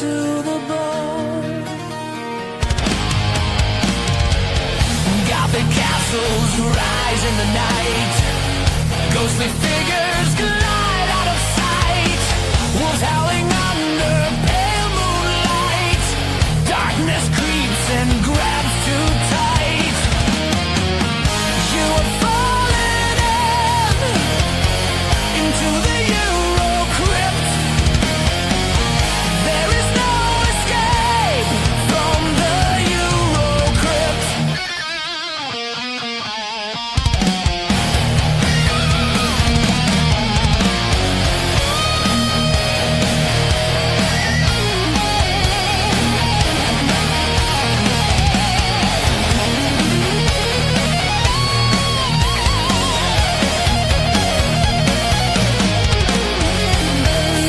to the bone. Gothic castles rise in the night. Ghostly figures glide out of sight. Wolves howling under pale moonlight. Darkness creeps and grabs too tight. You are falling into the EuroCrypt. There is no escape from the EuroCrypt.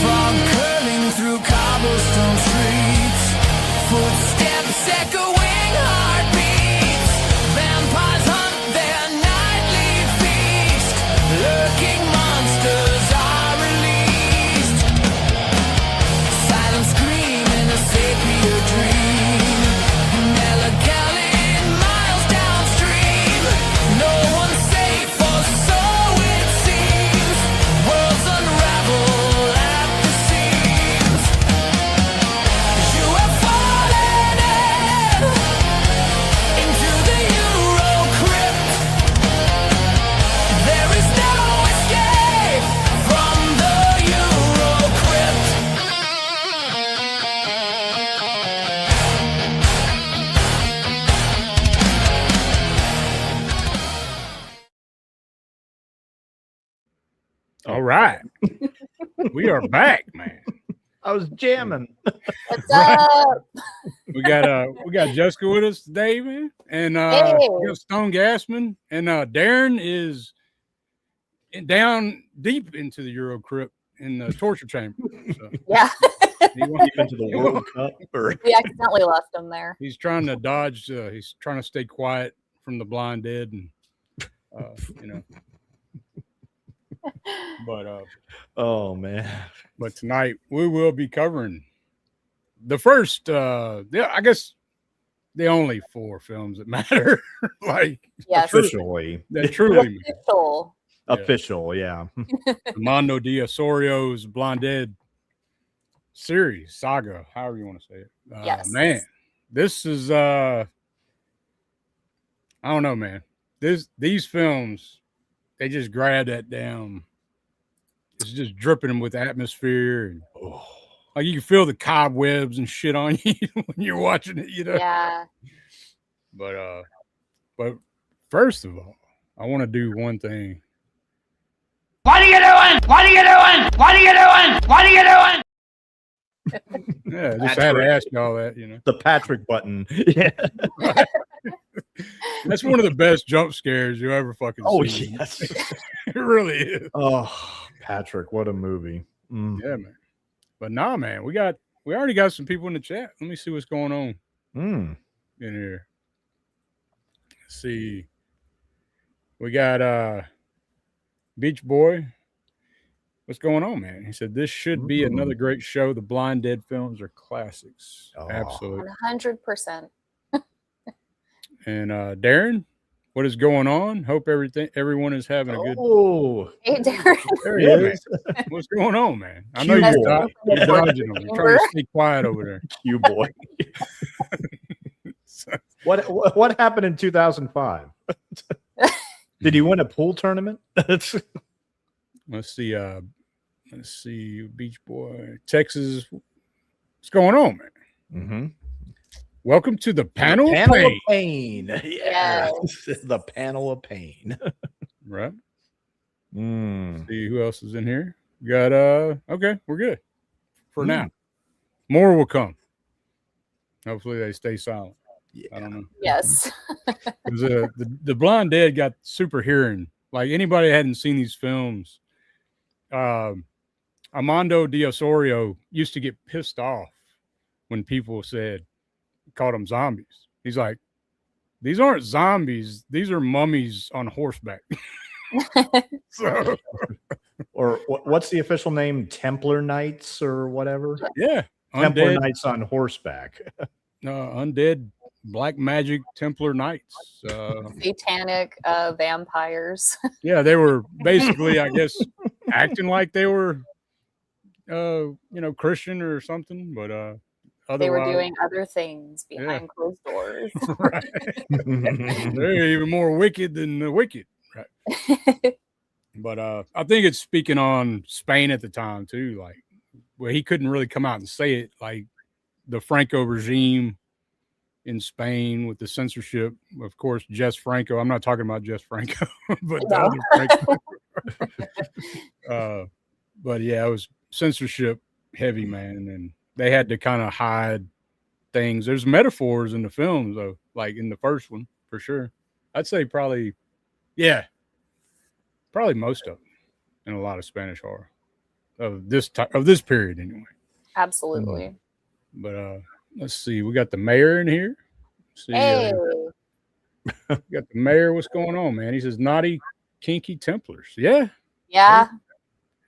Fog curling through cobblestone streets. Footsteps echoing heartbeats. Vampires hunt their nightly feast. Lurking monsters are released. Silent scream in a sepia dream. Melancholy miles downstream. No one's safe, or so it seems. Worlds unravel at the seams. You have fallen into the EuroCrypt. There is no escape from the EuroCrypt. All right. We are back, man. I was jamming. What's up? We got Jessica with us today, man. And Hey. we got Stone Gassman. And Darren is down deep into the EuroCrypt in the torture chamber. So Yeah, he won't- Into the World Cup. Or we accidentally left him there. he's trying to dodge, he's trying to stay quiet from the blind dead and you know. But oh man. but tonight we will be covering the first I guess the only 4 films that matter. Like Yes, Officially. that truly matter. official. Yeah. Official, yeah. Armando D'Osorio's Blind Dead series, saga, however you want to say it. Yes. Man, this is I don't know, man. These films, they just grab that damn. It's just dripping them with atmosphere, and like you can feel the cobwebs and shit on you when you're watching it, you know. Yeah. But first of all, I want to do one thing. What are you doing? What are you doing? What are you doing? What are you doing? Yeah, just had to ask y'all that, you know. The Patrick button. Yeah. That's one of the best jump scares you ever fucking Oh seen. yes. It really is. Oh, Patrick, what a movie. Mm. Yeah, man. But nah, man, we already got some people in the chat. Let me see what's going on Mm. in here. Let's see. We got Beach Boy. What's going on, man? He said this should be another great show. The Blind Dead films are classics. Oh. Absolutely. 100%. And Darren, what is going on? Hope everyone is having a good. Oh, Hey, Derek. there he Yeah, is. man. What's going on, man? I know Cue you're, ball. you're dodging them. You're trying to stay quiet over there. You boy. What happened in 2005? Did you win a pool tournament? Let's see. Let's see. Beach Boy, Texas. What's going on, man? Mm-hmm. Welcome to the panel, of Panel of pain. pain. Yes. The panel of pain. Right. Mm. See who else is in here. We got okay, we're good for now. More will come. Hopefully they stay silent. Yeah. I don't know. Yes. 'Cause, the Blind Dead got super hearing. Like anybody that hadn't seen these films, Armando D'Osorio used to get pissed off when people called them zombies. He's like, these aren't zombies. These are mummies on horseback. So, Or what's the official name? Templar Knights or whatever? yeah. Templar undead, Knights on horseback. undead black magic Templar Knights. Satanic vampires. Yeah, they were basically, I guess, acting like they were, Christian or something, but otherwise, They were doing other things behind closed doors. right. They're even more wicked than the wicked, right? But I think it's speaking on Spain at the time too. Like, well, he couldn't really come out and say it. Like the Franco regime in Spain with the censorship, of course, Jess Franco. I'm not talking about Jess Franco, but the other Franco. But yeah, it was censorship heavy, man, and they had to kind of hide things. There's metaphors in the films, though, like in the first one for sure. I'd say probably most of them in a lot of Spanish horror of this period anyway. Absolutely. But let's see, we got the mayor in here. See, Hey. got the mayor. What's going on, man? He says naughty, kinky Templars. Yeah,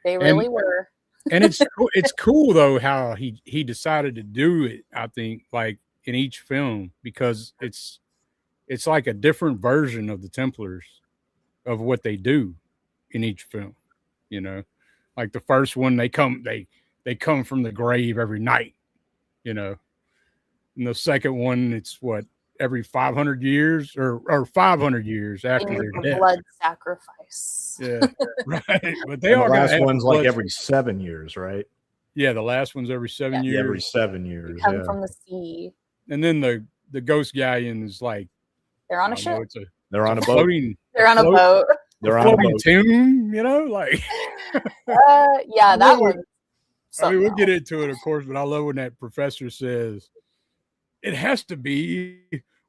they really were. and it's cool though how he decided to do it. I think like in each film because it's like a different version of the Templars of what they do in each film. You know, like the first one they come from the grave every night. You know, and the second one it's what every 500 years or 500 years after their death. Blood sacrifice. Yeah, right. But The last one's like every 7 years, right? Yeah, the last one's every 7 years. Every 7 years. Come from the sea. And then the ghost galleon is like they're on a ship. They're on a boat. They're on a boat. They're on a boat. Tomb, like. Yeah, that one. I mean, we'll get into it, of course, but I love when that professor says it has to be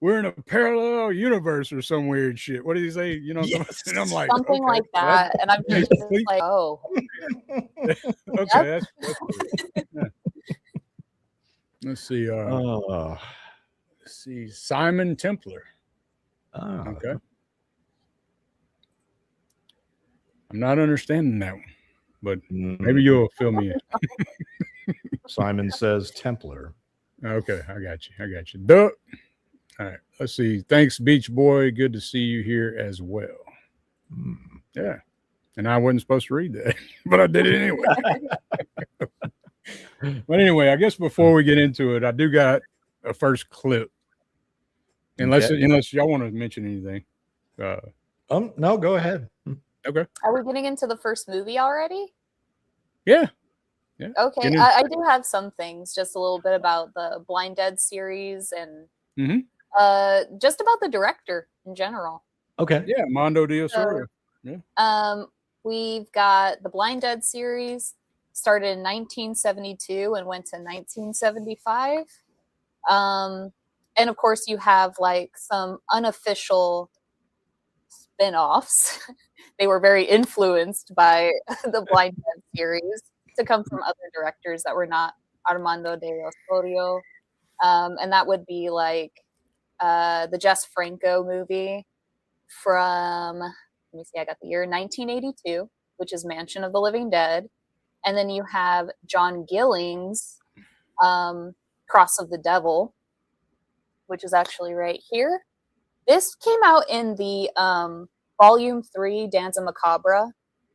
we're in a parallel universe or some weird shit. What did he say? You know, yes. And I'm like something like that, and I'm just like, oh, okay. That's yeah. Let's see. Let's see, Simon Templar. Okay. I'm not understanding that one, but maybe you'll fill me in. Simon says Templar. Okay, I got you. Duh. All right, let's see. Thanks, Beach Boy. Good to see you here as well. Yeah, and I wasn't supposed to read that, but I did it anyway. But anyway, I guess before we get into it, I do got a first clip. Unless y'all want to mention anything. No, go ahead. Okay. Are we getting into the first movie already? Yeah. Okay, I do have some things, just a little bit about the Blind Dead series and just about the director in general. Okay. Yeah, Mondo de Osorio. We've got the Blind Dead series started in 1972 and went to 1975. And of course, you have like some unofficial spin-offs. They were very influenced by the Blind Dead series to come from other directors that were not Armando de Osorio. And that would be like the Jess Franco movie from, let me see, I got the year 1982, which is Mansion of the Living Dead. And then you have John Gilling's Cross of the Devil, which is actually right here. This came out in the Volume 3 Danza Macabra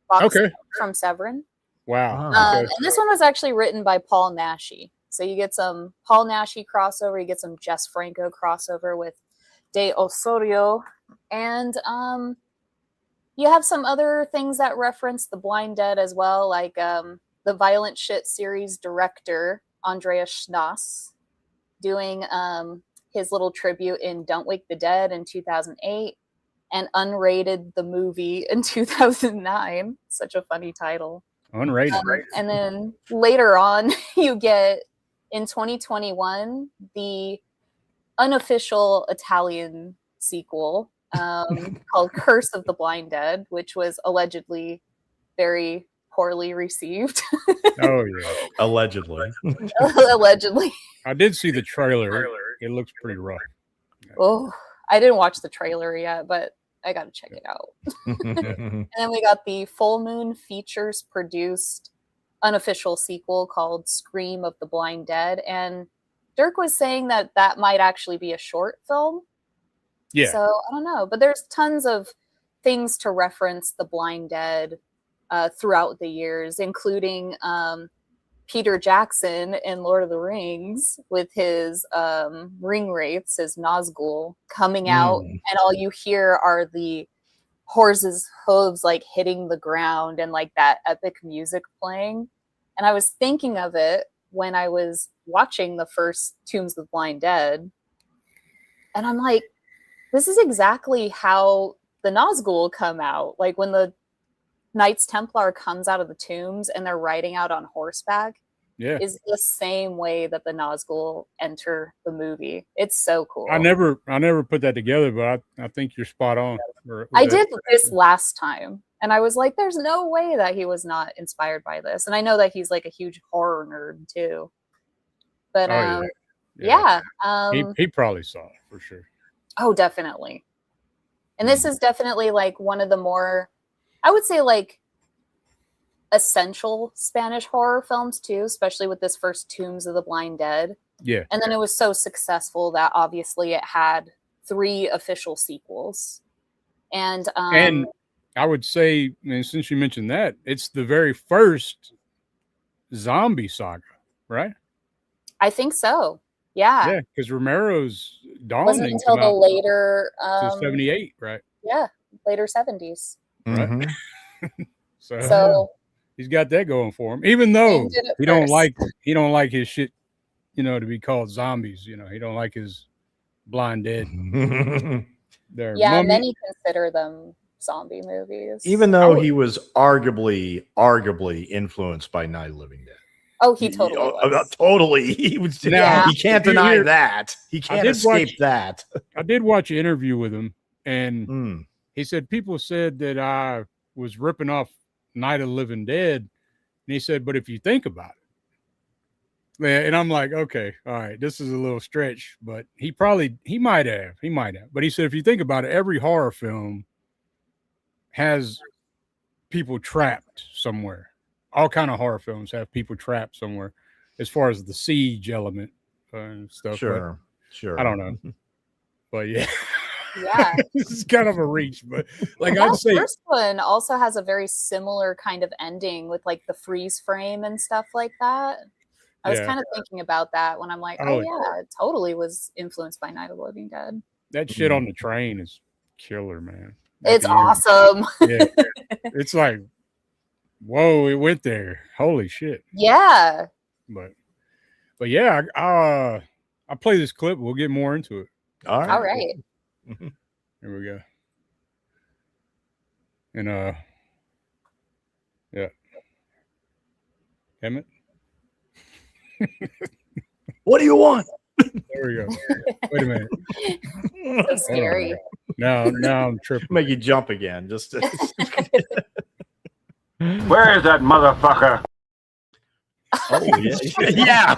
box from Severin. Wow. And this one was actually written by Paul Naschy. So you get some Paul Naschy crossover, you get some Jess Franco crossover with De Osorio, and you have some other things that reference the Blind Dead as well, like the Violent Shit series director, Andreas Schnass, doing his little tribute in Don't Wake the Dead in 2008, and Unrated the movie in 2009. Such a funny title. Unrated. And then later on, you get, in 2021, the unofficial Italian sequel called Curse of the Blind Dead, which was allegedly very poorly received. Oh, yeah. Allegedly. Allegedly. I did see the trailer. It looks pretty rough. Oh, I didn't watch the trailer yet, but I got to check it out. And then we got the Full Moon Features produced unofficial sequel called Scream of the Blind Dead, and Dirk was saying that that might actually be a short film. Yeah. So I don't know, but there's tons of things to reference the Blind Dead throughout the years, including Peter Jackson in Lord of the Rings with his ring wraiths, his Nazgul, coming out, and all you hear are the horse's hooves like hitting the ground and like that epic music playing. And I was thinking of it when I was watching the first Tombs of the Blind Dead, and I'm like, this is exactly how the Nazgul come out. Like when the Knights Templar comes out of the tombs and they're riding out on horseback, is the same way that the Nazgul enter the movie. It's so cool. I never put that together, but I think you're spot on. I did this last time, and I was like, there's no way that he was not inspired by this. And I know that he's like a huge horror nerd too. But he probably saw it for sure. Oh, definitely. And this is definitely like one of the more, I would say, like essential Spanish horror films too, especially with this first Tombs of the Blind Dead. Yeah. And then it was so successful that obviously it had 3 official sequels. And I would say, and since you mentioned that, it's the very first zombie saga, right? I think so. Yeah. Yeah, because Romero's Dawning wasn't until the later 78, right? Yeah, later 70s. Right. So he's got that going for him. Even though he don't like his shit, to be called zombies. He don't like his Blind Dead. Yeah, many consider them zombie movies. Even though he was arguably influenced by Night of the Living Dead. Oh, he totally was. Totally. He was. Now, he can't deny that. He can't escape that. I did watch an interview with him, and he said people said that I was ripping off Night of the Living Dead, and he said, but if you think about it, and I'm like, okay, all right, this is a little stretch, but he might have, but he said, if you think about it, every horror film has people trapped somewhere. All kind of horror films have people trapped somewhere, as far as the siege element and stuff. Sure. I don't know, but yeah. This is kind of a reach, but like I'd say, first one also has a very similar kind of ending with like the freeze frame and stuff like that. I was kind of thinking about that when I'm like, oh yeah, it totally was influenced by Night of the Living Dead. That shit on the train is killer, man. It's awesome. Yeah, it's like, whoa, it went there. Holy shit. Yeah. But yeah, I'll play this clip. We'll get more into it. All right. Here we go. And yeah. Emmett. What do you want? There we go. Wait a minute. So scary. Now I'm tripping. Make you jump again. Just Where is that motherfucker? Oh yeah.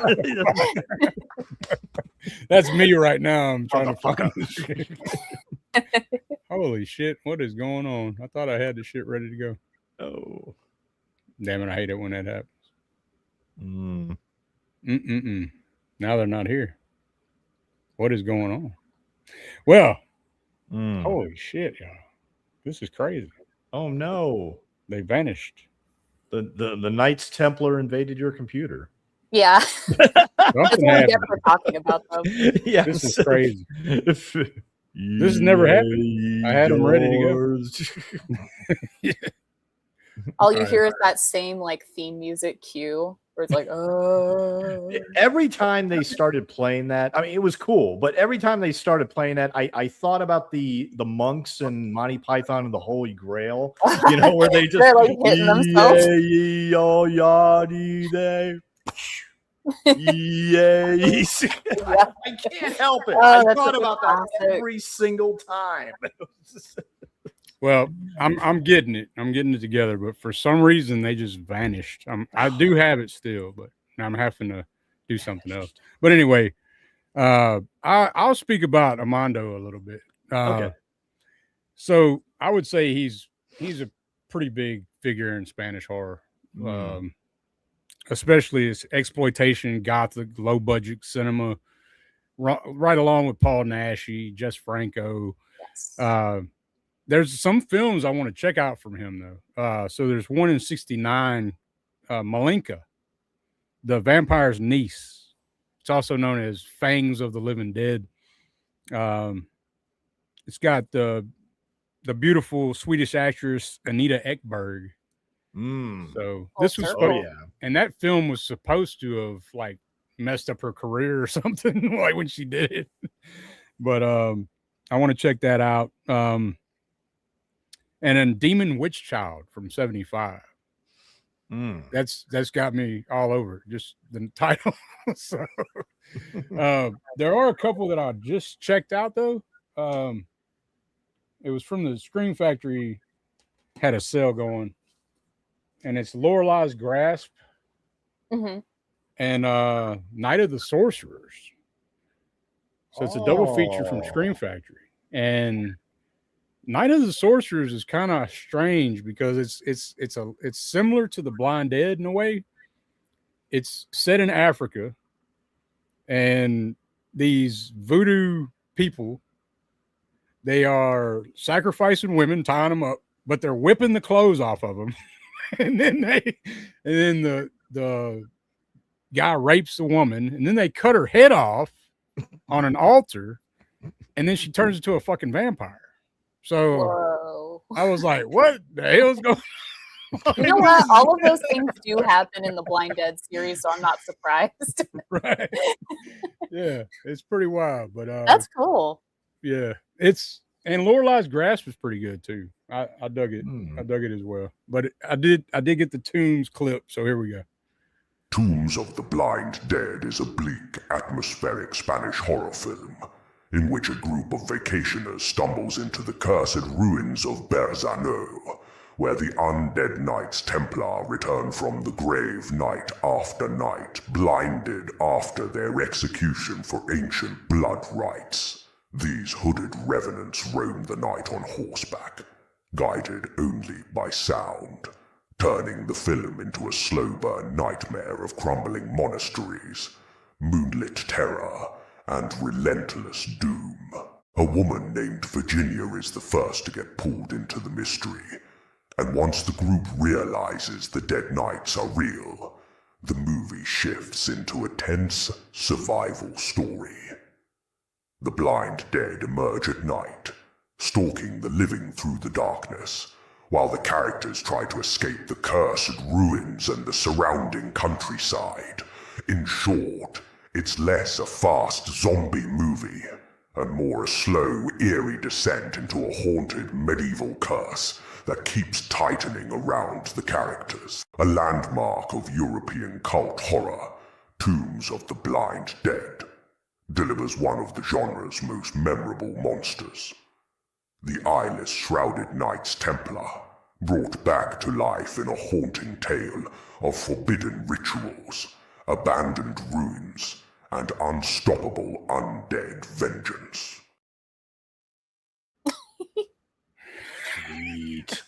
That's me right now. I'm trying to find this shit. Holy shit! What is going on? I thought I had the shit ready to go. Oh, damn it! I hate it when that happens. Now they're not here. What is going on? Well, holy shit, y'all! This is crazy. Oh no! They vanished. The Knights Templar invaded your computer. Yeah. That's what we get for talking about them. Yeah, this is crazy. This has never happened. I had them ready to go. All you hear is that same like theme music cue where it's like, oh. Every time they started playing that, I mean, it was cool, but every time they started playing that, I thought about the monks and Monty Python and the Holy Grail, where they just they're like hitting themselves. I can't help it. I thought about that every single time. Well, I'm getting it. I'm getting it together, but for some reason they just vanished. I do have it still, but I'm having to do something else. But anyway, I'll speak about Armando a little bit. Okay. So I would say he's a pretty big figure in Spanish horror. especially its exploitation, gothic, low budget cinema, right along with Paul Naschy, Jess Franco. Yes. There's some films I want to check out from him though. So there's one in '69, Malenka, the vampire's niece. It's also known as Fangs of the Living Dead. It's got the beautiful Swedish actress Anita Ekberg. So this was and that film was supposed to have like messed up her career or something like when she did it. But I want to check that out. And then Demon Witch Child from '75. That's got me all over just the title. So there are a couple that I just checked out though. It was from the Scream Factory, had a sale going, and it's Lorelei's Grasp and Night of the Sorcerers. So it's a double feature from Scream Factory, and Night of the Sorcerers is kind of strange because it's similar to The Blind Dead in a way. It's set in Africa, and these voodoo people, they are sacrificing women, tying them up, but they're whipping the clothes off of them, and then the guy rapes the woman, and then they cut her head off on an altar, and then she turns into a fucking vampire. So Whoa. I was like, what the hell's going on? You know what? All of those things do happen in the Blind Dead series, so I'm not surprised. Right. Yeah, it's pretty wild. But that's cool. Yeah. And Lorelei's Grasp is pretty good too. I dug it. I dug it as well. But I did get the Tombs clip, so here we go. Tombs of the Blind Dead is a bleak, atmospheric Spanish horror film in which a group of vacationers stumbles into the cursed ruins of Berzano, where the undead Knights Templar return from the grave night after night, blinded after their execution for ancient blood rites. These hooded revenants roam the night on horseback, guided only by sound, turning the film into a slow-burn nightmare of crumbling monasteries, moonlit terror, and relentless doom. A woman named Virginia is the first to get pulled into the mystery, and once the group realizes the dead knights are real, the movie shifts into a tense survival story. The blind dead emerge at night, stalking the living through the darkness, while the characters try to escape the cursed ruins and the surrounding countryside. In short, it's less a fast zombie movie, and more a slow, eerie descent into a haunted medieval curse that keeps tightening around the characters. A landmark of European cult horror, Tombs of the Blind Dead delivers one of the genre's most memorable monsters. The eyeless shrouded Knights Templar, brought back to life in a haunting tale of forbidden rituals, abandoned ruins, and unstoppable undead vengeance. Sweet.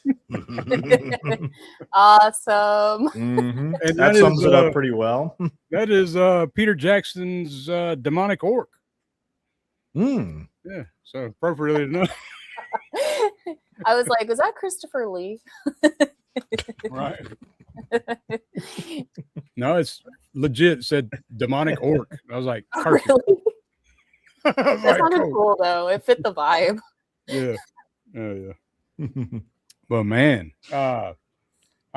Awesome. And that sums it up pretty well. That is Peter Jackson's Demonic Orc. Yeah, so appropriately enough. I was like, is that Christopher Lee? Right. No, it's legit. It said Demonic Orc. I was like, perfect. Really? That That sounded cool though. It fit the vibe. Yeah. Oh yeah. But man, how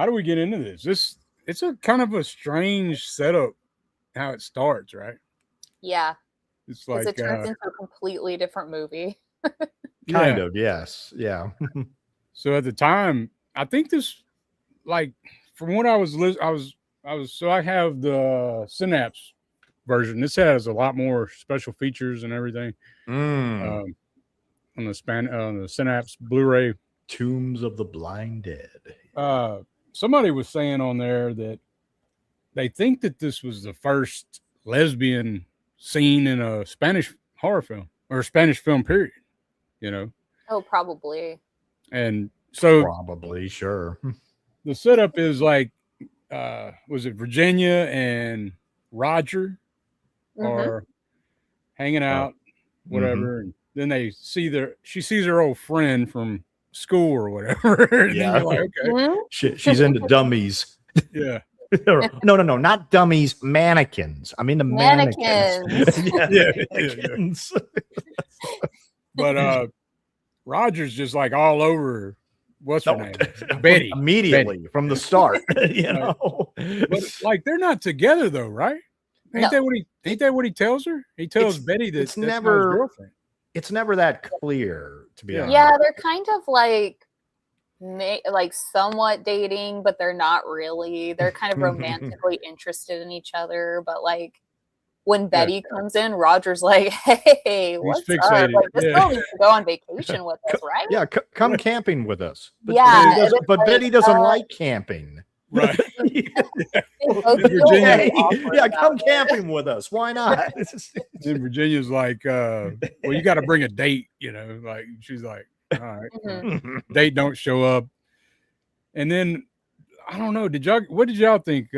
do we get into this? It's a kind of a strange setup how it starts, right? Yeah. It's like it turns into a completely different movie. Kind of, yes. Yeah. So at the time, I think this, like, from what I was so I have the Synapse version. This has a lot more special features and everything. On the Synapse Blu-ray. Tombs of the Blind Dead. Somebody was saying on there that they think that this was the first lesbian scene in a Spanish horror film or Spanish film period, you know? Oh, probably. And so probably, sure. The setup is like was it Virginia and Roger are hanging out, whatever. And then she sees her old friend from school or whatever. And then you're like, okay. She's into dummies. Yeah. No, not dummies, mannequins. I mean the mannequins. Mannequins. But Roger's just like all over. What's her name? Betty. Immediately from the start, you know. But like they're not together though, right? Ain't that what he tells her? He tells Betty that it's that's never not his girlfriend. It's never that clear, to be honest. Yeah, they're kind of like somewhat dating, but they're not really. They're kind of romantically interested in each other, but like when Betty comes in, Roger's like, "Hey, what's up? Like, this girl needs to go on vacation with us, right? Yeah, come camping with us." But, yeah, but Betty doesn't like camping. Right. Virginia, come camping with us. Why not? Then Virginia's like, well, you got to bring a date, you know. Like she's like, all right, date don't show up, and then I don't know. What did y'all think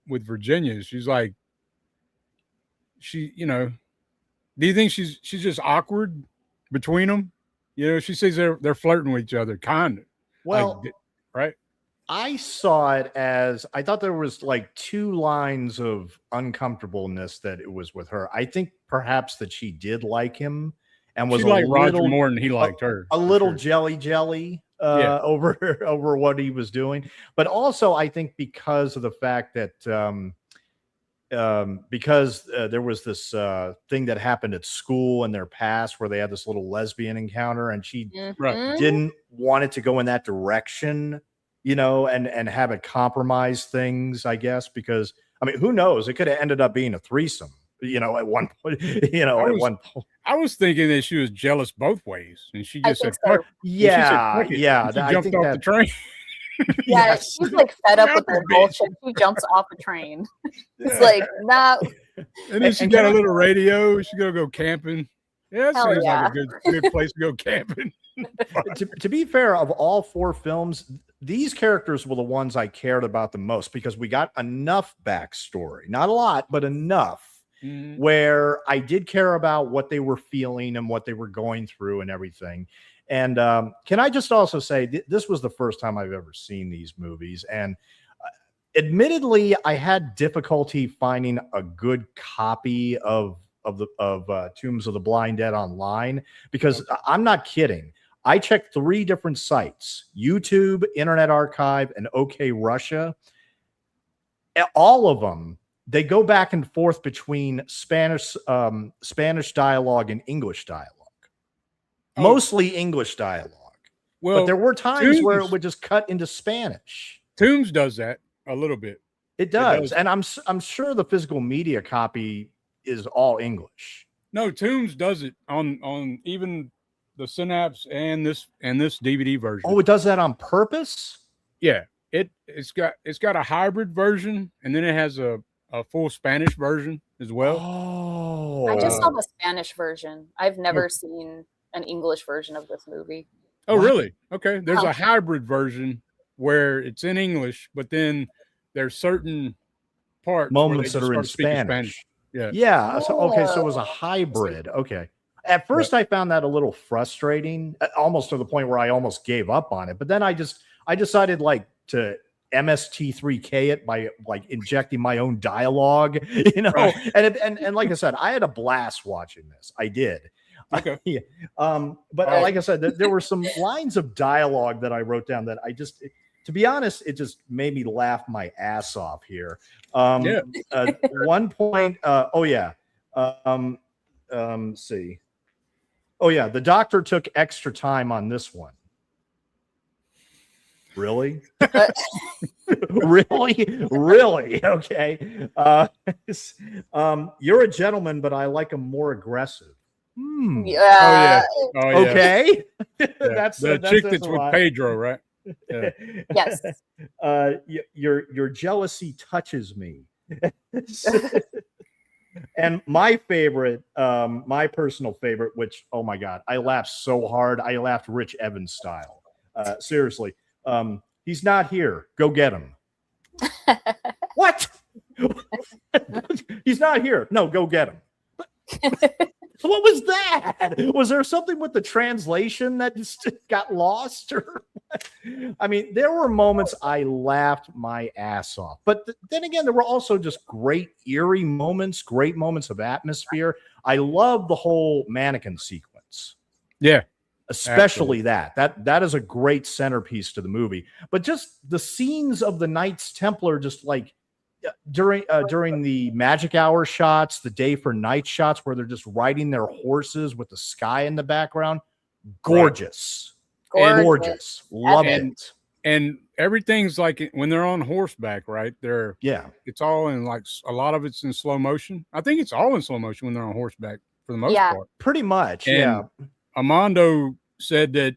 with Virginia? She's like, you know, do you think she's just awkward between them? You know, she says they're flirting with each other, kind of. Well, like, right. I saw it as I thought there was like two lines of uncomfortableness that it was with her. I think perhaps that she did like him and was like Roger more than he liked her. A little jelly over what he was doing. But also I think because of the fact that because there was this thing that happened at school in their past where they had this little lesbian encounter and she didn't want it to go in that direction. You know, and have it compromise things, I guess, because I mean, who knows? It could have ended up being a threesome, you know, at one point, I was thinking that she was jealous both ways, and she just said, so. Yeah. She jumped off the train. Yeah, she's like fed up with her bullshit. She jumps off a train. It's like, nah. And then she got a little radio. She's going to go camping. Yeah, that seems like a good place to go camping. To be fair, of all four films, these characters were the ones I cared about the most because we got enough backstory, not a lot, but enough where I did care about what they were feeling and what they were going through and everything. And can I just also say this was the first time I've ever seen these movies. And admittedly, I had difficulty finding a good copy of Tombs of the Blind Dead online because I'm not kidding. I checked 3 different sites: YouTube, Internet Archive, and OK Russia. All of them, they go back and forth between Spanish dialogue and English dialogue. Mostly English dialogue. Well, but there were times where it would just cut into Spanish. Tombs does that a little bit. It does. And I'm sure the physical media copy is all English. No, Tombs does it on even the Synapse and this DVD version. Oh, it does that on purpose? Yeah. It's got a hybrid version, and then it has a full Spanish version as well. Oh. I just saw the Spanish version. I've never seen an English version of this movie. Oh, really? Okay. There's a hybrid version where it's in English, but then there's certain moments that are in Spanish. Yeah. So it was a hybrid. Okay. At first, I found that a little frustrating, almost to the point where I almost gave up on it. But then I decided to MST3K it by like injecting my own dialogue, you know. Right. And like I said, I had a blast watching this. I did. Okay. But like I said, there were some lines of dialogue that I wrote down that to be honest, it just made me laugh my ass off here. One point. See. Oh yeah, the doctor took extra time on this one. Really? really? Okay. You're a gentleman, but I like him more aggressive. Yeah. Oh yeah. Okay. Yeah. That's the chick that's with Pedro, right? Yeah. Yes. Your jealousy touches me. And my favorite, my personal favorite, which, oh my God, I laughed so hard. I laughed Rich Evans style. Seriously. He's not here. Go get him. What? He's not here. No, go get him. What was that? Was there something with the translation that just got lost? Or I mean, there were moments I laughed my ass off. But then again, there were also just great eerie moments, great moments of atmosphere. I love the whole mannequin sequence. Yeah. Especially that is a great centerpiece to the movie. But just the scenes of the Knights Templar, just like during the magic hour shots, the day for night shots, where they're just riding their horses with the sky in the background, gorgeous. Love it. And everything's like when they're on horseback, right? It's all in like a lot of it's in slow motion. I think it's all in slow motion when they're on horseback for the most part. Pretty much. And Armando said that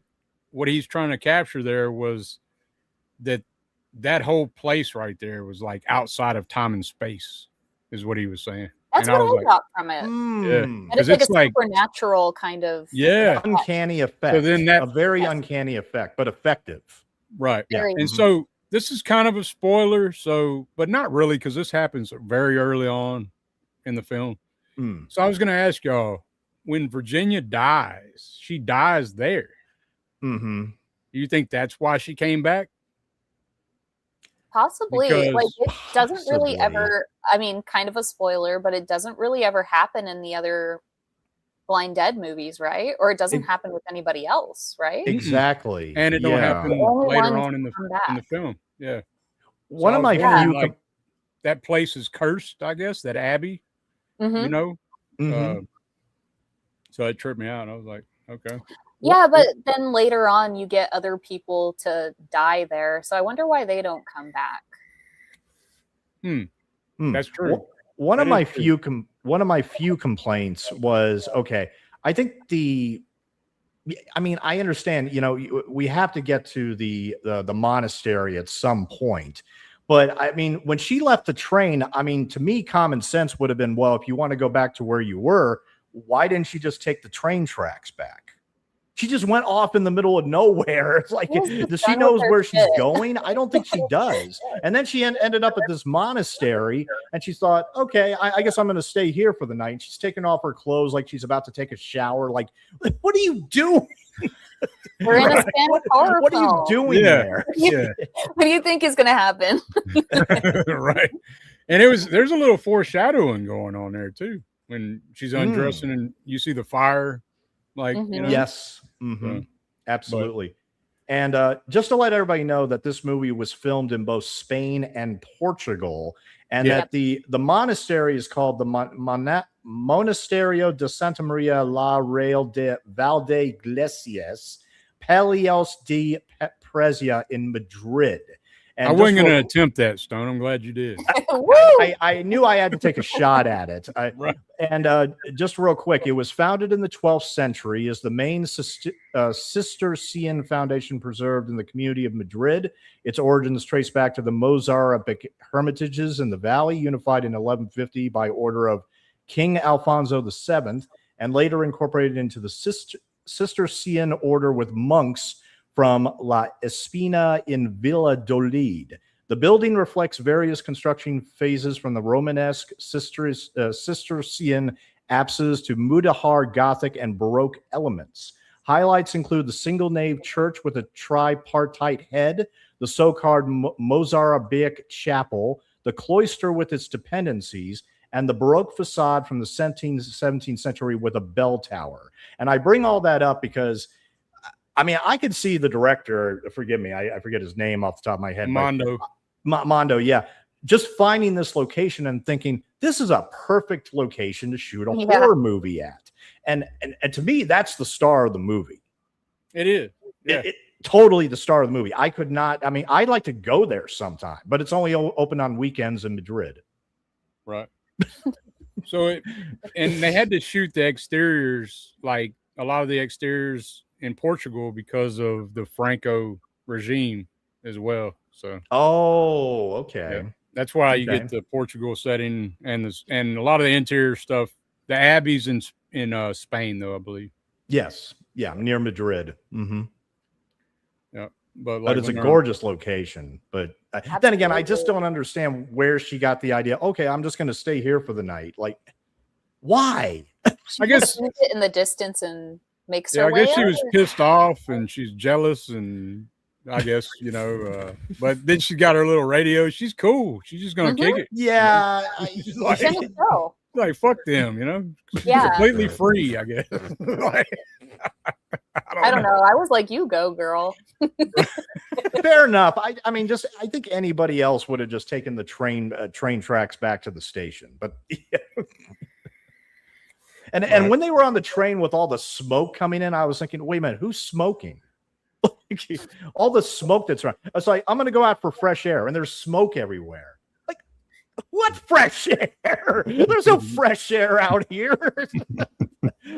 what he's trying to capture there was that whole place right there was like outside of time and space, is what he was saying. That's and what I got from it. Yeah, and it's like a supernatural kind of uncanny effect. So then a very uncanny effect, but effective. Right. Yeah. And so this is kind of a spoiler, but not really, because this happens very early on in the film. So I was going to ask y'all, when Virginia dies, she dies there. Do you think that's why she came back? Possibly. Like, it doesn't really ever, I mean, kind of a spoiler, but it doesn't really ever happen in the other Blind Dead movies, right? Or it doesn't happen with anybody else, right? Exactly. And it don't happen later on in the film. Yeah. One of my few like, that place is cursed, I guess, that abbey, you know? So it tripped me out. I was like, okay. Yeah, but then later on you get other people to die there. So I wonder why they don't come back. That's true. One of my few complaints was, okay, I think I understand, you know, we have to get to the monastery at some point. But I mean, when she left the train, I mean, to me, common sense would have been, well, if you want to go back to where you were, why didn't she just take the train tracks back? She just went off in the middle of nowhere. It's like, does she knows where she's going? I don't think she does. And then she ended up at this monastery, and she thought, okay, I guess I'm going to stay here for the night. And she's taking off her clothes like she's about to take a shower. Like, what are you doing? We're in a Spanish horror What are you doing there? What do you think is going to happen? Right. And there's a little foreshadowing going on there too, when she's undressing and you see the fire, like, you know. Yes. Absolutely. And just to let everybody know that this movie was filmed in both Spain and Portugal, and that the monastery is called the Monasterio de Santa Maria la Real de Valdeiglesias, Pelios de Prezia in Madrid. And I wasn't going to attempt that, Stone. I'm glad you did. I knew I had to take a shot at it. And just real quick, it was founded in the 12th century, is the main Cistercian foundation preserved in the community of Madrid. Its origins trace back to the Mozarabic hermitages in the valley, unified in 1150 by order of King Alfonso VII, and later incorporated into the Cistercian order with monks from La Espina in Valladolid. The building reflects various construction phases from the Romanesque, Cistercian apses to Mudéjar Gothic and Baroque elements. Highlights include the single-nave church with a tripartite head, the so-called Mozarabic chapel, the cloister with its dependencies, and the Baroque facade from the 17th century with a bell tower. And I bring all that up because, I mean, I could see the director, forgive me, I forget his name off the top of my head. Mondo, yeah. Just finding this location and thinking, this is a perfect location to shoot a horror movie at. And to me, that's the star of the movie. It is. Yeah. It totally the star of the movie. I could not, I mean, I'd like to go there sometime, but it's only open on weekends in Madrid. Right. So, and they had to shoot the exteriors, like a lot of the exteriors in Portugal, because of the Franco regime as well. So, okay. Yeah. That's why you get the Portugal setting and a lot of the interior stuff. The abbeys in Spain, though, I believe. Yes. Yeah. Near Madrid. Yeah. But But it's a gorgeous location. But then again, I just don't understand where she got the idea. Okay, I'm just going to stay here for the night. Like, why? I guess it in the distance and makes yeah, her I way guess she out. was pissed off and she's jealous, and I guess but then she got her little radio. She's cool. She's just gonna kick it. Yeah, She's She shouldn't go. like fuck them, She's Yeah. completely free, I guess. Like, I don't know. I was like, you go, girl. fair enough. I mean, I think anybody else would have just taken the train tracks back to the station. But and when they were on the train with all the smoke coming in, I was thinking, wait a minute, who's smoking? All the smoke that's around. I was like, I'm going to go out for fresh air, and there's smoke everywhere. Like, what fresh air? There's no fresh air out here.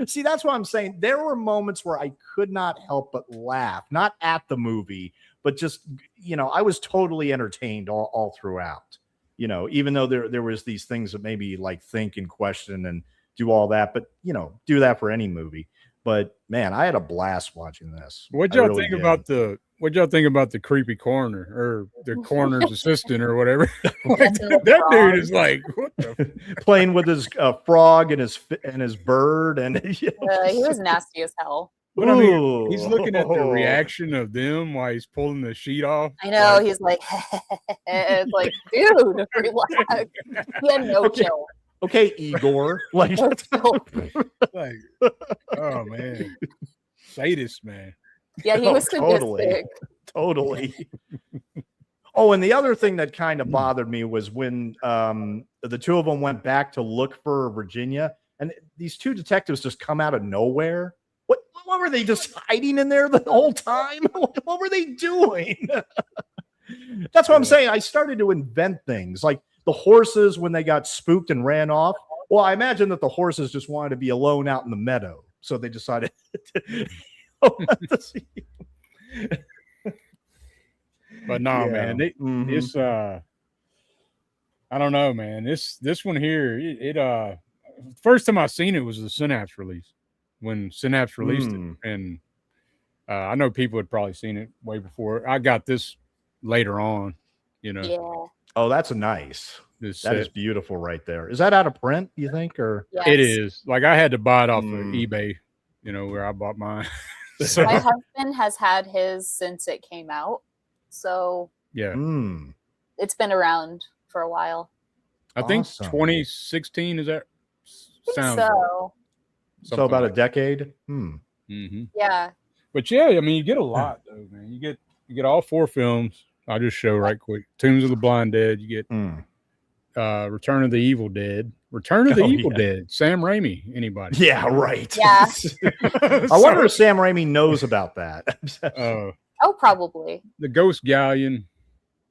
See, that's what I'm saying. There were moments where I could not help but laugh, not at the movie, but just, I was totally entertained all throughout, even though there was these things that maybe like think and question and do all that, but, do that for any movie. But man, I had a blast watching this. What'd y'all think about the creepy coroner or the coroner's assistant or whatever? That dude is like, what the playing with his frog and his bird, and he was nasty as hell. But I mean, he's looking at the reaction of them while he's pulling the sheet off. I know, he's like, it's like, dude, relax. He had no chill. Okay, Igor. Like, oh man, sadist, man. Yeah, he was sadistic. Totally. Oh, and the other thing that kind of bothered me was when the two of them went back to look for Virginia, and these two detectives just come out of nowhere. What were they just hiding in there the whole time? What were they doing? That's what I'm saying. I started to invent things like the horses when they got spooked and ran off. Well, I imagine that the horses just wanted to be alone out in the meadow, so they decided to But no, man, it's I don't know, man. This one here, it first time I seen it was the Synapse release when Synapse released it, and I know people had probably seen it way before. I got this later on, Yeah. Oh, that's nice. That is beautiful right there. Is that out of print, you think? Or Yes. It is. Like I had to buy it off of eBay, where I bought mine. So, my husband has had his since it came out. So yeah. It's been around for a while. I think 2016 is that sounds so about a decade. Yeah. But yeah, I mean you get a lot though, man. You get all 4 films. I'll just show right quick. Tombs of the Blind Dead. You get Return of the Evil Dead. Return of the Evil Dead. Sam Raimi. Anybody? Yeah, right. Yeah. I wonder if Sam Raimi knows about that. Oh, probably. The Ghost Galleon.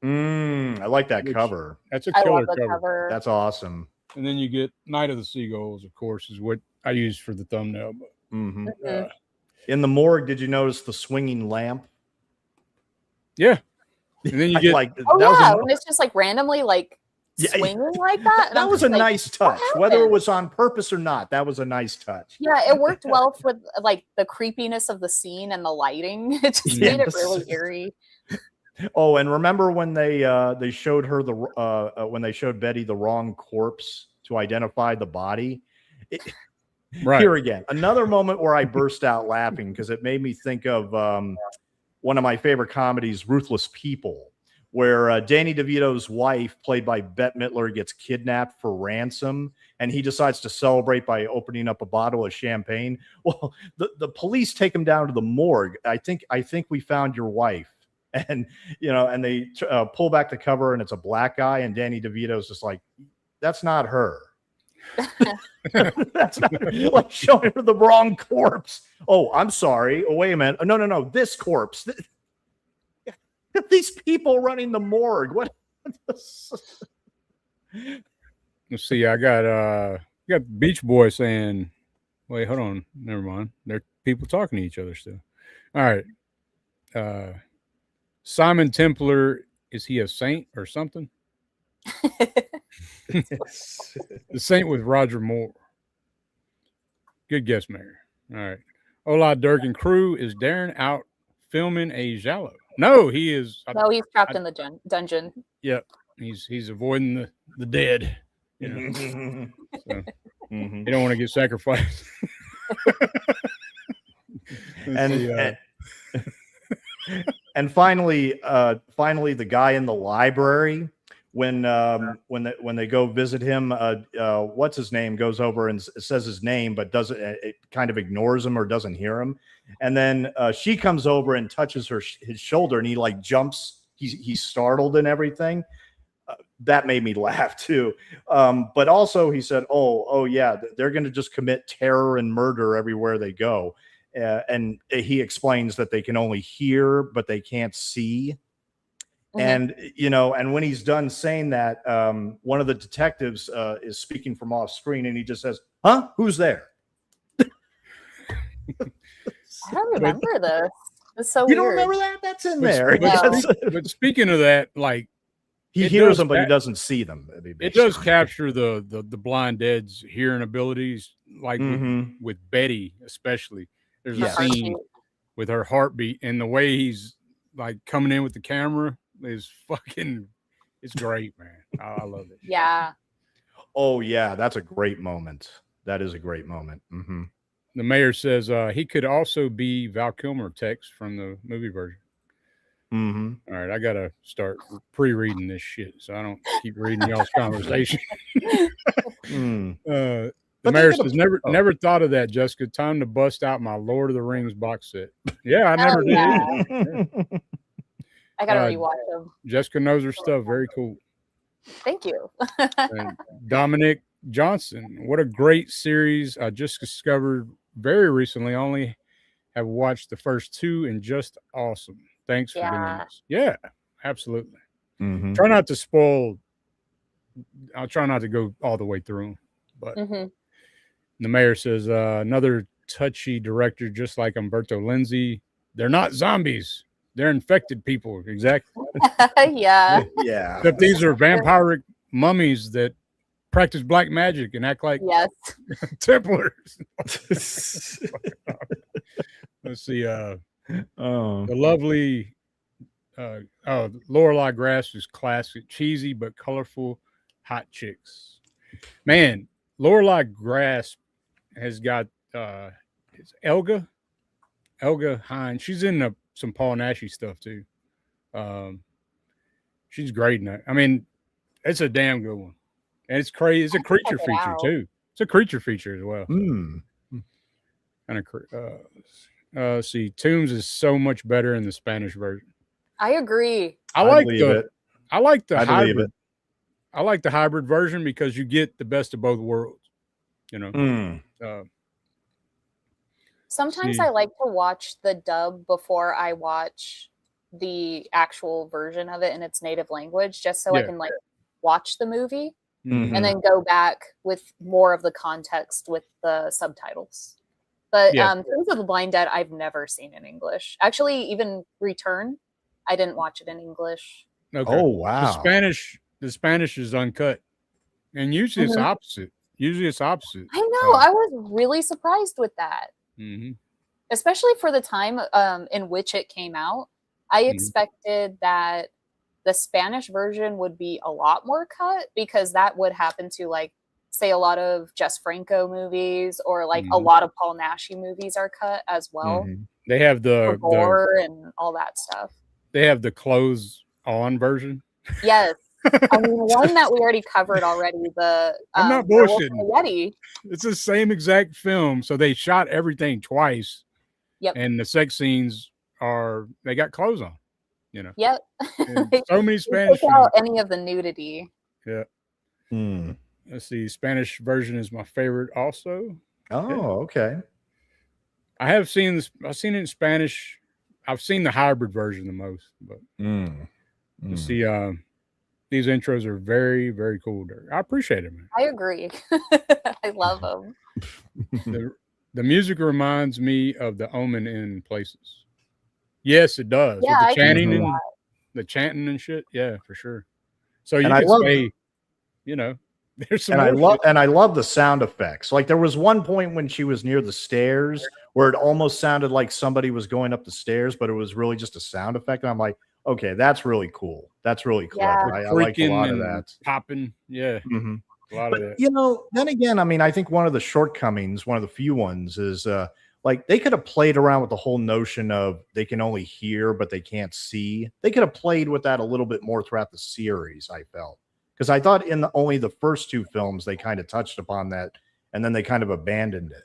I like that cover. That's a killer cover. That's awesome. And then you get Night of the Seagulls, of course, is what I use for the thumbnail. But, in the morgue, did you notice the swinging lamp? Yeah. And then you get like when it's just like randomly like swinging like that. That was a nice touch, whether it was on purpose or not. That was a nice touch. Yeah, it worked well with like the creepiness of the scene and the lighting. It just made it really eerie. Oh, and remember when they showed her when they showed Betty the wrong corpse to identify the body? Right. Here again, another moment where I burst out laughing because it made me think of one of my favorite comedies, Ruthless People, where Danny DeVito's wife, played by Bette Midler, gets kidnapped for ransom, and he decides to celebrate by opening up a bottle of champagne. Well, the police take him down to the morgue. I think we found your wife, and and they pull back the cover, and it's a black guy, and Danny DeVito's just like, that's not her. That's not like showing her the wrong corpse. Oh, I'm sorry. Oh, wait a minute. No. This corpse. These people running the morgue. What? Let's see. I got Beach Boy saying, wait, hold on. Never mind. There are people talking to each other still. All right. Simon Templar, is he a saint or something? The Saint with Roger Moore. Good guess, Mayor. All right. Hola, Dirk and crew. Is Darren out filming a Giallo? No, he is. No, he's trapped in the dungeon. Yeah, he's avoiding the dead. You know, so you don't want to get sacrificed. And finally, the guy in the library when they go visit him, what's his name goes over and says his name, but doesn't it kind of ignores him or doesn't hear him, and then she comes over and touches his shoulder, and he like jumps. He's startled and everything. That made me laugh too. But also he said, oh yeah, they're going to just commit terror and murder everywhere they go. And he explains that they can only hear, but they can't see. And, and when he's done saying that, one of the detectives is speaking from off screen, and he just says, huh? Who's there? I don't remember this. It's so you weird. don't remember that? That's in there. But speaking of that, like, he hears them, but he doesn't see them. It does capture the blind dead's hearing abilities, like with Betty, especially. There's a scene with her heartbeat, and the way he's like coming in with the camera is it's great, man. I love it. Yeah. Oh yeah, that's a great moment. That is a great moment. The mayor says he could also be Val Kilmer text from the movie version. All right, I gotta start pre-reading this shit so I don't keep reading y'all's conversation. The mayor says, never thought of that, Jessica. Time to bust out my Lord of the Rings box set. Yeah, I never did. Yeah. I gotta rewatch them. Jessica knows her stuff. Very cool. Thank you. And Dominic Johnson, what a great series. I just discovered very recently. Only have watched the first two and just awesome. Thanks for doing this. Yeah, absolutely. Try not to spoil. I'll try not to go all the way through. But the mayor says another touchy director, just like Umberto Lenzi. They're not zombies. They're infected people. Exactly. Yeah. Except these are vampiric mummies that practice black magic and act like Templars. Let's see. The lovely Lorelei Grass is classic, cheesy but colorful, hot chicks. Man, Lorelei Grass has got it's Elga Hine. She's in some Paul Naschy stuff too. She's great in that. I mean, it's a damn good one, and it's crazy. It's a creature feature too. It's a creature feature as well. Kind of see, Tombs is so much better in the Spanish version. I agree. I like the hybrid. I like the hybrid version because you get the best of both worlds. You know. Sometimes I like to watch the dub before I watch the actual version of it in its native language, just so I can like watch the movie and then go back with more of the context with the subtitles. But Tales of the Blind Dead, I've never seen in English. Actually, even Return, I didn't watch it in English. Okay. Oh wow! The Spanish is uncut, and usually it's opposite. I know. I was really surprised with that. Especially for the time in which it came out. I expected that the Spanish version would be a lot more cut, because that would happen to, like, say a lot of Jess Franco movies, or like a lot of Paul Naschy movies are cut as well. They have the gore and all that stuff. They have the clothes on version. Yes. I mean, one that we already covered already, I'm not bullshitting. Yeti. It's the same exact film, so they shot everything twice. Yep. And the sex scenes they got clothes on, you know. Yep. So many Spanish films. Out any of the nudity. Yeah. Let's see. Spanish version is my favorite also. Oh, okay. I have seen this. I've seen it in Spanish. I've seen the hybrid version the most, but let's see. These intros are very, very cool. I appreciate it, man. I agree. I love them. The music reminds me of The Omen in places. Yes, it does. Yeah, with the chanting and shit. Yeah, for sure. So you can say, you know, There's some And more shit. I love the sound effects. Like there was one point when she was near the stairs where it almost sounded like somebody was going up the stairs, but it was really just a sound effect. And I'm like, okay, that's really cool. That's really clever. Yeah. I like a lot of Freaking that. popping. Yeah. Mhm. A lot But of that. you know, then again, I mean, I think one of the shortcomings, one of the few ones, is like they could have played around with the whole notion of they can only hear but they can't see. They could have played with that a little bit more throughout the series, I felt. Because I thought in only the first two films they kind of touched upon that, and then they kind of abandoned it.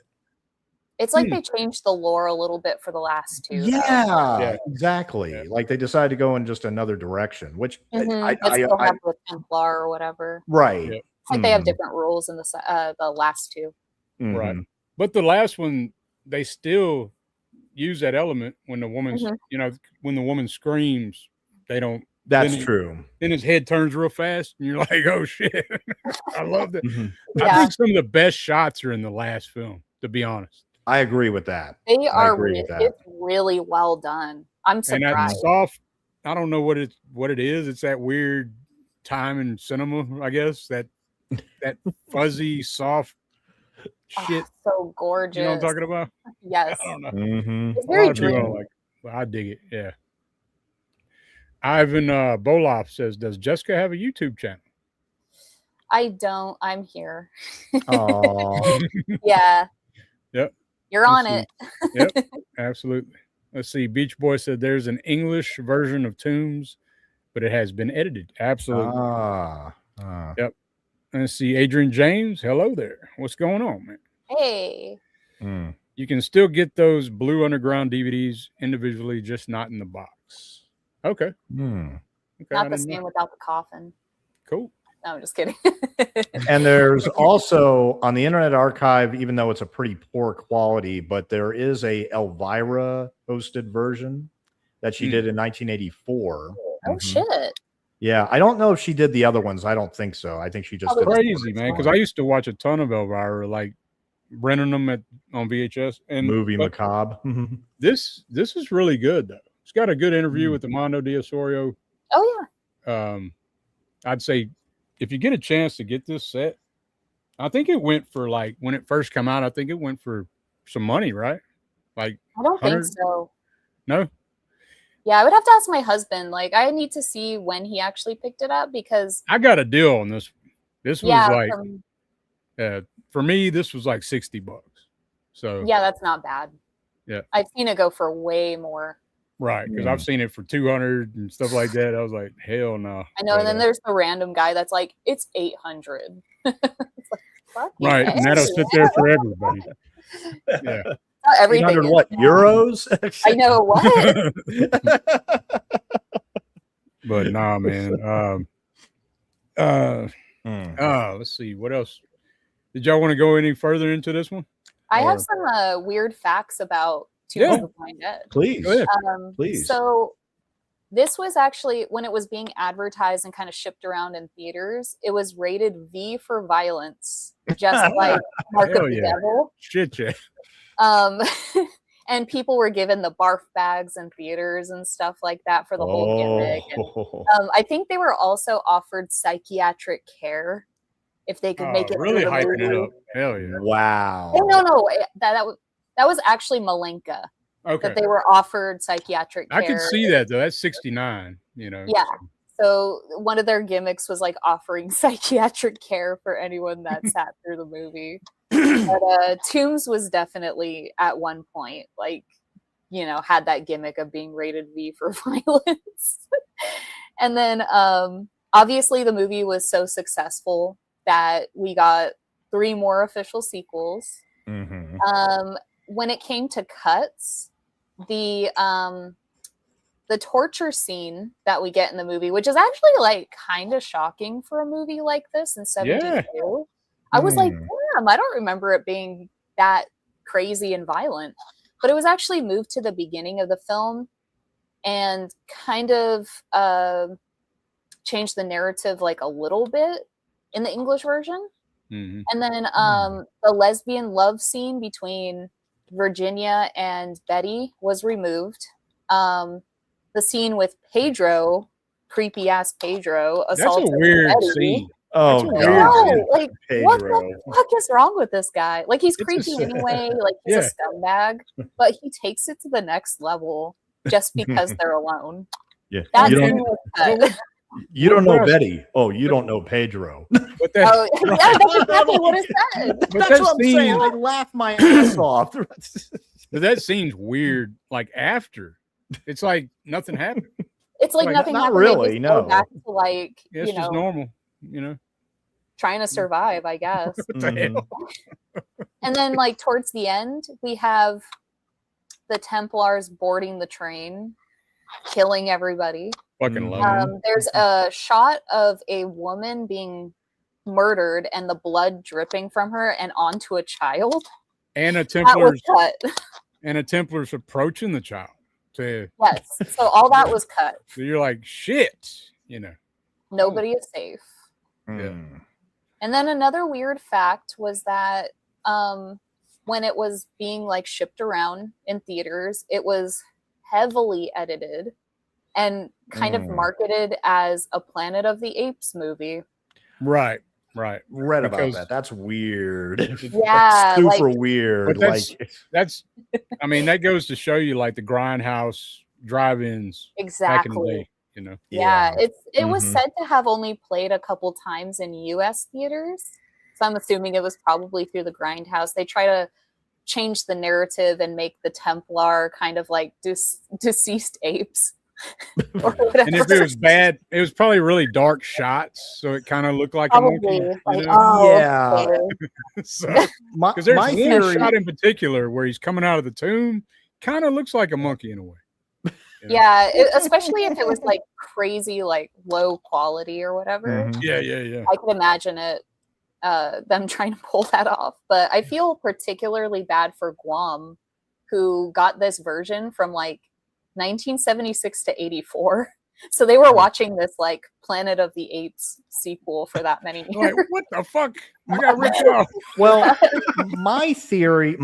It's like they changed the lore a little bit for the last two. Yeah, exactly. Yeah. Like they decided to go in just another direction, which But still have the Templar or whatever. right. Yeah. It's like they have different rules in the last two. Right. But the last one, they still use that element when the woman's, you know, when the woman screams, they don't. That's true. Then his head turns real fast, and you're like, "Oh shit!" I love that. Mm-hmm. I think some of the best shots are in the last film. To be honest, I agree with that. They are agree with that. it's really well done. I'm and surprised. that soft. I don't know what it is. It's that weird time in cinema, I guess. That fuzzy, soft shit. So gorgeous. You know what I'm talking about? Yes. I don't know. Mm-hmm. It's very A lot of people dreamy. don't like it, but I dig it. Yeah. Ivan Boloff says, "Does Jessica have a YouTube channel?" I don't. I'm here. Oh, Yeah. Yep. You're on Let's it. Yep, absolutely. Let's see. Beach Boy said there's an English version of Tombs, but it has been edited. Absolutely. Yep. Let's see. Adrian James, hello there. What's going on, man? Hey. You can still get those Blue Underground DVDs individually, just not in the box. Okay. Okay. Not the same without the coffin. Cool. No, I'm just kidding. And there's also on the Internet Archive, even though it's a pretty poor quality, but there is a Elvira hosted version that she did in 1984. Oh shit. Yeah, I don't know if she did the other ones. I don't think so. I think she just did Crazy, man. Because I used to watch a ton of Elvira, like renting them on VHS and movie macabre. This is really good though. It's got a good interview with Armando de Osorio. Oh yeah. I'd say if you get a chance to get this set, I think it went for like when it first came out. I think it went for some money, right? Like I don't think so. No. Yeah, I would have to ask my husband. Like, I need to see when he actually picked it up because I got a deal on this. This was like for me, this was like $60. So yeah, that's not bad. Yeah, I've seen it go for way more. Right, because I've seen it for 200 and stuff like that. I was like, hell no. I know, and then there's the random guy that's like, it's 800. It's like, fuck right, and that'll sit there for everybody. Yeah. Everything. 800 what? Euros? I know what. But nah, man. Let's see what else. Did y'all want to go any further into this one? I have some weird facts about Tombs of the Blind Dead. Please. Please. So this was actually when it was being advertised and kind of shipped around in theaters, it was rated V for violence, just like Mark of the Devil. Shit, yeah. And people were given the barf bags in theaters and stuff like that for the whole gimmick. And, I think they were also offered psychiatric care if they could make it really through the hyping movie. it up. Hell yeah. Wow. Oh, no, that was actually Malenka. Okay. That they were offered psychiatric care. I could see that though. That's 69, you know. Yeah. So one of their gimmicks was like offering psychiatric care for anyone that sat through the movie. But Tombs was definitely at one point, like, you know, had that gimmick of being rated V for violence. And then obviously the movie was so successful that we got 3 more official sequels. When it came to cuts, the torture scene that we get in the movie, which is actually like kind of shocking for a movie like this in 72. I was like, damn, I don't remember it being that crazy and violent. But it was actually moved to the beginning of the film and kind of changed the narrative like a little bit in the English version. And then the lesbian love scene between Virginia and Betty was removed. The scene with Pedro, creepy ass Pedro, that's a assaulting weird Betty. scene. Oh, That's I weird. know, like, what Pedro. the fuck is wrong with this guy? Like, he's It's creepy just- anyway. Like, he's a scumbag, but he takes it to the next level just because they're alone. Yeah. That You scene don't, was cut. you don't know Well, Betty. Oh, you don't know Pedro. But that, Oh, yeah, that's exactly what it said. but That's that what I'm saying. scene- I laugh my ass off. but that seems weird. Like after, it's like nothing happened. It's like Like, nothing not happened. really, They just go no. back to like, Yeah, it's you just know, normal. You know. trying to survive, I guess. What the Mhm. hell? And then like towards the end, we have the Templars boarding the train, killing everybody. Fucking love it. There's a shot of a woman being murdered and the blood dripping from her and onto a child. And a That was Templar's cut. approaching the child. So Yes. So all that was cut. you're like, shit. You know. Nobody is safe. Mm. And then another weird fact was that when it was being like shipped around in theaters, it was heavily edited and kind of marketed as a Planet of the Apes movie. Right. Read about Because- that. That's weird. Yeah, That's super like- weird. But that's- Like, That's, I mean, that goes to show you like the grindhouse drive-ins back in the Exactly. day. You know. Yeah, it was Mhm. said to have only played a couple times in US theaters. So I'm assuming it was probably through the Grindhouse. They try to change the narrative and make the Templar kind of like deceased apes. Or whatever. And if it was bad, it was probably really dark shots, so it kind of looked like Probably. a monkey. Like, You know? oh, Yeah. okay. So, my, because there's my one theory. shot in particular where he's coming out of the tomb, kind of looks like a monkey in a way. You know? Yeah, especially if it was like crazy, like low quality or whatever. Mhm. Yeah. I could imagine it, them trying to pull that off. But I feel particularly bad for Guam, who got this version from like 1976 to 84. So they were watching this like Planet of the Apes sequel for that many years. Like, what the fuck? I got ripped off. Well, my theory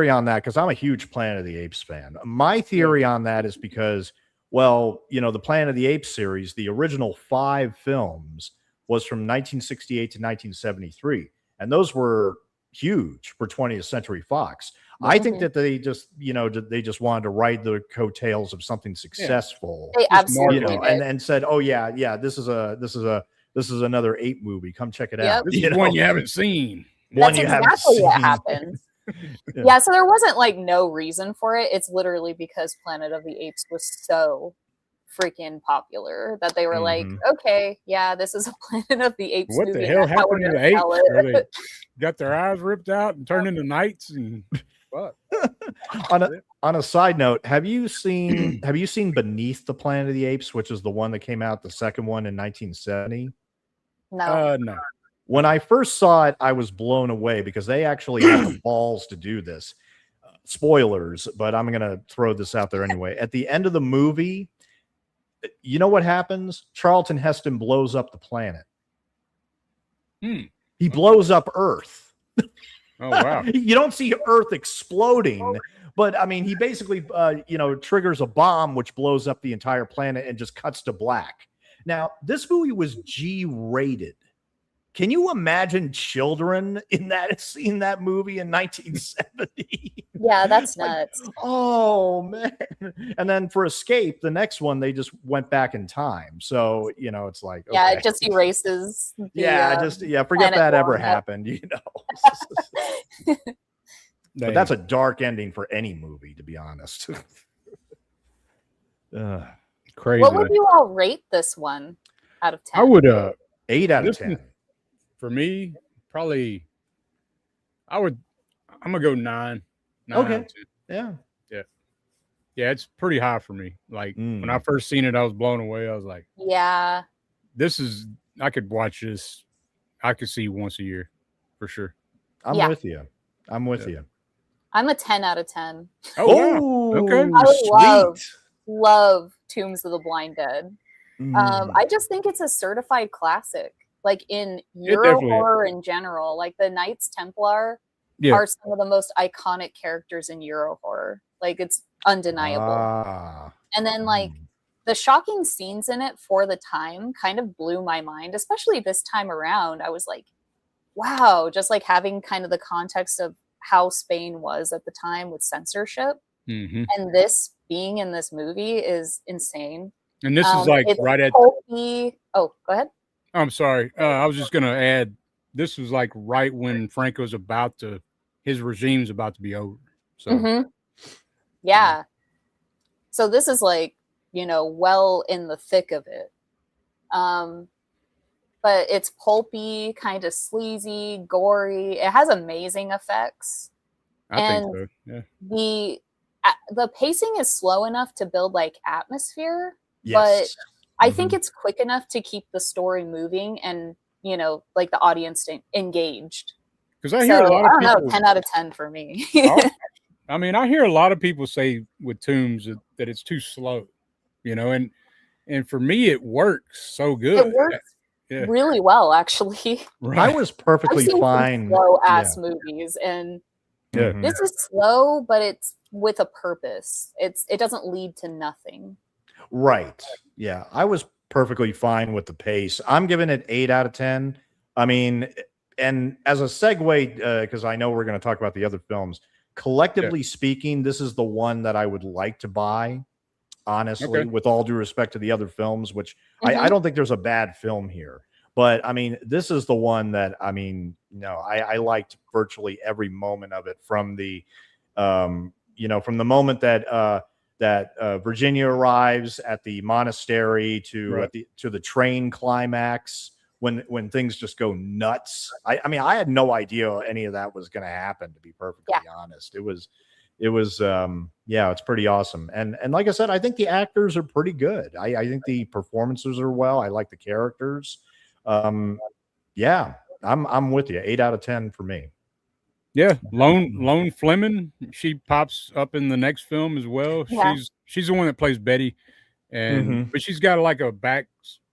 on that, because I'm a huge Planet of the Apes fan. My theory on that is because, well, you know, the Planet of the Apes series, the original 5 films was from 1968 to 1973, and those were huge for 20th Century Fox. I think that they just, you know, they just wanted to ride the coattails of something successful. They absolutely You know, did. and said, "Oh yeah, this is another ape movie. Come check it out." This is You one know? you haven't seen. One That's you haven't exactly what seen. happened. Yeah. Yeah, so there wasn't like no reason for it. It's literally because Planet of the Apes was so freaking popular that they were like, okay, yeah, this is a Planet of the Apes What movie. the hell That's how we're happened to gonna the apes? sell it. Where they got their eyes ripped out and turned into knights and fuck. On a side note, have you seen Beneath the Planet of the Apes, which is the one that came out, the second one in 1970? No. No. When I first saw it, I was blown away because they actually had the balls to do this. Spoilers, but I'm going to throw this out there anyway. At the end of the movie, you know what happens? Charlton Heston blows up the planet. He blows up Earth. Oh wow. You don't see Earth exploding, but I mean, he basically, triggers a bomb which blows up the entire planet and just cuts to black. Now, this movie was G-rated. Can you imagine children seeing that movie in 1970? Yeah, that's Like, nuts. oh man! And then for Escape, the next one, they just went back in time. So it's like, Yeah, okay. it just erases. The, forget planet that ever blowing up. happened. But that's a dark ending for any movie, to be honest. crazy. What would you all rate this one out of 10? I would 8 out of This 10. for me, probably I'm gonna go 9. 9 Okay. out of 10. Yeah. Yeah, it's pretty high for me. Like when I Mm. first seen it, I was blown away. I was like, Yeah. I could watch this. I could see once a year for sure. I'm Yeah. with you. I'm with you. I'm a 10 out of 10. Oh, wow. Okay. I would sweet. Love Tombs of the Blind Dead. Mm. I just think it's a certified classic. Like in Euro definitely is. horror in general, like the Knights Templar Yeah. are some of the most iconic characters in Euro horror. Like it's undeniable. Ah. And then like the shocking scenes in it for the time kind of blew my mind, especially this time around. I was like, wow, just like having kind of the context of how Spain was at the time with censorship. Mm-hmm. And this being in this movie is insane. And this is like it's right at. pulpy. Oh, go ahead. I'm sorry. I was just going to add, this was like right when Franco's his regime's about to be over. So, yeah. So this is like, well in the thick of it. But it's pulpy, kind of sleazy, gory. It has amazing effects. I think so. Yeah. The pacing is slow enough to build like atmosphere, Yes. but I think it's quick enough to keep the story moving and, like the audience engaged. Because I hear a lot of people. 10 out of 10 for me. I mean, I hear a lot of people say with Tombs that it's too slow, and for me, it works so good. It works really well, actually. Right. I was perfectly fine. Slow ass movies, and this is slow, but it's with a purpose. It doesn't lead to nothing. Right. Yeah. I was perfectly fine with the pace. I'm giving it 8 out of 10. I mean, and as a segue, because I know we're going to talk about the other films, collectively speaking, this is the one that I would like to buy, honestly, with all due respect to the other films, which I don't think there's a bad film here. But I mean, this is the one that, I liked virtually every moment of it, from the, from the moment that Virginia arrives at the monastery to the train climax, when things just go nuts. I mean, I had no idea any of that was going to happen, to be perfectly honest. It was it's pretty awesome. And like I said, I think the actors are pretty good. I think the performances are well. I like the characters. I'm with you. 8 out of 10 for me. Yeah, Lone Fleming, she pops up in the next film as well. Yeah. She's the one that plays Betty, and but she's got like a back,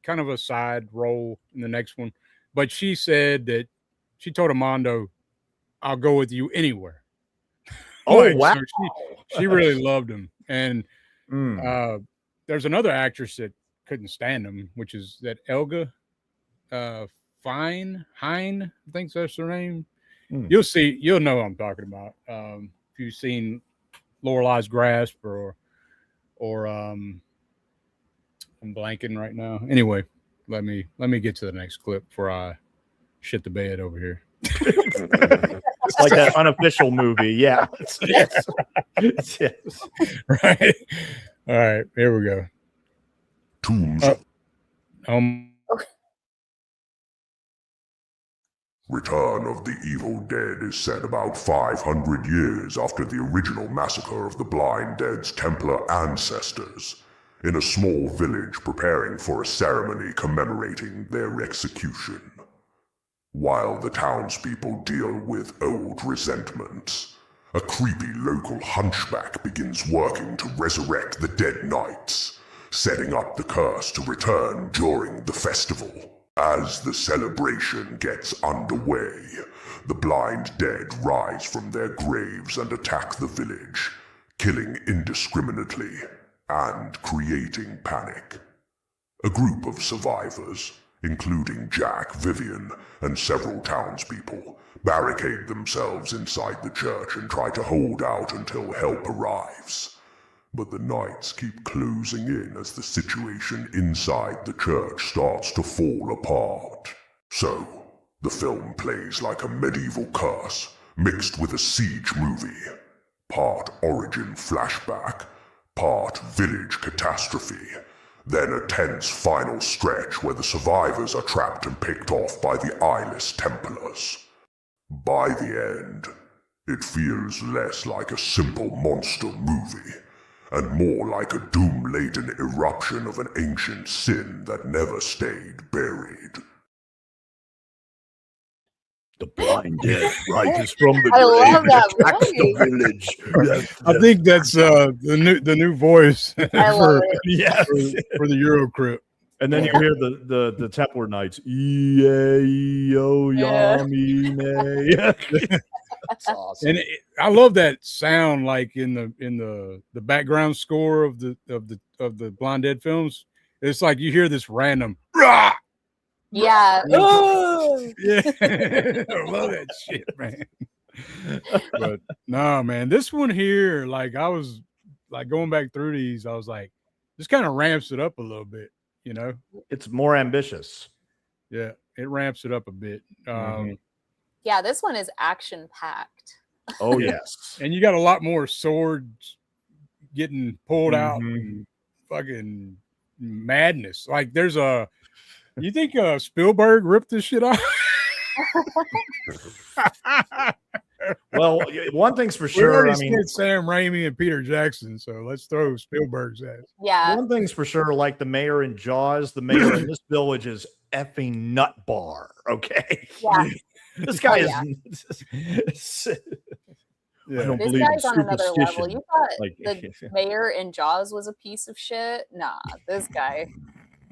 kind of a side role in the next one. But she said that she told Armando, "I'll go with you anywhere." Oh, wow! So she really loved him. And there's another actress that couldn't stand him, which is that Elga Hein, I think that's her name. You'll know what I'm talking about. If you've seen Lorelei's Grasp or I'm blanking right now. Anyway, let me get to the next clip before I shit the bed over here. It's like that unofficial movie. Yeah. Yes. Right. All right. Here we go. Tombs. Return of the Evil Dead is set about 500 years after the original massacre of the Blind Dead's Templar ancestors, in a small village preparing for a ceremony commemorating their execution. While the townspeople deal with old resentments, a creepy local hunchback begins working to resurrect the dead knights, setting up the curse to return during the festival. As the celebration gets underway, the blind dead rise from their graves and attack the village, killing indiscriminately and creating panic. A group of survivors, including Jack, Vivian, and several townspeople, barricade themselves inside the church and try to hold out until help arrives. But the knights keep closing in as the situation inside the church starts to fall apart. So, the film plays like a medieval curse mixed with a siege movie. Part origin flashback, part village catastrophe, then a tense final stretch where the survivors are trapped and picked off by the eyeless Templars. By the end, it feels less like a simple monster movie, and more like a doom-laden eruption of an ancient sin that never stayed buried. The blind dead rises from the grave and attacks the village. I think that's the new voice for the EuroCrypt. And then you hear the Templar Knights. That's awesome. And I love that sound, like in the background score of the Blind Dead films. It's like you hear this random rah! Yeah. Yeah. I love that shit, man. But no, man, this one here, like I was like going back through these, I was like, this kind of ramps it up a little bit, you know? It's more ambitious. Yeah, it ramps it up a bit. Yeah, this one is action packed. Oh yes. And you got a lot more swords getting pulled out and fucking madness. Like there's you think Spielberg ripped this shit off? Well, one thing's for We sure. already I mean, said Sam Raimi and Peter Jackson, so let's throw Spielberg's ass. Yeah. one thing's for sure, like the mayor in Jaws, the mayor in this village is effing nut bar. Okay. Yeah. This guy Oh, is. Yeah. I don't This believe in guy's on another level. superstition. You thought Like- the mayor in Jaws was a piece of shit? Nah, this guy.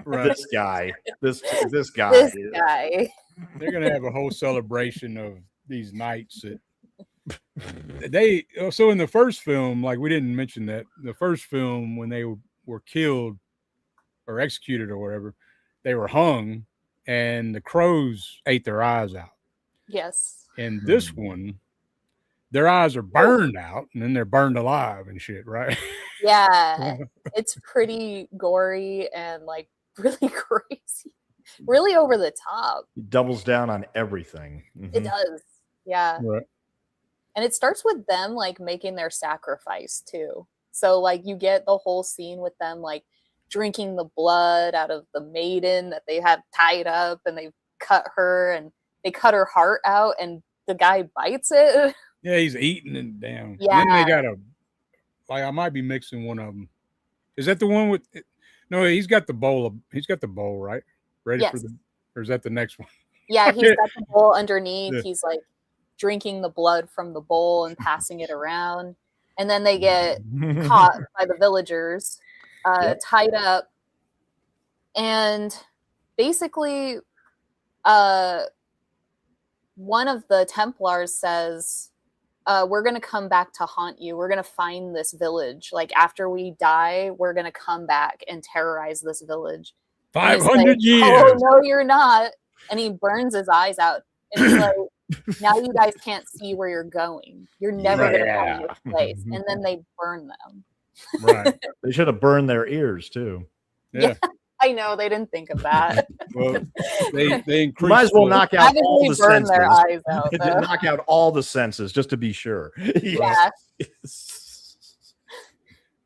Right. This guy. This guy. This is- guy. They're gonna have a whole celebration of these nights that so in the first film, like we didn't mention that the first film when they were killed or executed or whatever, they were hung and the crows ate their eyes out. Yes. In this one, their eyes are burned out and then they're burned alive and shit, right? Yeah. It's pretty gory and like really crazy. Really over the top. He doubles down on everything. It does. Yeah. Right. And it starts with them like making their sacrifice too. So like you get the whole scene with them like drinking the blood out of the maiden that they have tied up and they cut her and they cut her heart out and the guy bites it. Yeah, he's eating it down. Yeah. Then they got I might be mixing one of them. Is that the one with no, he's got the bowl, right? Ready for Yes. or is that the next one? Yeah, he's got the bowl underneath. Yeah. He's like drinking the blood from the bowl and passing it around. And then they get caught by the villagers, tied up. And basically, one of the Templars says, we're going to come back to haunt you. We're going to find this village. Like after we die, we're going to come back and terrorize this village. And he's 500 like, years. Oh, no, you're not. And he burns his eyes out. And he's like, now you guys can't see where you're going. You're never going to find your place. And then they burn them. Right. They should have burned their ears too. Yeah. I know they didn't think of that. Well, they increased. You might as well the- knock out all Obviously the burn senses. their eyes out. Though. Knock out all the senses just to be sure. Yeah.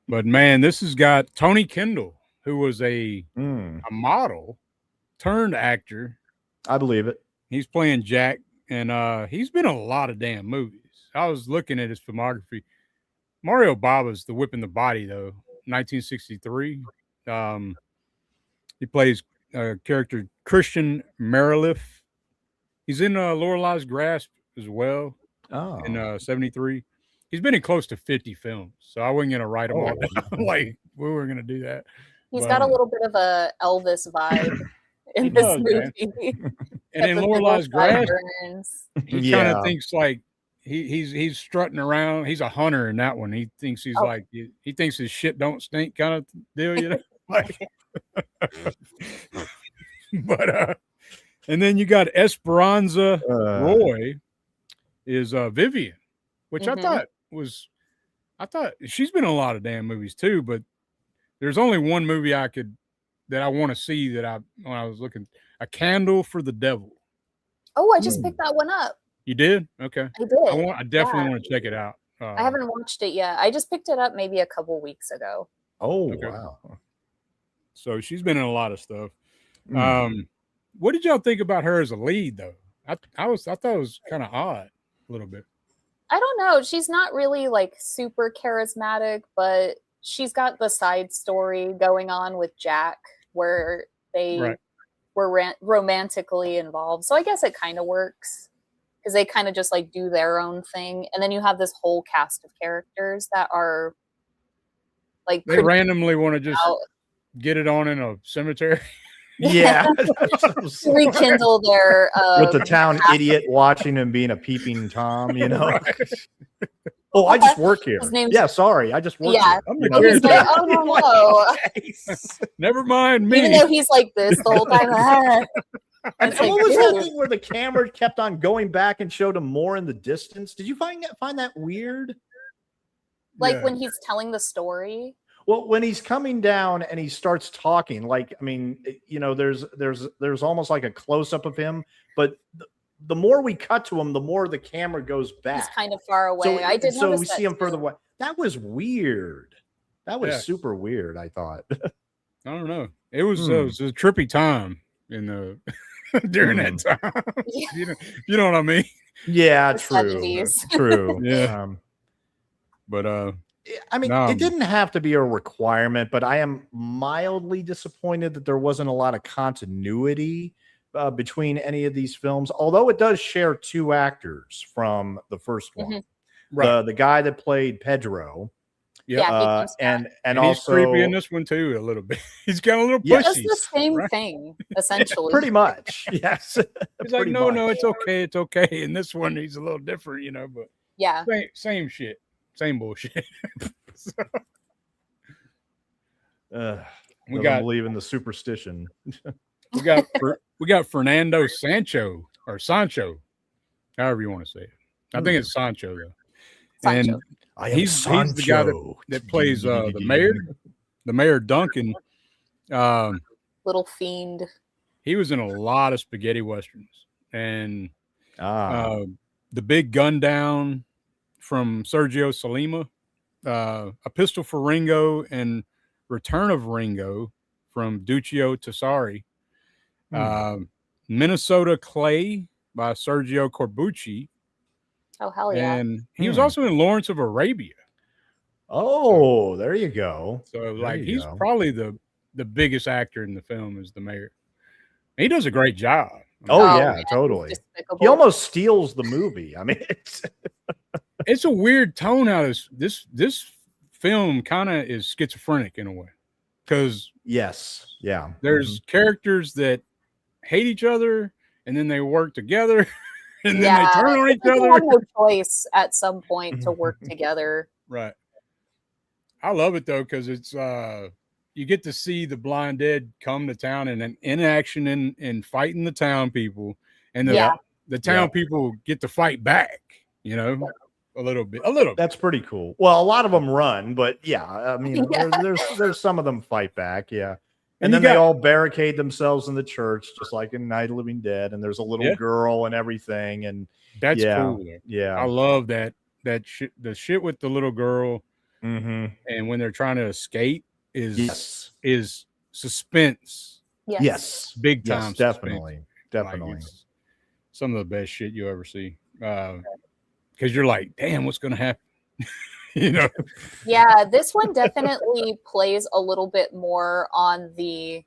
But man, this has got Tony Kendall, who was a model turned actor. I believe it. He's playing Jack, and he's been in a lot of damn movies. I was looking at his filmography. Mario Bava's The Whip in the Body, though, 1963. He plays character Christian Merilif. He's in Lorelei's Grasp as well in 73. He's been in close to 50 films, so I wasn't going to write them all down. Like, we were going to do that. He's got a little bit of a Elvis vibe in this movie. And in Lorelei's Grasp, he kind Yeah. of thinks like he's strutting around. He's a hunter in that one. He thinks he's like he thinks his shit don't stink kind of deal, you know. Like, but and then you got Esperanza Roy is Vivian, which I thought she's been in a lot of damn movies too, but there's only one movie that I want to see that when I was looking, A Candle for the Devil. Oh, I just picked that one up. You did? Okay. I did. I definitely want to check it out. I haven't watched it yet. I just picked it up maybe a couple weeks ago. Oh, Okay. wow. So she's been in a lot of stuff. What did y'all think about her as a lead, though? I thought it was kind of odd a little bit. I don't know. She's not really like super charismatic, but she's got the side story going on with Jack where they were romantically involved. So I guess it kind of works because they kind of just like do their own thing. And then you have this whole cast of characters that are like They randomly want to just get it on in a cemetery. Yeah. Rekindle their With the town idiot watching him being a peeping Tom, you know. Oh, I just work here. His name's- Yeah, sorry, I just work Yeah. here. I'm You the know? He's like, oh no. Never mind me. Even though he's like this the whole time. And It's like, what was that dude. thing where the camera kept on going back and showed him more in the distance? Did you find that weird? Like Yeah. when he's telling the story. Well, when he's coming down and he starts talking, like, I mean, you know, there's almost like a close up of him, but the more we cut to him, the more the camera goes back. He's kind of far away. So, I did so notice we that see him too. further away. That was weird. That was Yeah. super weird, I thought. I don't know. It was a trippy time in the during that time. Yeah. You know what I mean? Yeah, The true. 70s. True. Yeah. But I mean, it didn't have to be a requirement, but I am mildly disappointed that there wasn't a lot of continuity between any of these films, although it does share two actors from the first one. Mm-hmm. right. The guy that played Pedro, Yeah. Yeah, he comes back. and he's also creepy in this one too, a little bit. He's got a little Yeah. pushy. It's the same right? thing, essentially. pretty much, yes. He's like, Pretty no, much. it's okay, it's okay. In this one, he's a little different, you know, but Yeah. same shit, same bullshit. So, we We got believe in the superstition. we got Fernando Sancho, however you want to say it. I think it's Sancho though. Sancho. And I he's the guy that plays the mayor Duncan. Little fiend. He was in a lot of spaghetti westerns, and Ah, the Big Gun Down from Sergio Solima, A Pistol for Ringo, and Return of Ringo from Duccio Tessari, Minnesota Clay by Sergio Corbucci, Oh, hell yeah. and he was also in Lawrence of Arabia. oh, there you go. So There like you he's go. probably the biggest actor in the film is the mayor. He does a great job. Oh, Oh, yeah, man, totally. despicable. He almost steals the movie. I mean, It's a weird tone how this film kind of is schizophrenic in a way, because yes, yeah. there's characters that hate each other and then they work together and then Yeah, they turn on each They other. have no choice at some point to work together. Right. I love it though, because it's you get to see the Blind Dead come to town and in action and fighting the town people, and the town people get to fight back, you know, a little bit. That's pretty cool. Well, a lot of them run, but yeah, I mean, Yeah. there's some of them fight back, yeah. And And you then they got- all barricade themselves in the church, just like in Night of the Living Dead. And there's a little Yeah. girl and everything. And That's yeah, cool. Though. I yeah, love that shit. The shit with the little girl, mm-hmm. and when they're trying to escape Yes, is suspense, Yes. yes, big time. yes, suspense. definitely, Like, definitely. it's some of the best shit you ever see. Because you're like, damn, what's gonna happen? You know. Yeah, this one definitely plays a little bit more on the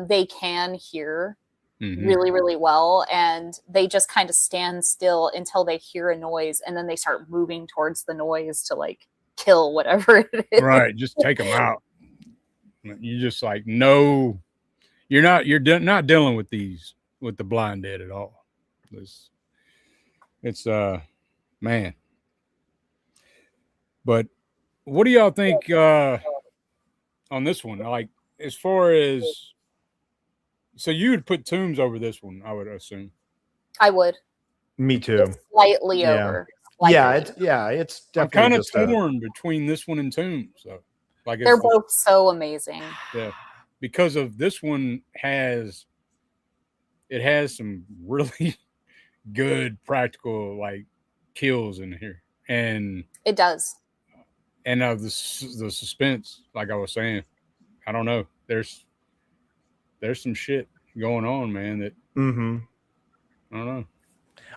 they can hear Mhm. really, really well, and they just kind of stand still until they hear a noise, and then they start moving towards the noise to like kill whatever it is. Right, just take them out. You just like, no, you're not dealing with the Blind Dead at all. It's man. But what do y'all think on this one? Like, as far as, so you would put Tombs over this one, I would assume. I would. Me too. Just slightly Yeah. over. Yeah, Slightly. it's I'm definitely kind of just a- torn between this one and Tombs. So, like, They're it's both so amazing. yeah, because of this one has some really good practical like kills in here, and It does. the suspense, like I was saying, I don't know. There's some shit going on, man. That Mhm. I don't know.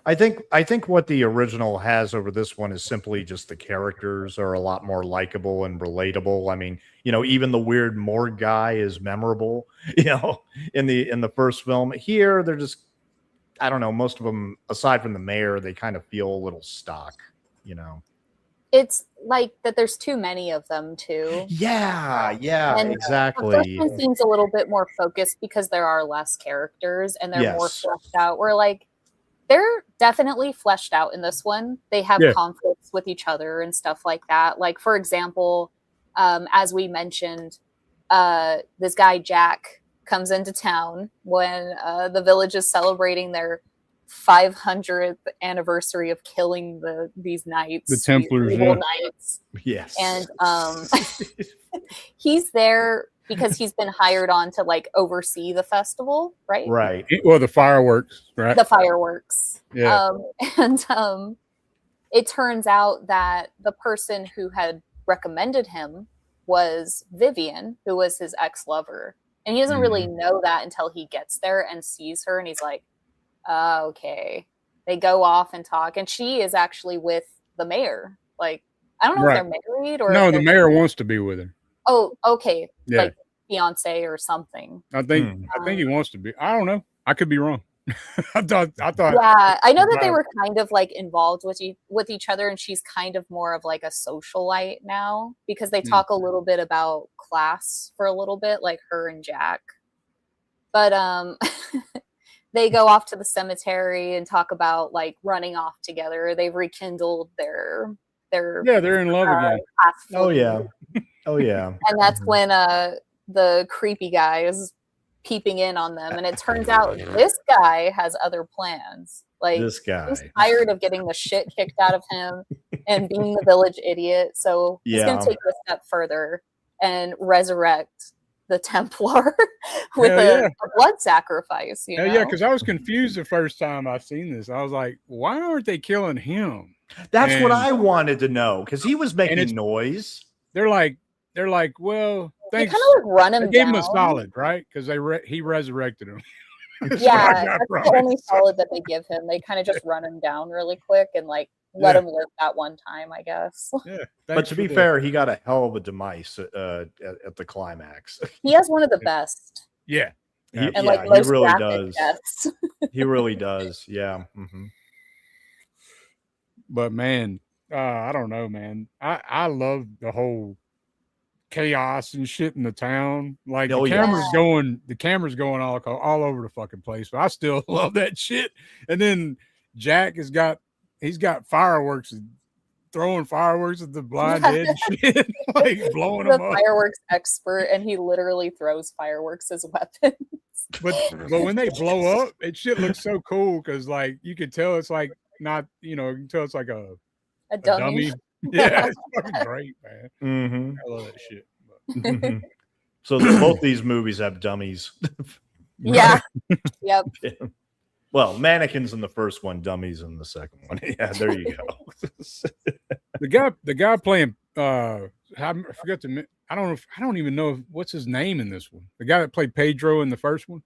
I think what the original has over this one is simply just the characters are a lot more likable and relatable. I mean, you know, even the weird morgue guy is memorable, you know, in the first film. Here, they're just, I don't know, most of them, aside from the mayor, they kind of feel a little stock, you know. it's like that there's too many of them too. Yeah, And exactly. the first one seems a little bit more focused because there are less characters and they're more Yes. fleshed out. Where like they're definitely fleshed out in this one. They have conflicts with each other and stuff like that. Like for example, as we mentioned, this guy Jack comes into town when the village is celebrating their 500th anniversary of killing these knights, The Templars, evil knights. Yes. And he's there because he's been hired on to like oversee the festival, right? Right. Well, the fireworks, right? The fireworks. Yeah. And it turns out that the person who had recommended him was Vivian, who was his ex-lover. And he doesn't really know that until he gets there and sees her, and he's like, okay. They go off and talk, and she is actually with the mayor. Like, I don't know if they're married or no. The mayor wants to be with her. Oh, okay. Yeah. Like fiance or something. I think he wants to be. I don't know. I could be wrong. I thought. Yeah, I know that they were kind of like involved with each other, and she's kind of more of like a socialite now because they talk a little bit about class for a little bit, like her and Jack. But they go off to the cemetery and talk about like running off together. They've rekindled their they're in love again. Oh yeah. And that's when the creepy guy is peeping in on them, and it turns out this guy has other plans. Like this guy, he's tired of getting the shit kicked out of him and being the village idiot. So he's going to take it a step further and resurrect the Templar with a blood sacrifice. You know? Yeah, because I was confused the first time I seen this. I was like, why aren't they killing him? That's what I wanted to know because he was making noise. They're like, well, thanks. They kind of like run him. They gave him a solid, right? Because he resurrected him. Yeah, that's the only solid that they give him. They kind of just run him down really quick and like let him live that one time, I guess. Yeah, but to be fair, he got a hell of a demise at the climax. He has one of the best. Yeah, and he really does. He really does. Yeah. Mm-hmm. But man, I don't know, man. I love the whole chaos and shit in the town. Like the camera's going all over the fucking place. But I still love that shit. And then Jack he's got fireworks and throwing fireworks at the blind dead and shit, like blowing them up. Fireworks expert, and he literally throws fireworks as weapons. But when they blow up, it shit looks so cool because like you can tell it's like not, you can tell it's like a dummy. Yeah, it's fucking great, man. Mm-hmm. I love that shit. So both these movies have dummies. Yeah. Yep. Yeah. Well, mannequins in the first one, dummies in the second one. Yeah, there you go. the guy playing I forgot to. I don't even know what's his name in this one. The guy that played Pedro in the first one.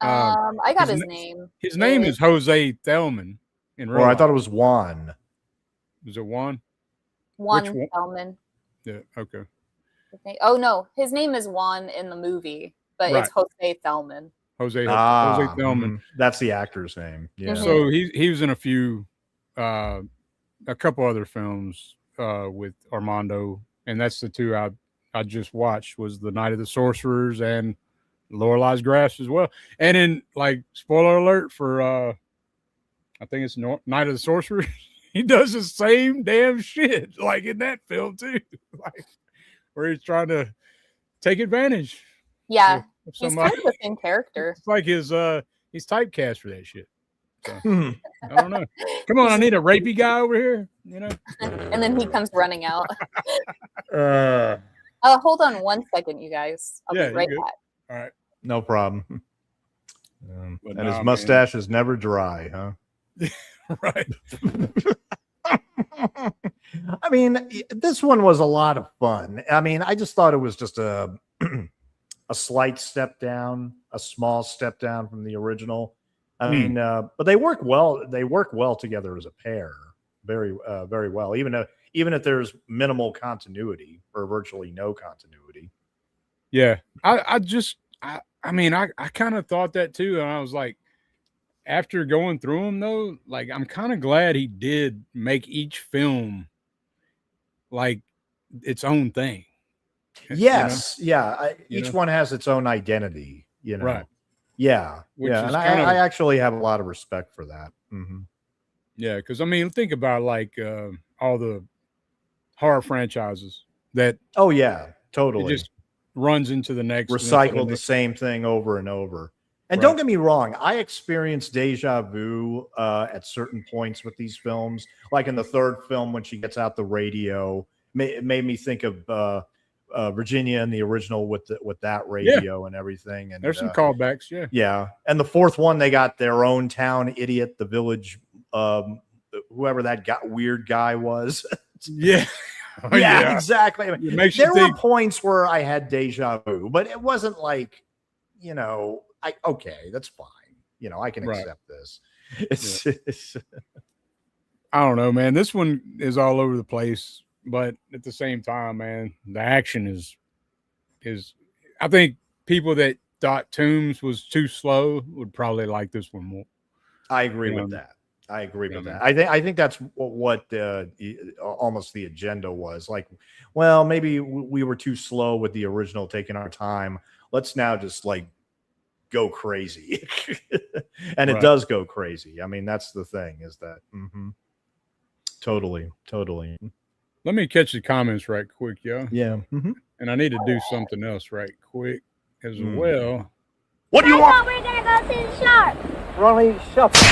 I got his name. His name is Jose Thelman. Or I thought it was Juan. Was it Juan? Juan Thelman. Yeah. Okay. Oh no, his name is Juan in the movie, but it's Jose Thelman. Jose Thelman. That's the actor's name. Yeah. So he was in a couple other films with Armando, and that's the two I just watched was The Night of the Sorcerers and Lorelai's Grasp as well. And in like spoiler alert for I think it's Night of the Sorcerers, he does the same damn shit like in that film too, like where he's trying to take advantage. Yeah. He's kind of the same character. It's like he's typecast for that shit. So, I don't know. Come on, I need a rapey guy over here, And then he comes running out. Hold on 1 second, you guys. I'll be right back. All right. No problem. And his mustache is never dry, huh? Right. I mean, this one was a lot of fun. I mean, I just thought it was just a slight step down, a small step down from the original. I mean, but they work well. They work well together as a pair, very well. Even if there's minimal continuity or virtually no continuity. Yeah, I kind of thought that too, and I was like, after going through them though, like I'm kind of glad he did make each film like its own thing. Yes, yeah. You Each know? one has its own identity, Right. Yeah, Which yeah, is and kind of- I actually have a lot of respect for that. Mhm. Yeah, because I mean, think about like all the horror franchises that Oh yeah, it totally. just runs into the next. and into Recycle the next. same thing over and over. And Right. don't get me wrong, I experienced deja vu at certain points with these films. Like in the third film, when she gets out the radio, it made me think of Virginia and the original with that radio and everything. And There's some callbacks, yeah. yeah. And the fourth one, they got their own town idiot, the village, whoever that weird guy was. Yeah. Yeah, exactly. I mean, It makes you there were think. points where I had deja vu, but it wasn't like, okay, that's fine. I can Right. accept this. It's I don't know, man. This one is all over the place, but at the same time, man, the action is. I think people that thought Tombs was too slow would probably like this one more. I agree with that. I agree with that. I think that's what almost the agenda was. Like, well, maybe we were too slow with the original, taking our time. Let's now just like go crazy, and it does go crazy. I mean, that's the thing is that totally. Let me catch the comments right quick, yo. Yeah. And I need to do something else right quick as well. What do you want? We're gonna go to the shop. Ronnie, shuffle.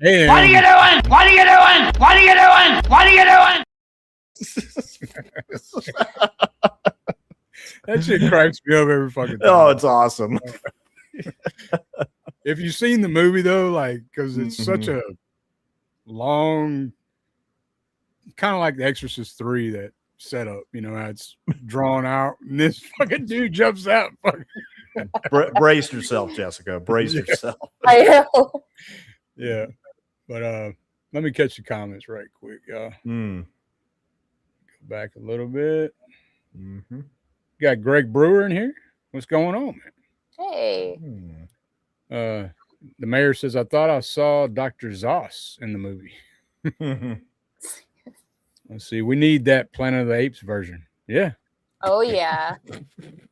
Hey, What are you doing? What are you doing? What are you doing? What are you doing? that shit cracks me up every fucking time. Oh, it's awesome. If you've seen the movie though, like, because it's such a long, kind of like The Exorcist 3, that setup, how it's drawn out, and this fucking dude jumps out. Brace yourself, Jessica. Brace yourself. I know. Yeah, but let me catch the comments right quick. Go back a little bit. Got Greg Brewer in here. What's going on, man? Hey. The mayor says, I thought I saw Dr. Zoss in the movie. Let's see. We need that Planet of the Apes version. Yeah, Oh yeah.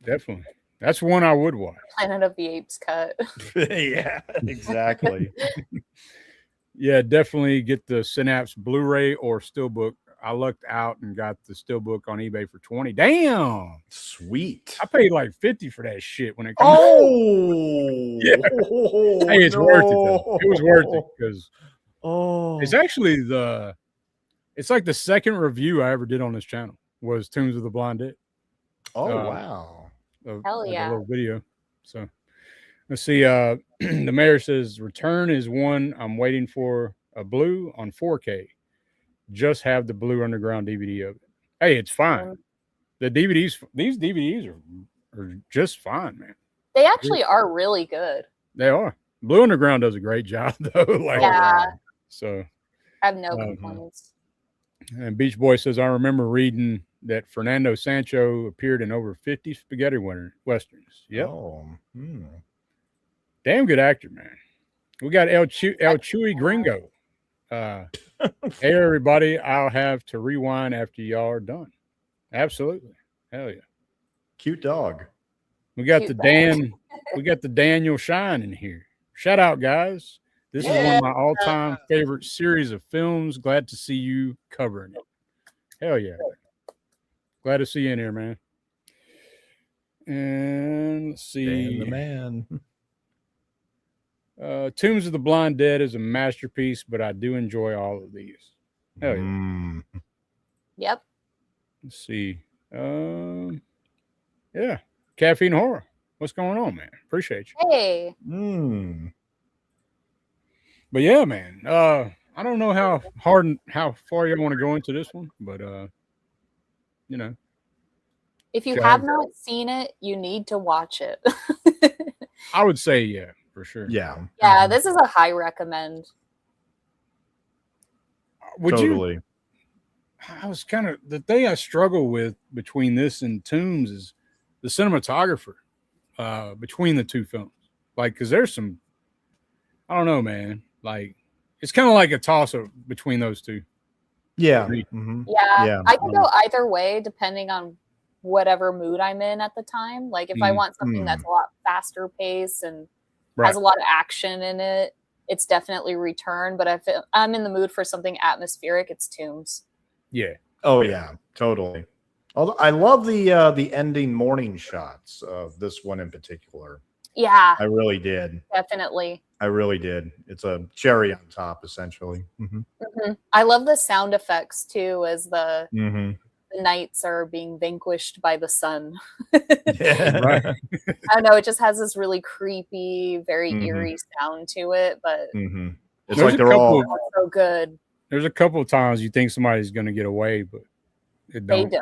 definitely. That's one I would watch. Planet of the Apes cut. Yeah, exactly. Yeah, definitely get the Synapse Blu-ray or Steelbook. I lucked out and got the Steelbook on eBay for $20. Damn. Sweet. I paid like $50 for that shit when it came out. Oh, Yeah. Hey, it's worth it though. It was worth it because it's actually it's like the second review I ever did on this channel was Tombs of the Blind Dead. Oh, wow. Hell yeah. A little video. So let's see. The mayor says return is one I'm waiting for, a blue on 4K. Just have the Blue Underground DVD of it. Hey, it's fine. The DVDs, these DVDs are just fine, man. They actually are really good. They are. Blue Underground does a great job though. Like, Yeah. So I have no complaints. and Beach Boy says I remember reading that Fernando Sancho appeared in over 50 spaghetti westerns. Yep. Oh, Damn good actor, man. We got El Chewy Gringo. Hey everybody, I'll have to rewind after y'all are done. Absolutely. Hell yeah. cute dog. We got Cute we got the Daniel Shine in here. Shout out, guys. This is one of my all-time favorite series of films. Glad to see you covering it. Hell yeah. Glad to see you in here, man. And let's see. Dan the man. Tombs of the Blind Dead is a masterpiece, but I do enjoy all of these. Hell yeah. Yep. Let's see. Yeah. Caffeine Horror. What's going on, man? Appreciate you. Hey. But yeah, man. I don't know how far you want to go into this one, but If you Go have ahead. not seen it, you need to watch it. I would say yeah, for sure. Yeah. Yeah, this is a high recommend. Would you? Totally. I was kind of the thing I struggle with between this and Tombs is the cinematographer between the two films. Like, because there's some, I don't know, man. Like, it's kind of like a toss up between those two. Yeah. Yeah, I could go either way depending on whatever mood I'm in at the time. Like if I want something that's a lot faster paced and has a lot of action in it, it's definitely Return. But if I'm in the mood for something atmospheric, it's Tombs. Yeah. Oh yeah, totally. Although I love the ending morning shots of this one in particular. Yeah, I really did. Definitely. I really did. It's a cherry on top, essentially. I love the sound effects too, as the knights are being vanquished by the sun. Yeah. Right. I don't know. It just has this really creepy, very eerie sound to it, but it's like they're all so good. There's a couple of times you think somebody's going to get away, but they don't.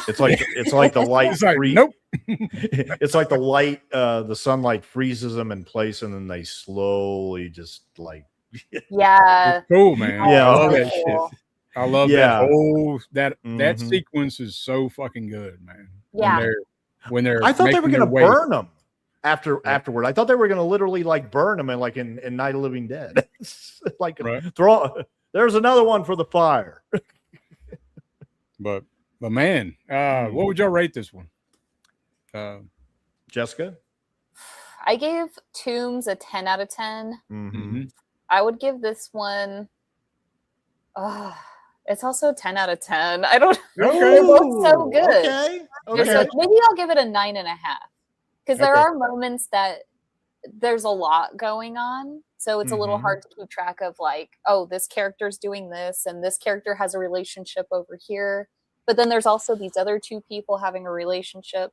It's like the light. It's like, nope. It's like the light, the sunlight freezes them in place, and then they slowly just like. Yeah. It's cool, man. Yeah, I love that shit. I love that whole that sequence is so fucking good, man. Yeah. When they're I thought they were going to burn them afterward. I thought they were going to literally like burn them in Night of the Living Dead. Like there's another one for the fire. But man, what would y'all rate this one? Jessica? I gave Tombs a 10 out of 10. I would give this one it's also 10 out of 10. I don't know. They're both so good. Okay. So maybe I'll give it a 9.5. Because there are moments that there's a lot going on. So it's a little hard to keep track of like, oh, this character's doing this and this character has a relationship over here. But then there's also these other two people having a relationship.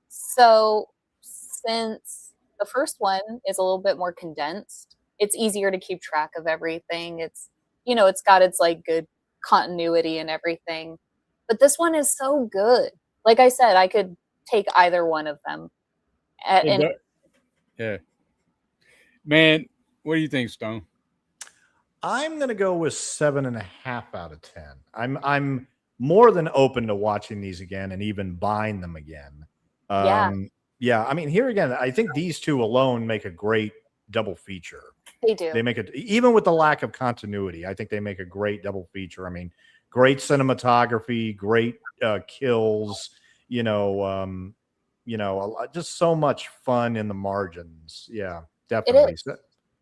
So since the first one is a little bit more condensed, it's easier to keep track of everything. It's, it's got its like good continuity and everything. But this one is so good. Like I said, I could take either one of them. Yeah. Man, what do you think, Stone? I'm gonna go with 7.5 out of 10. I'm more than open to watching these again and even buying them again. Yeah. I mean, here again, I think these two alone make a great double feature. They do. They make it, even with the lack of continuity, I think they make a great double feature. I mean, great cinematography, great kills, just so much fun in the margins. Yeah, definitely.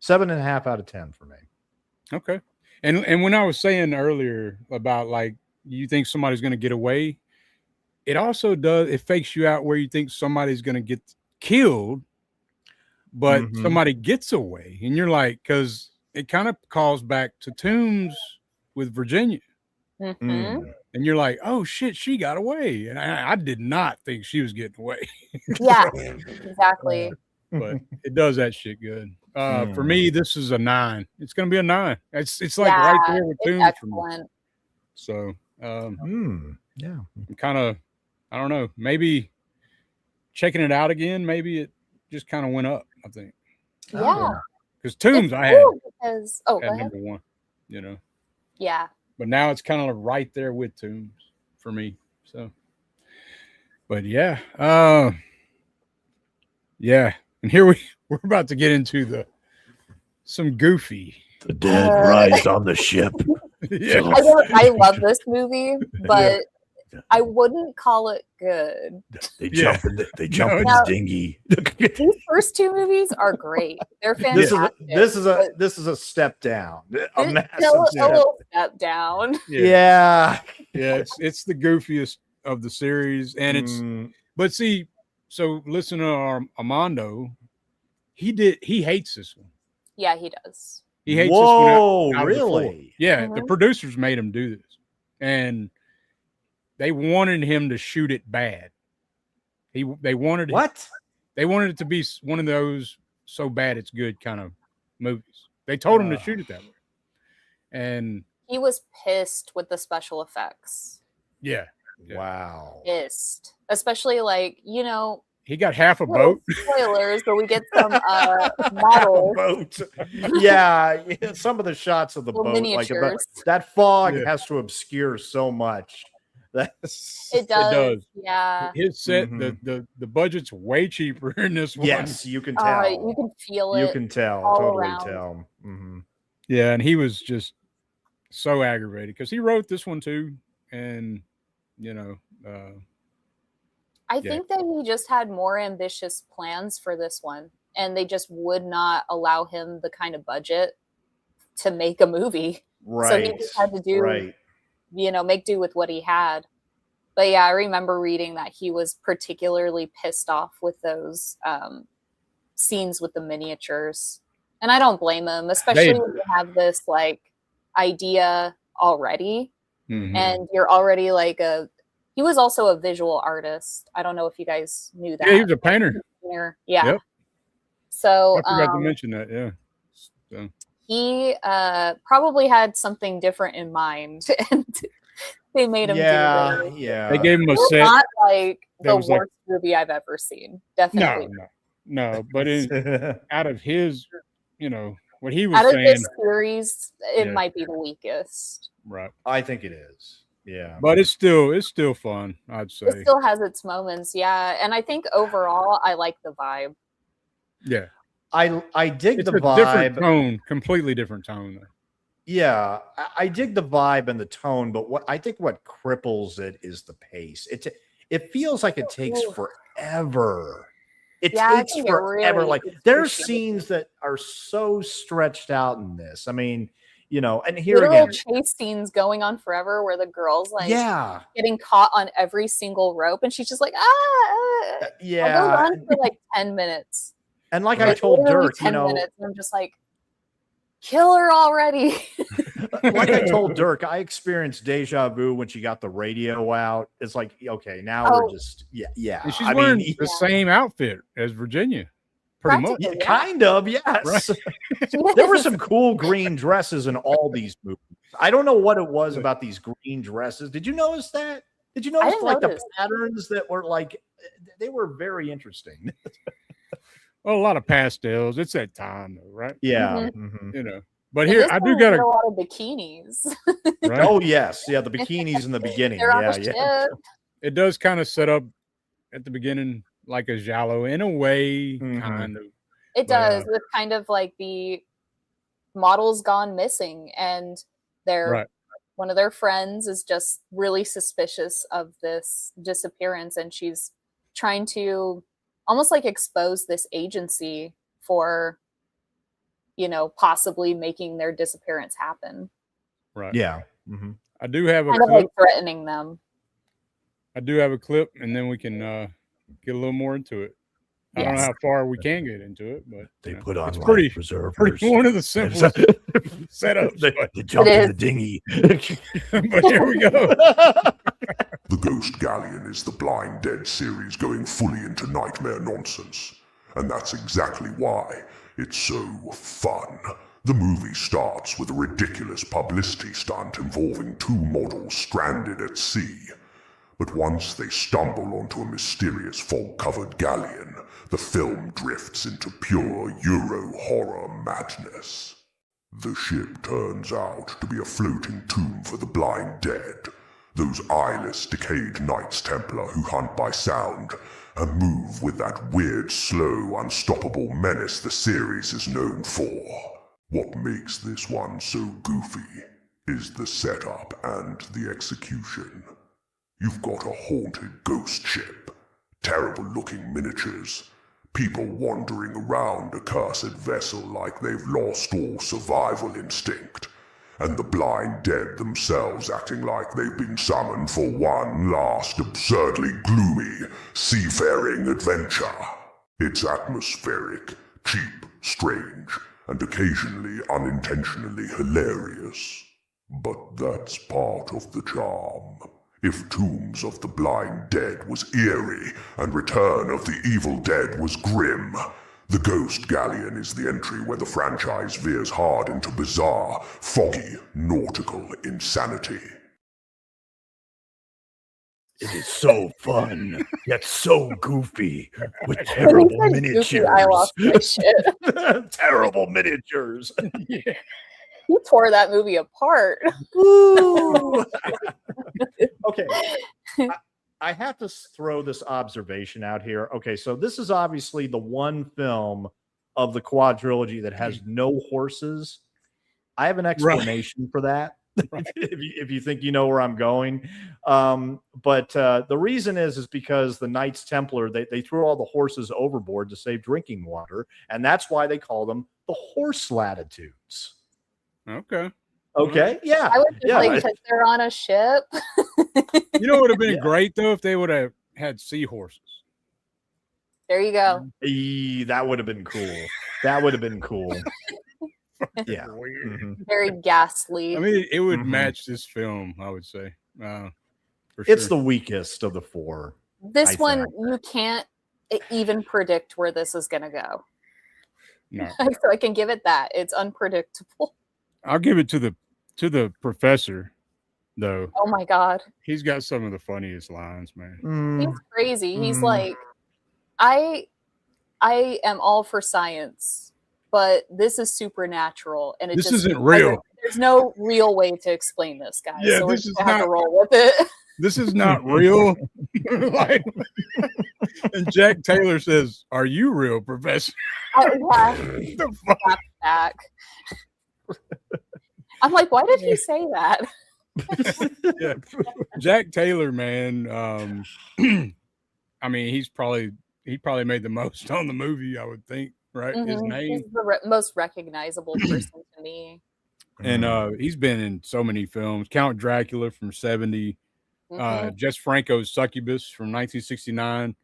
7.5 out of 10 for me. Okay. And when I was saying earlier about like, you think somebody's going to get away, it also it fakes you out where you think somebody's going to get killed, but somebody gets away. And you're like, because it kind of calls back to Tombs with Virginia. And you're like, oh shit, she got away. And I did not think she was getting away. Yeah, exactly. But it does that shit good. For me, this is a 9. It's going to be a 9. It's like right there with Tombs for me. So, I'm kind of, I don't know, maybe checking it out again. Maybe it just kind of went up, I think. Yeah. Because Tombs I had at number 1, Yeah. But now it's kind of right there with Tombs for me. So, but yeah. And here we're about to get into some goofy. The dead rise on the ship. Yeah. I love this movie, but I wouldn't call it good. They jump in the dinghy. These first two movies are great. They're fantastic. This is a step down. A little step down. Yeah. It's the goofiest of the series, and it's but see, so listen to Armando. He hates this one. Yeah, he does. He hates this one. Whoa, really? Yeah, the producers made him do this, and they wanted him to shoot it bad. They wanted it to be one of those so bad it's good kind of movies. They told him to shoot it that way, and he was pissed with the special effects. Yeah. Wow. Pissed, especially like he got half a boat. Spoilers, but we get some models. Boat. Yeah, some of the shots of the boat, miniatures. Like that fog has to obscure so much. It does. Yeah. His set, the budget's way cheaper in this one. Yes, you can tell. You can feel it. You can tell. All Totally around. tell. Yeah, and he was just so aggravated because he wrote this one too, and I think that he just had more ambitious plans for this one, and they just would not allow him the kind of budget to make a movie. Right. So he just had to do, make do with what he had. But yeah, I remember reading that he was particularly pissed off with those scenes with the miniatures. And I don't blame him, especially when you have this like idea already. Mm-hmm. And you're already like he was also a visual artist. I don't know if you guys knew that. Yeah, he was a painter. Yeah. Yep. So I forgot to mention that. Yeah. So. He probably had something different in mind, and they made him do this. Yeah. They gave him a It's set. not like the was worst movie I've ever seen. Definitely. No. But out of his, what he was Out of saying, this series, it might be the weakest. right? I think it is. Yeah. But it's still fun, I'd say. It still has its moments, yeah. And I think overall, I like the vibe. Yeah. I dig It's the a vibe. different tone, completely different tone. Though. Yeah, I dig the vibe and the tone, but what cripples it is the pace. It feels like it takes forever. It takes forever. Like there's scenes that are so stretched out in this. I mean, and here literal again, chase scenes going on forever where the girl's like getting caught on every single rope, and she's just like, I'll go on for like 10 minutes. And like I told Dirk, 10 minutes, and I'm just like, kill her already. Like I told Dirk, I experienced deja vu when she got the radio out. It's like, okay, now we're just, And she's wearing the same outfit as Virginia, pretty much. Yeah, kind of, yes. Right. There were some cool green dresses in all these movies. I don't know what it was about these green dresses. Did you notice that? Did you notice the patterns that were like, they were very interesting. Well, a lot of pastels. It's that time, though, right? Yeah. Mm-hmm. But here I do got a lot of bikinis. Right? Oh yes, yeah, the bikinis in the beginning. Yeah. It does kind of set up at the beginning like a giallo in a way, kind of. It does, with kind of like the models gone missing, and one of their friends is just really suspicious of this disappearance, and she's trying to almost like expose this agency for, possibly making their disappearance happen. Right. Yeah. I do have kind of like threatening them. I do have a clip, and then we can get a little more into it. I don't know how far we can get into it, but they put on pretty one of the simplest setups. They jump in the dinghy. But here we go. The Ghost Galleon is the Blind Dead series going fully into nightmare nonsense. And that's exactly why it's so fun. The movie starts with a ridiculous publicity stunt involving two models stranded at sea. But once they stumble onto a mysterious fog-covered galleon, the film drifts into pure Euro horror madness. The ship turns out to be a floating tomb for the blind dead, those eyeless, decayed Knights Templar who hunt by sound and move with that weird, slow, unstoppable menace the series is known for. What makes this one so goofy is the setup and the execution. You've got a haunted ghost ship, terrible-looking miniatures, people wandering around a cursed vessel like they've lost all survival instinct, and the blind dead themselves acting like they've been summoned for one last absurdly gloomy, seafaring adventure. It's atmospheric, cheap, strange, and occasionally unintentionally hilarious. But that's part of the charm. If Tombs of the Blind Dead was eerie and Return of the Evil Dead was grim, the Ghost Galleon is the entry where the franchise veers hard into bizarre, foggy, nautical insanity. It is so fun, yet so goofy, with terrible miniatures. Goofy, I lost my shit. Terrible miniatures. Yeah. He tore that movie apart. Okay. I have to throw this observation out here. Okay, so this is obviously the one film of the quadrilogy that has no horses. I have an explanation for that. if you think you know where I'm going. But the reason is because the Knights Templar, they threw all the horses overboard to save drinking water. And that's why they call them the horse latitudes. Okay. Okay. Yeah. I would just because they're on a ship. You know, it would have been great though if they would have had seahorses. There you go. That would have been cool. That would have been cool. Yeah. Mm-hmm. Very ghastly. I mean, it would match this film, I would say. It's the weakest of the four. This one, you can't even predict where this is going to go. No. So I can give it that. It's unpredictable. I'll give it to the professor, though. Oh my God. He's got some of the funniest lines, man. He's crazy. He's like, I am all for science, but this is supernatural, and this isn't real. There's no real way to explain this, guys. Yeah, so we're this just is gonna have not to roll with it. This is not real. Like, and Jack Taylor says, "Are you real, Professor?" The fuck? Back. I'm like, why did he say that? Yeah. Jack Taylor, man. I mean, he probably made the most on the movie, I would think, right? His name. He's the most recognizable person to me. And he's been in so many films. Count Dracula from 70. Jess Franco's Succubus from 1969.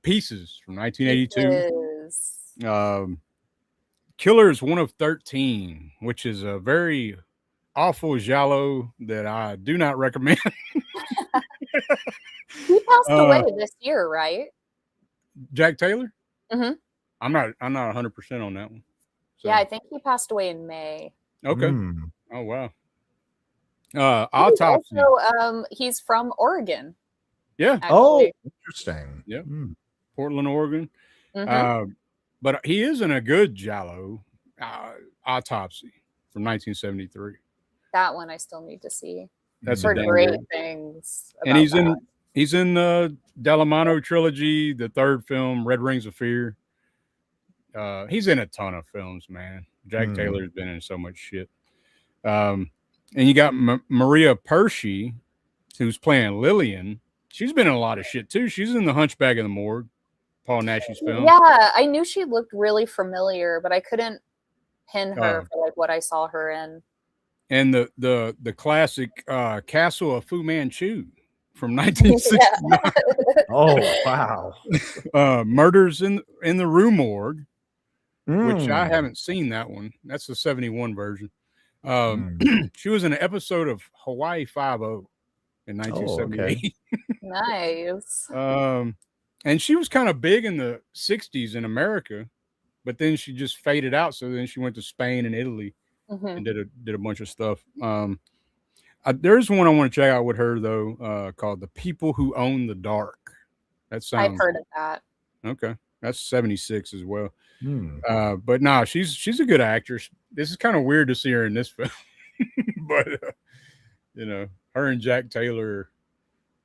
Pieces from 1982. Killers 1 of 13, which is a very awful giallo that I do not recommend. He passed away this year, right? Jack Taylor? Mm-hmm. I'm not 100% on that one. So. Yeah, I think he passed away in May. Okay. Oh wow. Autopsy. Also, he's from Oregon. Yeah. Actually. Oh, interesting. Yeah. Portland, Oregon. But he is in a good giallo, Autopsy from 1973. That one I still need to see. That's heard great things. And he's in the Delamano trilogy, the third film, Red Rings of Fear. He's in a ton of films, man. Jack Taylor's been in so much shit. And you got Maria Pershey, who's playing Lillian. She's been in a lot of shit too. She's in The Hunchback of the Morgue, Paul Nash's film. Yeah, I knew she looked really familiar, but I couldn't pin her for like what I saw her in. And the classic Castle of Fu Manchu from 1969. Oh wow! Murders in the Rue Morgue, which I haven't seen that one. That's the 71 version. She was in an episode of Hawaii Five-0 in 1978. Nice. And she was kind of big in the 60s in America, but then she just faded out. So then she went to Spain and Italy and did a bunch of stuff. There's one I want to check out with her though, called The People Who Own the Dark. That sounds. I've heard of that. Okay, that's 76 as well. But no, she's a good actress. This is kind of weird to see her in this film, but you know, her and Jack Taylor are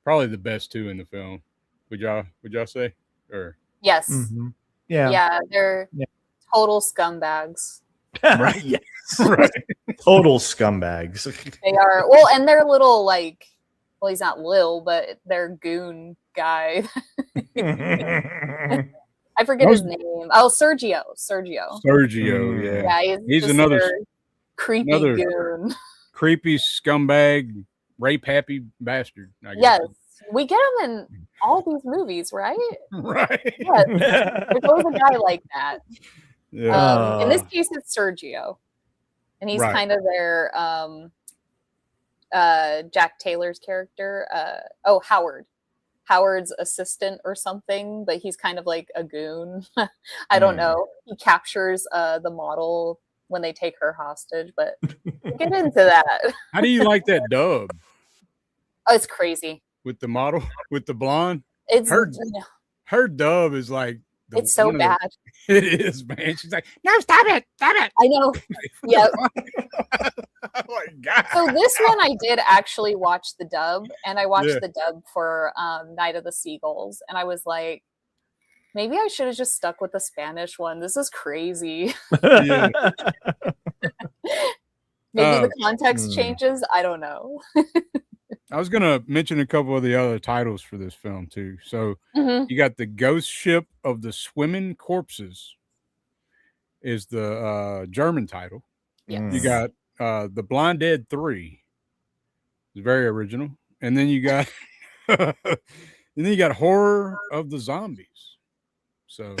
probably the best two in the film. Would y'all say? Or yes, yeah, they're total scumbags. Right. Yes. Right. Total scumbags. They are. Well, and they're little like. Well, he's not Lil, but they're goon guy. I forget his name. Oh, Sergio. Yeah, he's another creepy goon. Creepy scumbag, rape happy bastard. I guess. Yes, we get him in all these movies, right? Right. Yes. There's always a guy like that. Yeah. In this case, it's Sergio, and he's kind of their Jack Taylor's character. Howard's assistant or something, but he's kind of like a goon. I don't know. He captures the model when they take her hostage, but we'll get into that. How do you like that dub? Oh, it's crazy. With the model, with the blonde? It's her dub is like it's so bad. It is, man. She's like, no, stop it. I know. Yeah. Oh my God. So this one I did actually watch the dub, and I watched the dub for Night of the Seagulls, and I was like, maybe I should have just stuck with the Spanish one. This is crazy. Maybe the context changes. I don't know. I was going to mention a couple of the other titles for this film, too. So you got The Ghost Ship of the Swimming Corpses is the German title. Yes. You got The Blind Dead 3. It's very original. And then you got Horror of the Zombies. So,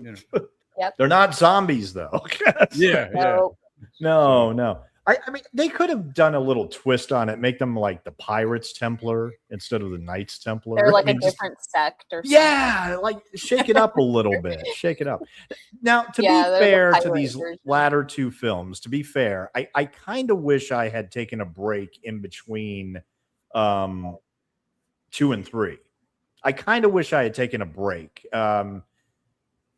you know. Yep. They're not zombies, though. Yeah. No. I mean, they could have done a little twist on it, make them like the Pirates Templar instead of the Knights Templar. They're like a different sect or something. Yeah, like shake it up a little bit. Shake it up. Now, to be fair to these latter two films, to be fair, I kind of wish I had taken a break in between 2 and 3. I kind of wish I had taken a break.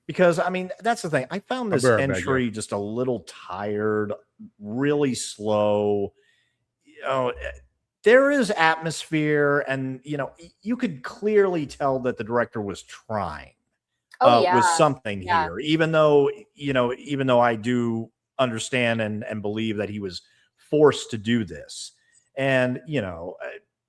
Because, I mean, that's the thing. I found this entry just a little tired, really slow. You know, there is atmosphere, and, you know, you could clearly tell that the director was trying with something here, even though I do understand and believe that he was forced to do this. And, you know,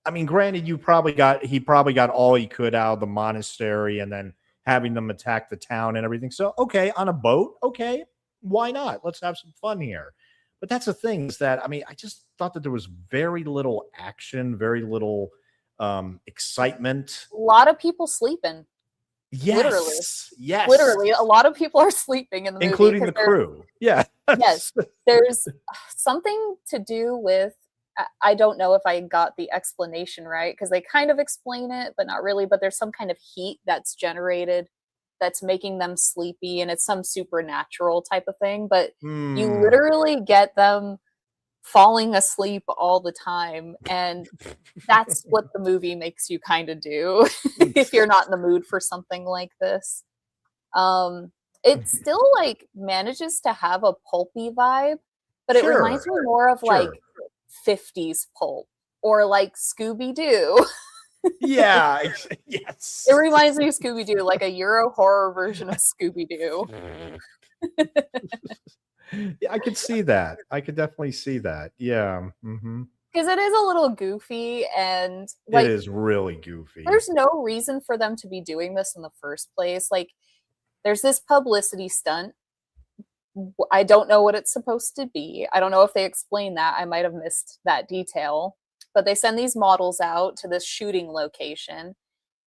I mean, granted, he probably got all he could out of the monastery and then having them attack the town and everything. So, okay, on a boat, okay, why not? Let's have some fun here. But that's the thing is that, I mean, I just thought that there was very little action, very little excitement. A lot of people sleeping. Yes. Literally, a lot of people are sleeping in the movie. Including the crew. Yeah. Yes. There's something to do with, I don't know if I got the explanation right, because they kind of explain it, but not really. But there's some kind of heat that's generated that's making them sleepy, and it's some supernatural type of thing. But you literally get them falling asleep all the time, and that's what the movie makes you kind of do if you're not in the mood for something like this. It still like manages to have a pulpy vibe, but it reminds me more of like 50s pulp or like Scooby-Doo. Yeah, yes. It reminds me of Scooby-Doo, like a Euro horror version of Scooby-Doo. Yeah, I could see that. I could definitely see that. Yeah. Because it is a little goofy, and like, it is really goofy. There's no reason for them to be doing this in the first place. Like, there's this publicity stunt. I don't know what it's supposed to be. I don't know if they explain that. I might have missed that detail. But they send these models out to this shooting location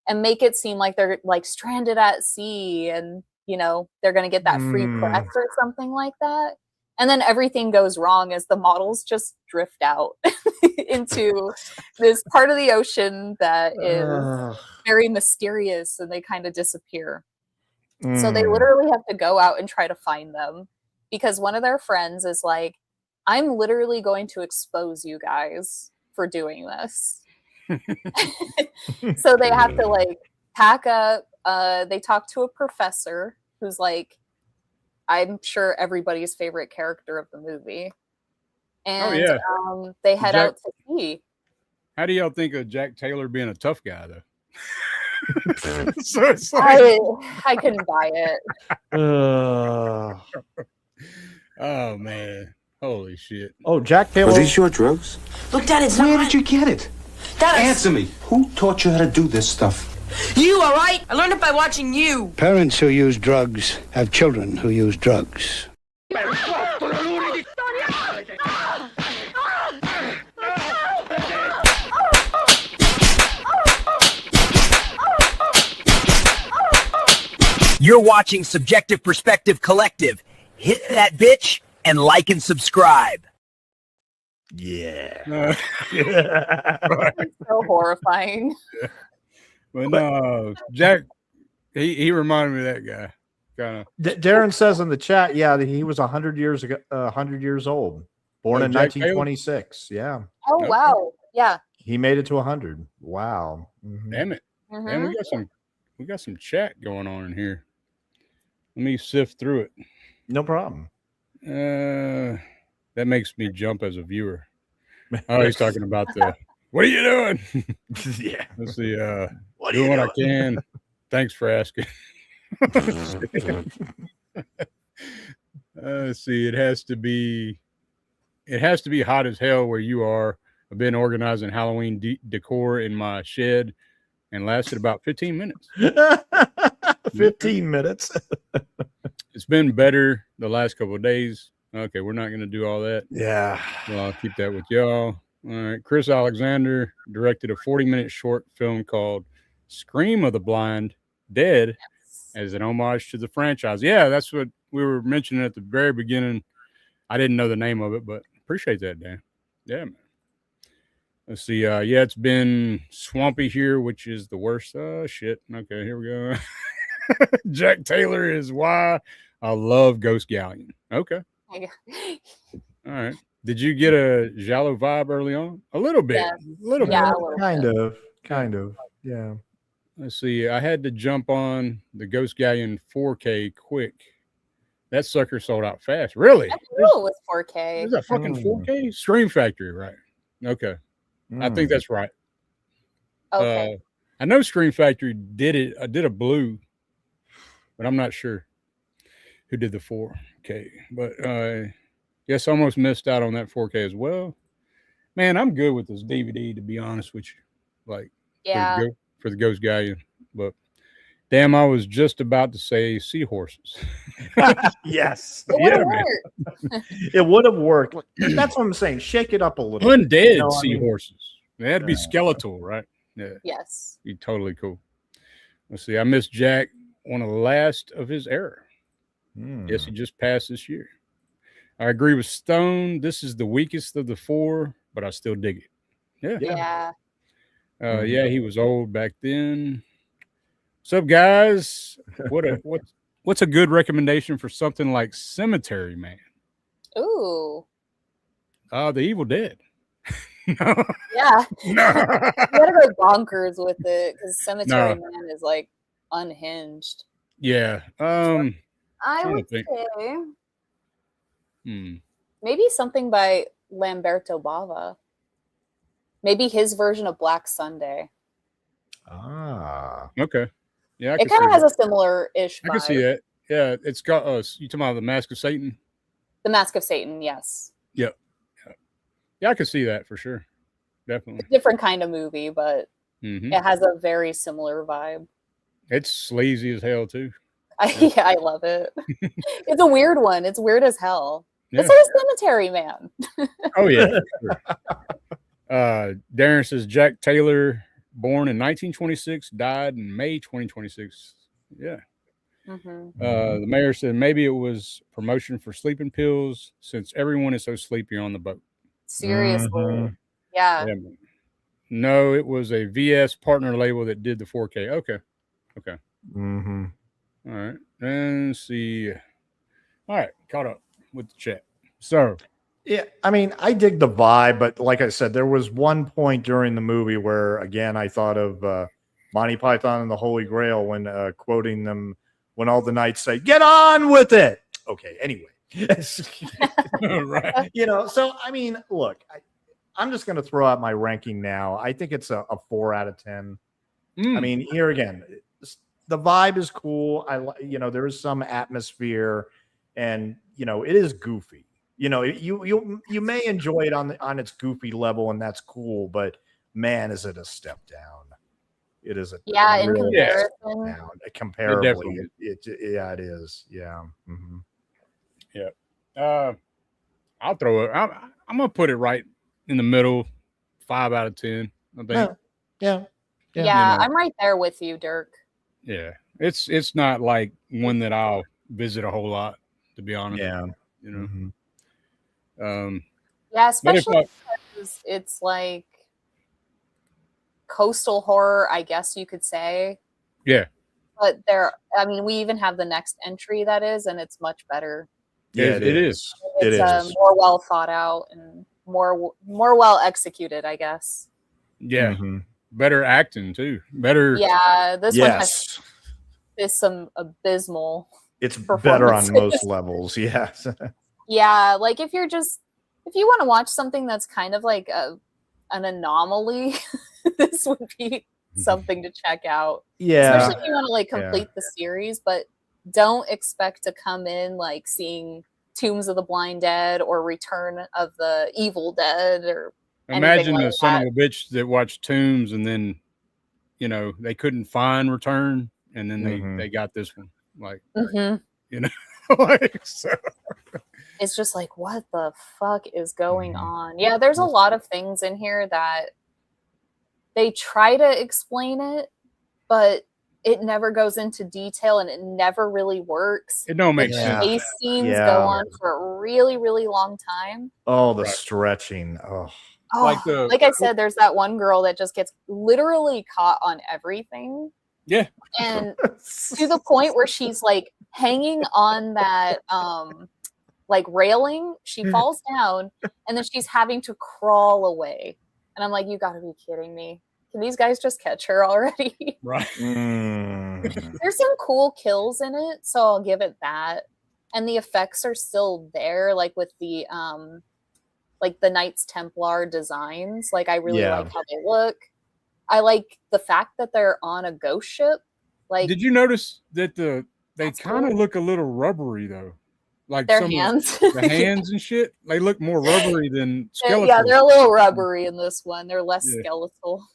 and make it seem like they're like stranded at sea, and you know, they're going to get that free press or something like that. And then everything goes wrong as the models just drift out into this part of the ocean that is very mysterious, and they kind of disappear. So they literally have to go out and try to find them, because one of their friends is like, I'm literally going to expose you guys for doing this. So they have to like pack up. They talk to a professor who's like, I'm sure everybody's favorite character of the movie. And they head out to sea. How do y'all think of Jack Taylor being a tough guy, though? So it's like... I couldn't buy it. Oh, man. Holy shit. Oh, Jack Taylor. Are these your drugs? Look, Dad, it's Where not... did you get it? Dad, Answer me. Who taught you how to do this stuff? You, all right? I learned it by watching you. Parents who use drugs have children who use drugs. You're watching Subjective Perspective Collective. Hit that bitch and like and subscribe. Yeah. It's so horrifying. Yeah. But no, Jack, he reminded me of that guy. Kind of. Darren says in the chat, yeah, that he was 100 years ago, 100 years old, born in Jack 1926. Taylor? Yeah. Oh wow. Yeah. He made it to 100. Wow. Damn it. Man, we got some chat going on in here. Let me sift through it. No problem. That makes me jump as a viewer. Oh, he's talking about the what are you doing? Yeah. Let's see. What doing what I can. Thanks for asking. Let's see. It has to be it has to be hot as hell where you are. I've been organizing Halloween decor in my shed and lasted about 15 minutes. 15 minutes. It's been better the last couple of days. Okay, we're not going to do all that. Yeah. Well, I'll keep that with y'all. All right. Chris Alexander directed a 40-minute short film called Scream of the Blind Dead as an homage to the franchise. Yeah, that's what we were mentioning at the very beginning. I didn't know the name of it, but appreciate that, Dan. Yeah, man. Let's see. Yeah, it's been swampy here, which is the worst. Shit. Okay, here we go. Jack Taylor is why I love Ghost Galleon. Okay. All right. Did you get a Giallo vibe early on? A little bit. Yeah. A little bit. Kind of. Yeah. Let's see. I had to jump on the Ghost Galleon 4K quick. That sucker sold out fast. Really? I knew it was 4K. Is that fucking 4K? Scream Factory, right? Okay. I think that's right. Okay. I know Scream Factory did it. I did a blue, but I'm not sure who did the 4K. But yes, I almost missed out on that 4K as well. Man, I'm good with this DVD, to be honest with you. Like, yeah, for the Ghost Galleon. But damn, I was just about to say seahorses. Yes. It would have worked. That's what I'm saying. Shake it up a little. Undead seahorses. They had to be skeletal, right? Yeah. Yes. Be totally cool. Let's see. I missed Jack, one of the last of his era. Yes, he just passed this year. I agree with Stone. This is the weakest of the four, but I still dig it. Yeah. Yeah, he was old back then. What's up, guys? What's a good recommendation for something like Cemetery Man? Ooh. The Evil Dead. No. Yeah. No. You gotta go bonkers with it because Cemetery Man is like unhinged. Yeah. I would say maybe something by Lamberto Bava. Maybe his version of Black Sunday. Okay. Yeah, it kind of has a similar-ish vibe. I can see that. Yeah, it's got you talking about the Mask of Satan? The Mask of Satan, yes. Yep. Yeah, I can see that for sure. Definitely. It's a different kind of movie, but it has a very similar vibe. It's sleazy as hell, too. I love it. It's a weird one. It's weird as hell. Yeah. It's like a Cemetery Man. Oh, yeah. Sure. Darren says Jack Taylor, born in 1926, died in May 2026. Yeah. The mayor said maybe it was promotion for sleeping pills since everyone is so sleepy on the boat. Seriously. Yeah. No, it was a VS partner label that did the 4K. Okay. All right. And let's see. All right. Caught up with the chat. So, yeah, I mean, I dig the vibe, but like I said, there was one point during the movie where, again, I thought of Monty Python and the Holy Grail when quoting them when all the knights say, "Get on with it." Okay. Anyway. Right. So, I mean, look, I'm just going to throw out my ranking now. I think it's a 4 out of 10. I mean, here again, the vibe is cool. There is some atmosphere and, it is goofy. You may enjoy it on its goofy level and that's cool, but man, is it a step down. It is in comparison. Down. Comparably, it is. Yeah. Yeah. I'll throw it. I'm going to put it right in the middle, 5 out of 10, I think. Yeah, I'm right there with you, Dirk. Yeah. It's not like one that I'll visit a whole lot, to be honest. Yeah. Yeah, especially because it's like coastal horror, I guess you could say. Yeah. But we even have the next entry that is, and it's much better. Yeah, it is. It's more well thought out and more well executed, I guess. Yeah. Better acting too. Better. Yeah, this one is some abysmal. It's better on most levels. Yes. Yeah, like if you want to watch something that's kind of like an anomaly, this would be something to check out. Yeah. Especially if you want to complete the series, but don't expect to come in seeing Tombs of the Blind Dead or Return of the Evil Dead or Imagine like the son that. of a bitch that watched Tombs and then, you know, they couldn't find Return, and then they got this one. Like, you know, like, so. It's just like, what the fuck is going on? Yeah, there's a lot of things in here that they try to explain it, but it never goes into detail and it never really works. It don't make the sense. Chase scenes go on for a really, really long time. Oh, the stretching. Oh. Like I said, there's that one girl that just gets literally caught on everything. Yeah. And to the point where she's like hanging on that like railing, she falls down and then she's having to crawl away. And I'm like, you gotta be kidding me. Can these guys just catch her already? Right. There's some cool kills in it, so I'll give it that. And the effects are still there, like with the Knights Templar designs. Like I really like how they look. I like the fact that they're on a ghost ship. Like, did you notice that they kind of look a little rubbery though? Like their hands, the hands and shit. They look more rubbery than skeletal. Yeah, they're a little rubbery in this one. They're less skeletal.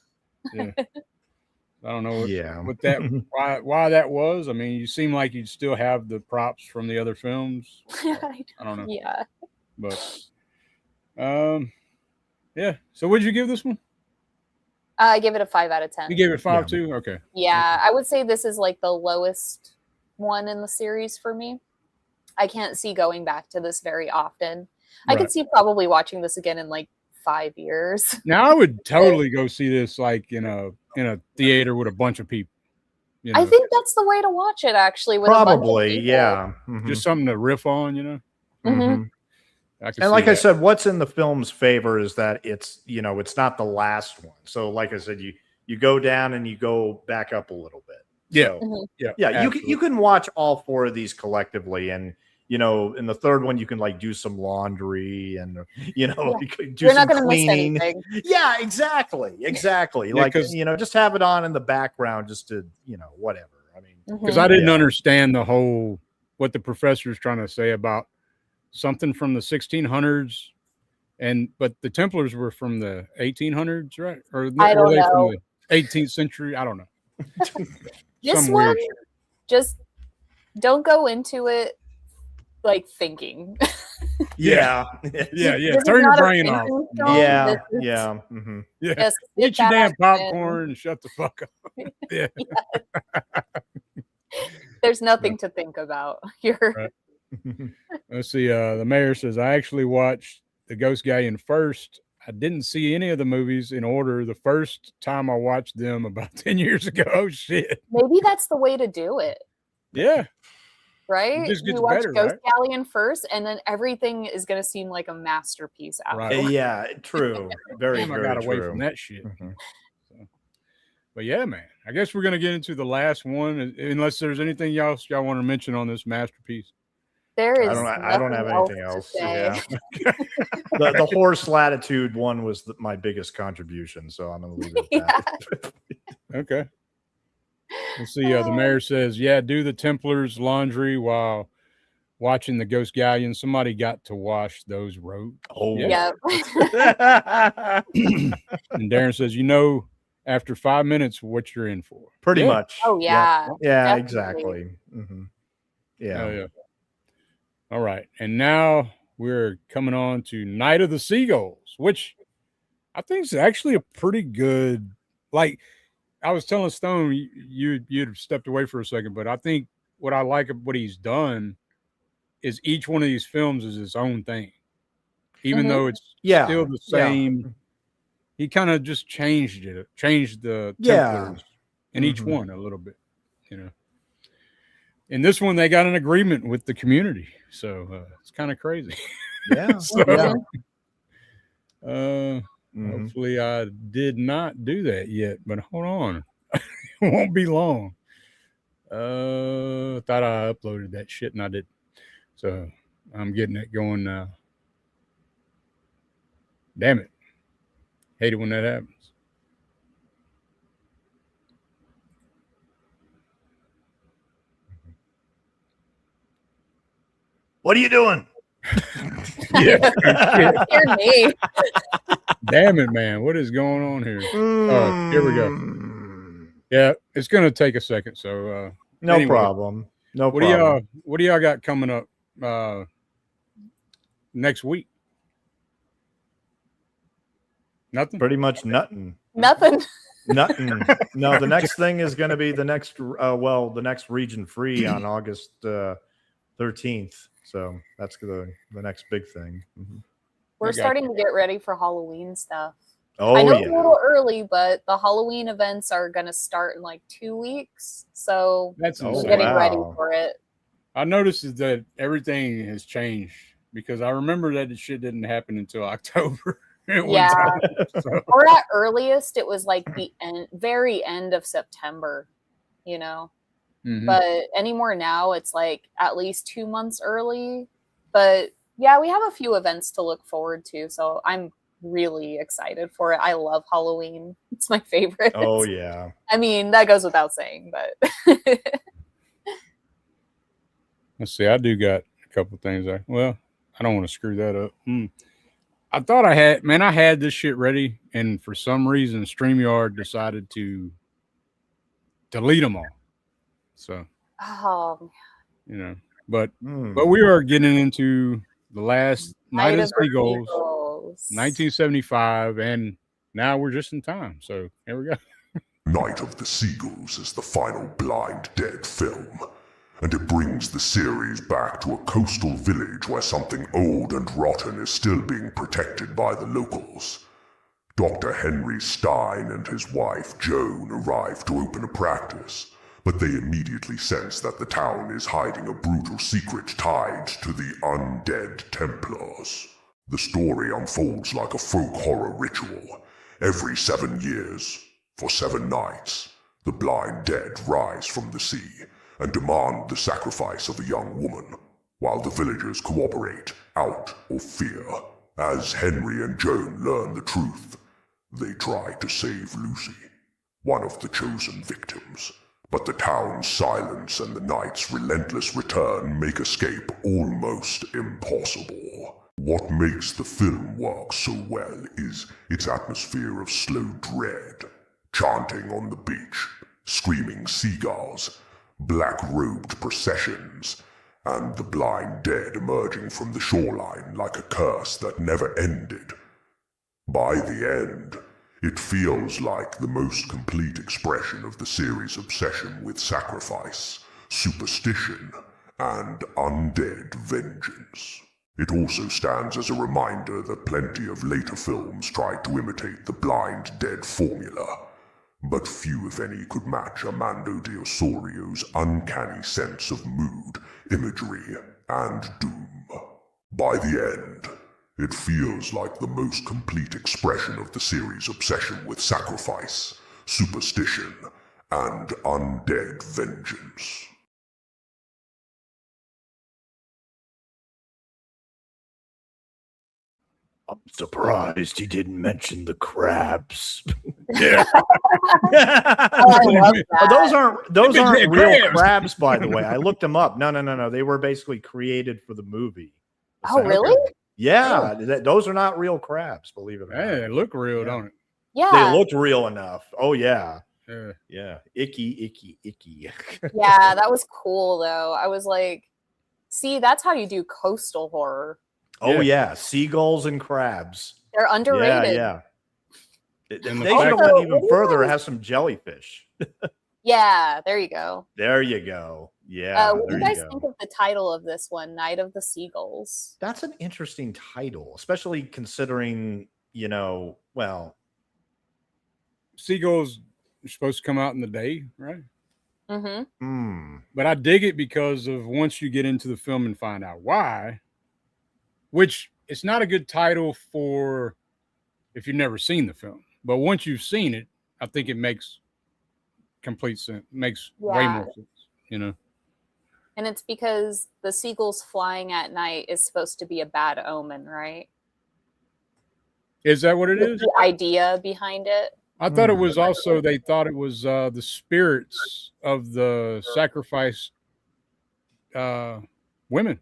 Yeah. I don't know what that why that was. I mean, you seem like you'd still have the props from the other films. I don't know. Yeah. But yeah. So what did you give this one? I give it a 5 out of 10. You gave it 5 too? Okay. Yeah, I would say this is like the lowest one in the series for me. I can't see going back to this very often. I could see probably watching this again in like 5 years. Now I would totally go see this like in a theater with a bunch of people. You know? I think that's the way to watch it actually. With Probably, a bunch of yeah. Just something to riff on, you know. And like I said, what's in the film's favor is that it's, you know, it's not the last one. So like I said, you go down and you go back up a little bit. Yeah. So, Yeah. You can watch all 4 of these collectively, and you know, in the third one you can like do some laundry and you know you can do You're some not gonna cleaning. miss anything. Yeah, exactly. Like, you know, just have it on in the background just to, you know, whatever. I mean, because I didn't understand the whole what the professor is trying to say about something from the 1600s, but the Templars were from the 1800s, right? Or I don't know. From the 18th century? I don't know. This one, just don't go into it like thinking. Yeah. Turn your brain off. Yeah. Eat your damn popcorn and shut the fuck up. Yeah. There's nothing to think about. You're Let's see. The mayor says, I actually watched The Ghost Galleon first. I didn't see any of the movies in order. The first time I watched them about 10 years ago. Oh, shit. Maybe that's the way to do it. Yeah. Right? Just gets you watch better, Ghost right? Galleon first, and then everything is going to seem like a masterpiece after. Right. Yeah, true. Very, I very got true. away from that shit. So, but yeah, man, I guess we're going to get into the last one, unless there's anything else y'all want to mention on this masterpiece. There is. I don't have anything else. Yeah. The horse latitude one was my biggest contribution, so I'm going to leave it at that. Okay. Let's see. The mayor says, yeah, do the Templars laundry while watching the Ghost Galleon. Somebody got to wash those robes. Oh, yeah. And Darren says, you know, after 5 minutes, what you're in for. Pretty much. Oh, yeah. Yeah, Definitely. exactly. Yeah. Oh, yeah. All right. And now we're coming on to Night of the Seagulls, which I think is actually a pretty good, like, I was telling Stone, you'd stepped away for a second, but I think what I like of what he's done is each one of these films is its own thing, even though it's still the same. Yeah. He kind of just changed the Templars in each one a little bit, you know. In this one, they got an agreement with the community, so it's kind of crazy. Yeah. Hopefully I did not do that yet, but hold on. It won't be long. Thought I uploaded that shit and I didn't. So I'm getting it going now. Damn it. Hate it when that happens. What are you doing? Yeah. Scared me. Damn it, man. What is going on here? Here we go. Yeah, it's going to take a second. So, no problem. No what problem. What do y'all got coming up next week? Nothing? Pretty much nothing. Nothing. Nothing. No, the next thing is going to be the next region free on August 13th. So that's the next big thing. Mm-hmm. We're starting to get ready for Halloween stuff. Oh, I know yeah. it's a little early, but the Halloween events are going to start in like 2 weeks. So That's we're insane. getting ready for it. I noticed is that everything has changed because I remember that the shit didn't happen until October. Yeah. So. Or at earliest, it was like the very end of September, you know. Mm-hmm. But anymore now, it's like at least 2 months early. But yeah, we have a few events to look forward to. So I'm really excited for it. I love Halloween. It's my favorite. Oh, yeah. I mean, that goes without saying, but. Let's see. I do got a couple things. I don't want to screw that up. I thought I had this shit ready, and for some reason, StreamYard decided to delete them all. So, you know, but we are getting into the last Night of the Seagulls, 1975, and now we're just in time. So here we go. Night of the Seagulls is the final Blind Dead film, and it brings the series back to a coastal village where something old and rotten is still being protected by the locals. Dr. Henry Stein and his wife Joan arrive to open a practice, but they immediately sense that the town is hiding a brutal secret tied to the undead Templars. The story unfolds like a folk horror ritual. Every 7 years, for 7 nights, the blind dead rise from the sea and demand the sacrifice of a young woman, while the villagers cooperate out of fear. As Henry and Joan learn the truth, they try to save Lucy, one of the chosen victims. But the town's silence and the night's relentless return make escape almost impossible. What makes the film work so well is its atmosphere of slow dread. Chanting on the beach, screaming seagulls, black-robed processions, and the blind dead emerging from the shoreline like a curse that never ended. By the end, it feels like the most complete expression of the series' obsession with sacrifice, superstition, and undead vengeance. It also stands as a reminder that plenty of later films tried to imitate the blind dead formula, but few, if any, could match Armando de Osorio's uncanny sense of mood, imagery, and doom. By the end, it feels like the most complete expression of the series' obsession with sacrifice, superstition, and undead vengeance. I'm surprised he didn't mention the crabs. Yeah. I love that. Those aren't real crabs, by the way. I looked them up. No. They were basically created for the movie. Oh, really? Yeah, those are not real crabs, believe it or not. Hey, they look real, don't it? Yeah. They looked real enough. Oh, yeah. Yeah. Icky. Yeah, that was cool, though. I was like, see, that's how you do coastal horror. Oh, yeah. Seagulls and crabs. They're underrated. Yeah. They And the should have fact- went even further. It has some jellyfish. Yeah, there you go. There you go. Yeah. What do there you guys go. think of the title of this one, Night of the Seagulls? That's an interesting title, especially considering, Seagulls are supposed to come out in the day, right? Mm-hmm. But I dig it because of once you get into the film and find out why, which it's not a good title for if you've never seen the film. But once you've seen it, I think it makes complete sense. Makes way more sense, And it's because the seagulls flying at night is supposed to be a bad omen, right? Is that what it is? The idea behind it. I thought it was also, they thought it was the spirits of the sacrificed women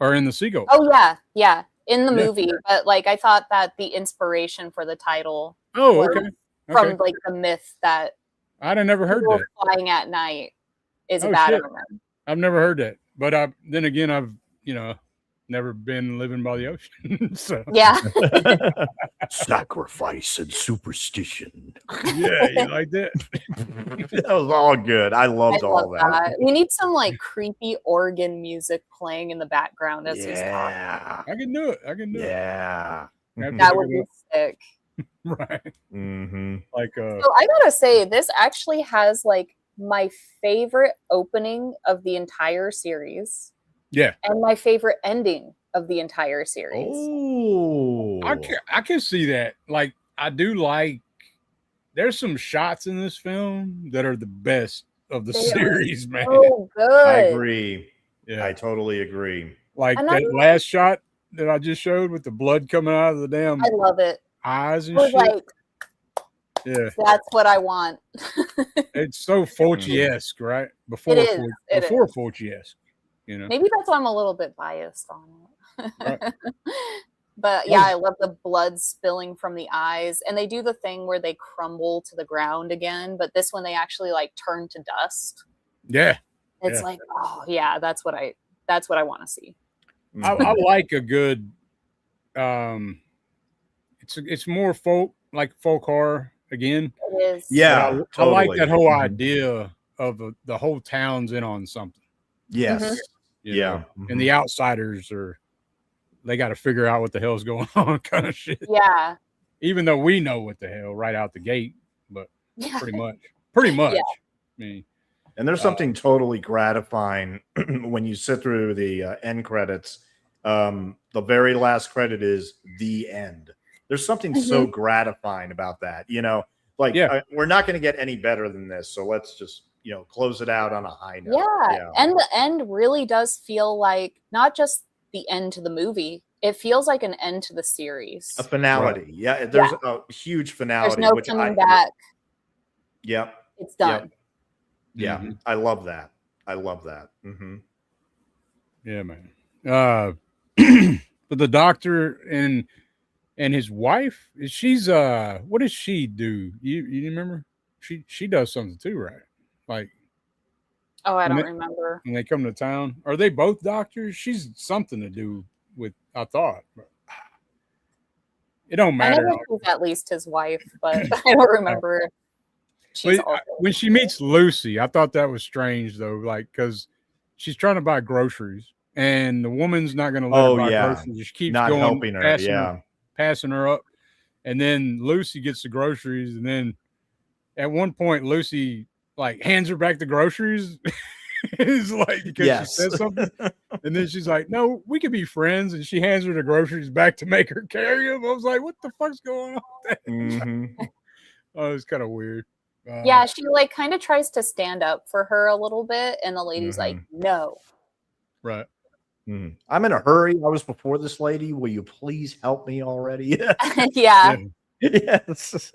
or in the sequel? Oh yeah, in the movie. But like, I thought that the inspiration for the title was from like the myth that I'd have never heard that. Flying at night is a Oh, bad shit. omen. I've never heard that, but then again, I've never been living by the ocean. So Yeah. Sacrifice and superstition. yeah, you like that? That was all good. I loved all that. We need some like creepy organ music playing in the background as he's talking. Yeah. I can do it. Yeah. That would be sick. Right. Mm-hmm. Like So I gotta say, this actually has like my favorite opening of the entire series. Yeah. And my favorite ending of the entire series. Oh, I can see that. Like, I do like. There's some shots in this film that are the best of the series, man. Oh, good. I agree. Yeah, I totally agree. like that last shot that I just showed with the blood coming out of the damn I love it. eyes and I was shit. like, yeah, that's what I want. it's so Fulci-esque, right? Before It is. before Fulci-esque, you know. Maybe that's why I'm a little bit biased on it. Right. But yeah, I love the blood spilling from the eyes. And they do the thing where they crumble to the ground again. But this one, they actually like turn to dust. Yeah. It's like, oh yeah, that's what I want to see. I like a good it's more folk horror again. It is. Yeah, I like totally. that whole idea of the whole town's in on something. Yes. You know? And the outsiders they got to figure out what the hell's going on, kind of shit. Yeah. Even though we know what the hell right out the gate, but pretty much. Yeah. I mean, and there's something totally gratifying when you sit through the end credits. The very last credit is the end. There's something so gratifying about that, like we're not going to get any better than this. So let's just, close it out on a high note. Yeah. And the end really does feel like not just the end to the movie. It feels like an end to the series. A finality. Right. Yeah. There's a huge finality. There's no coming back. Yep. It's done. Yep. Yeah. I love that. Mm-hmm. Yeah, man. But the doctor and his wife, she's what does she do? You remember? She does something too, right? Like, oh, I don't remember. When they come to town, are they both doctors? She's something to do with. I thought it don't matter. I know she's at least his wife, but I don't remember. When she meets Lucy, I thought that was strange though, like because she's trying to buy groceries and the woman's not going to let her buy groceries. She keeps going, helping her, passing her up, and then Lucy gets the groceries, and then at one point Lucy like hands her back the groceries. It's like because she said something, and then she's like, "No, we could be friends," and she hands her the groceries back to make her carry them. I was like, "What the fuck's going on?" Oh, it's kind of weird. Yeah, she like kind of tries to stand up for her a little bit, and the lady's like, "No." Right. I'm in a hurry. I was before this lady. Will you please help me already? Yeah. Yes.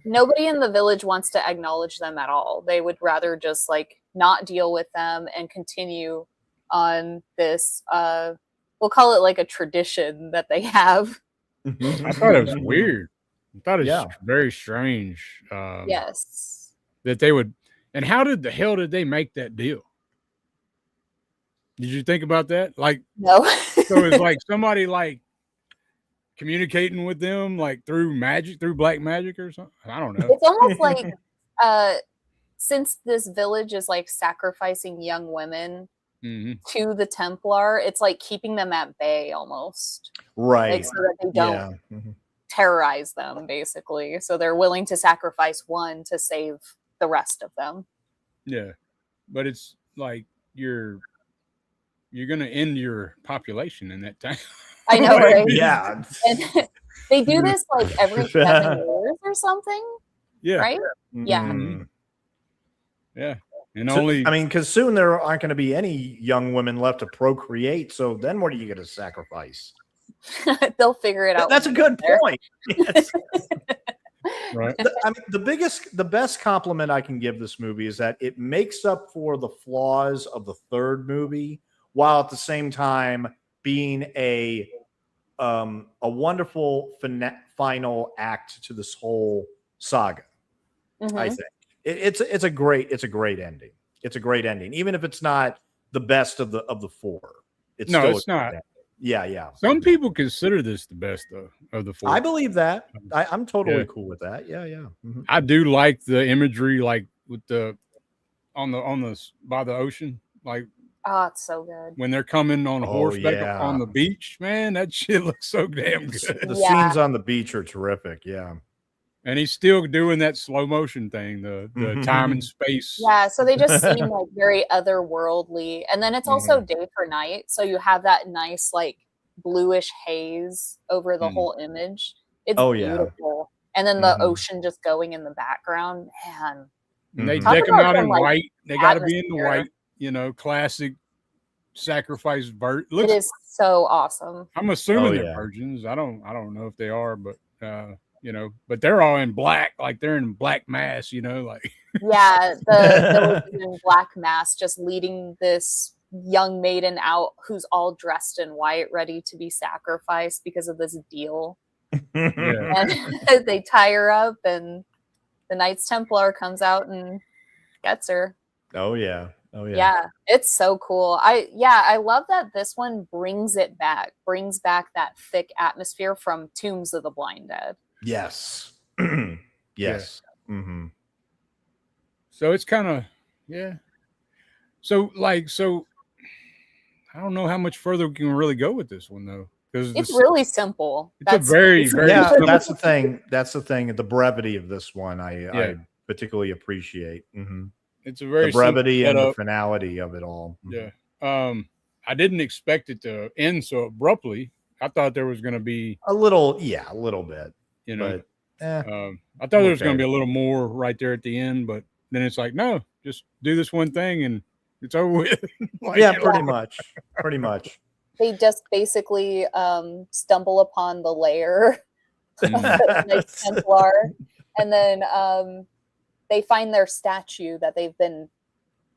Nobody in the village wants to acknowledge them at all. They would rather just like not deal with them and continue on this we'll call it like a tradition that they have. I thought it was weird. I thought it was very strange. Yes. That they would, and how did the hell did they make that deal? Did you think about that? Like, no. So it's like somebody like communicating with them like through black magic or something. I don't know. It's almost like since this village is like sacrificing young women to the Templar, it's like keeping them at bay almost. Right. Like, so that they don't terrorize them, basically. So they're willing to sacrifice one to save the rest of them. Yeah. But it's like you're going to end your population in that time. I know, right? Yeah. And they do this like every 7 years or something. Yeah. Right? Yeah. Mm-hmm. Yeah. And because soon there aren't going to be any young women left to procreate. So then what are you going to sacrifice? They'll figure it out. That's a good point. Yes. Right. The best compliment I can give this movie is that it makes up for the flaws of the third movie while at the same time being a wonderful final act to this whole saga. I think it's a great ending. It's a great ending, even if it's not the best of the four. It's not. Ending. Yeah. Some people consider this the best of the four. I believe that. I'm totally cool with that. Yeah. Mm-hmm. I do like the imagery, like with the on the by the ocean, like. Oh, it's so good. When they're coming on horseback on the beach, man, that shit looks so damn good. The scenes on the beach are terrific. Yeah. And he's still doing that slow motion thing, the time and space. Yeah, so they just seem like very otherworldly. And then it's also day for night. So you have that nice, like, bluish haze over the whole image. It's beautiful. And then the ocean just going in the background. Man. And they deck them out in white. They got to be in the white. Classic sacrifice it is so awesome. I'm assuming they're virgins. I don't know if they are, but but they're all in black, like they're in black mass, like the in black mass just leading this young maiden out who's all dressed in white, ready to be sacrificed because of this deal. And they tie her up, and the Knights Templar comes out and gets her. Oh yeah, it's so cool. I love that this one brings back that thick atmosphere from Tombs of the Blind Dead. Yes. Yes. Mm-hmm. So it's kind of So I don't know how much further we can really go with this one though, because it's really simple. It's very simple. That's the thing. The brevity of this one I particularly appreciate. Mm-hmm. It's a very the brevity and the finality of it all. Yeah. I didn't expect it to end so abruptly. I thought there was going to be a little bit, but I thought there was going to be a little more right there at the end, but then it's like, no, just do this one thing and it's over with. Pretty much. They just basically stumble upon the lair of the Knights Templar, and then they find their statue that they've been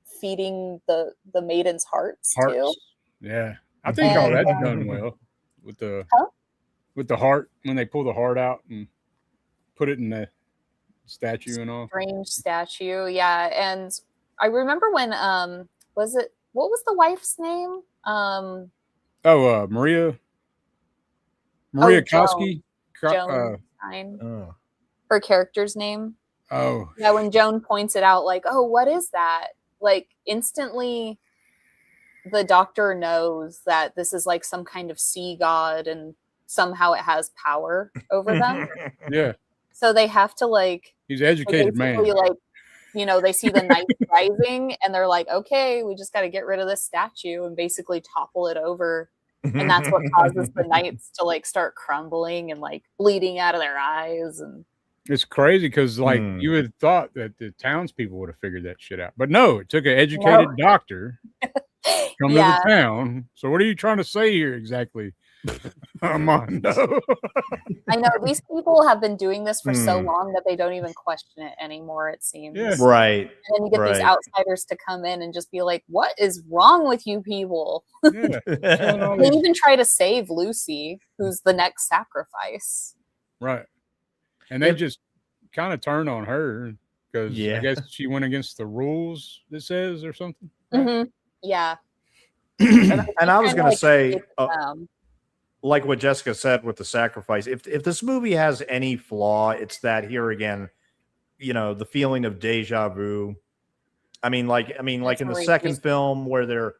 feeding the maiden's hearts to. Yeah, I think all that's done well with the heart, when they pull the heart out and put it in the statue and all. Strange statue, yeah. And I remember when what was the wife's name? Maria Koski. Joan. Her character's name. Oh. Yeah, when Joan points it out, like, oh, what is that? Like, instantly the doctor knows that this is like some kind of sea god and somehow it has power over them. Yeah. So they have to, like... He's an educated man. Like, they see the night rising and they're like, okay, we just got to get rid of this statue and basically topple it over. And that's what causes the knights to, like, start crumbling and, like, bleeding out of their eyes. And it's crazy because, like, you would have thought that the townspeople would have figured that shit out. But no, it took an educated doctor come to the town. So what are you trying to say here exactly, Armando? I know. These people have been doing this for so long that they don't even question it anymore, it seems. Yeah. Right. And then you get these outsiders to come in and just be like, what is wrong with you people? Yeah. They even try to save Lucy, who's the next sacrifice. Right. And they just kind of turn on her because I guess she went against the rules, it says, or something. Mm-hmm. Yeah. And I was going to say, like what Jessica said with the sacrifice, if this movie has any flaw, it's that here again, the feeling of deja vu. I mean, like in the second film where they're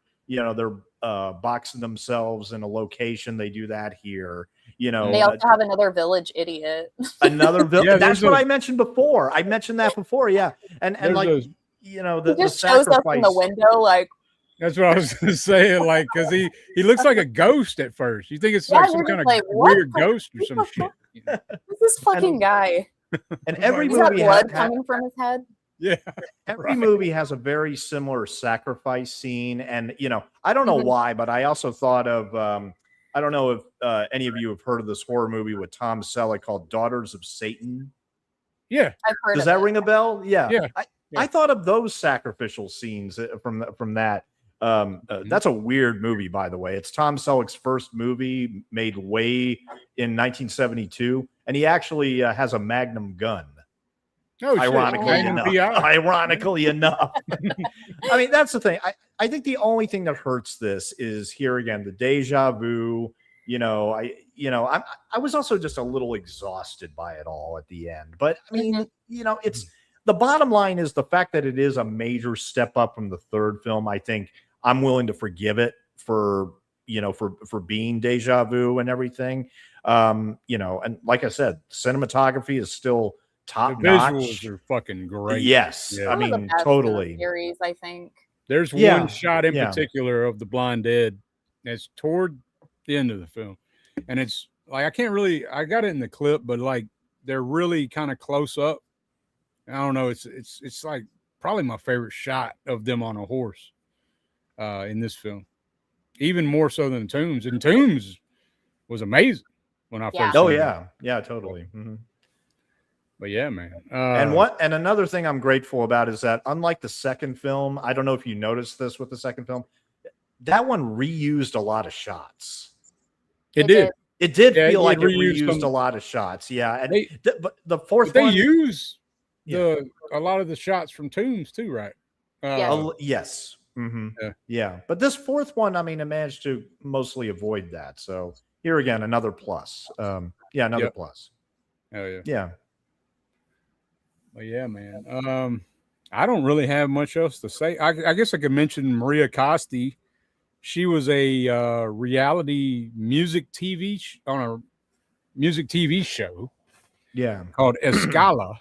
boxing themselves in a location, they do that here. They also have another village idiot. Another village. Yeah, that's what I mentioned before. I mentioned that before. Yeah, and like the just shows up in the window like. That's what I was going to say. Like, because he looks like a ghost at first. You think it's like some kind of weird ghost or some shit. Who's this fucking guy? And every movie movie has blood coming from his head. Yeah. Every movie has a very similar sacrifice scene. And, I don't know why, but I also thought of, I don't know if any of you have heard of this horror movie with Tom Selleck called Daughters of Satan. Yeah. I've heard Does that ring a bell? Yeah. Yeah. I thought of those sacrificial scenes from that That's a weird movie, by the way. It's Tom Selleck's first movie, made way in 1972, and he actually has a Magnum gun. Oh, ironically enough. I mean, that's the thing. I think the only thing that hurts this is, here again, the deja vu. I was also just a little exhausted by it all at the end. But I mean, it's the bottom line is the fact that it is a major step up from the third film. I think I'm willing to forgive it for being deja vu and everything. And like I said, cinematography is still top notch. The visuals are fucking great. Yes. Yeah. I mean, totally. Series, I think. There's one shot in particular of the blind dead that's toward the end of the film. And it's like, I got it in the clip, but like they're really kind of close up. I don't know. It's like probably my favorite shot of them on a horse in this film, even more so than Tombs. And Tombs was amazing when I first. Oh yeah, totally. Mm-hmm. But yeah, man. And another thing I'm grateful about is that, unlike the second film, I don't know if you noticed this with the second film, that one reused a lot of shots. It did. It did feel like it reused a lot of shots. Yeah, and but the fourth one, they use a lot of the shots from Tombs too, right? Yes. Mm-hmm. Yeah, but this fourth one, I mean, it managed to mostly avoid that. So here again, another plus. Another plus. Oh yeah. Yeah. Well, yeah, man. I don't really have much else to say. I guess I could mention Maria Costi. She was a reality music TV on a music TV show. Yeah. Called Escala.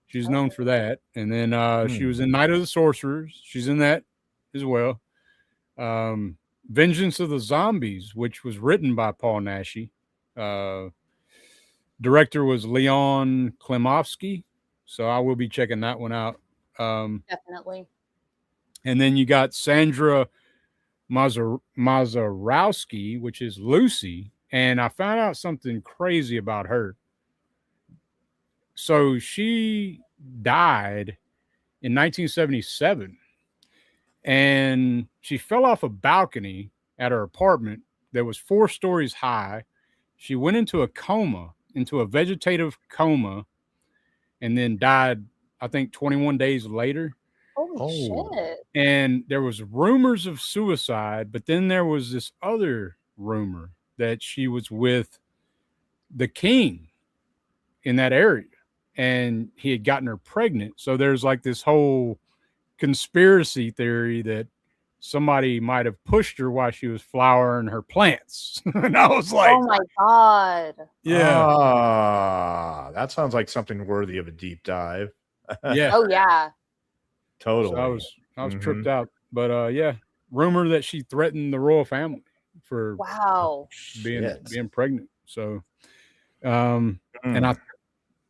She's known for that. And then she was in Night of the Sorcerers. She's in that as well. Vengeance of the Zombies, which was written by Paul Naschy. Director was Leon Klimovsky. So I will be checking that one out. Definitely. And then you got Sandra Mazarowski, which is Lucy. And I found out something crazy about her. So she died in 1977. And she fell off a balcony at her apartment that was 4 stories high. She went into a coma, into a vegetative coma, and then died, I think, 21 days later. Holy shit. And there was rumors of suicide, but then there was this other rumor that she was with the king in that area, and he had gotten her pregnant. So there's like this whole conspiracy theory that somebody might have pushed her while she was flowering her plants. And I was like, oh my God. Yeah. That sounds like something worthy of a deep dive. Yeah. Oh yeah. Totally. So I was tripped out. But rumor that she threatened the royal family for being pregnant. So and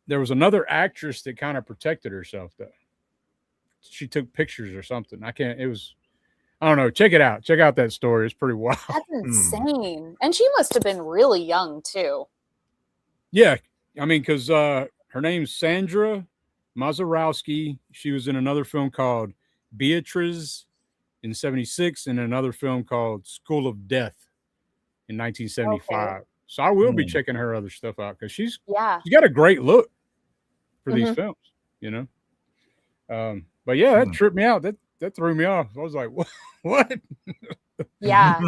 there was another actress that kind of protected herself though. She took pictures or something. I don't know. Check it out. Check out that story. It's pretty wild. That's insane. And she must have been really young too. Yeah. I mean, because her name's Sandra Mazarowski. She was in another film called Beatriz in 1976 and another film called School of Death in 1975. Okay. So I will be checking her other stuff out because she's got a great look for these films, you know. But yeah, that tripped me out. That threw me off. I was like, what? Yeah,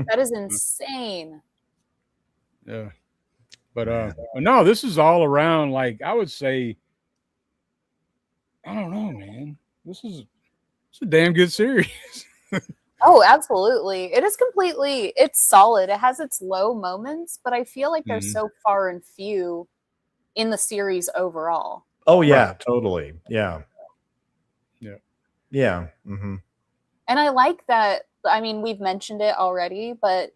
that is insane. Yeah. But no, this is all around, like, I would say, I don't know, man. It's a damn good series. Oh, absolutely. It is it's solid. It has its low moments, but I feel like they're so far and few in the series overall. Oh, yeah, totally. Yeah. Yeah. Yeah. Mm-hmm. And I like that. I mean, we've mentioned it already, but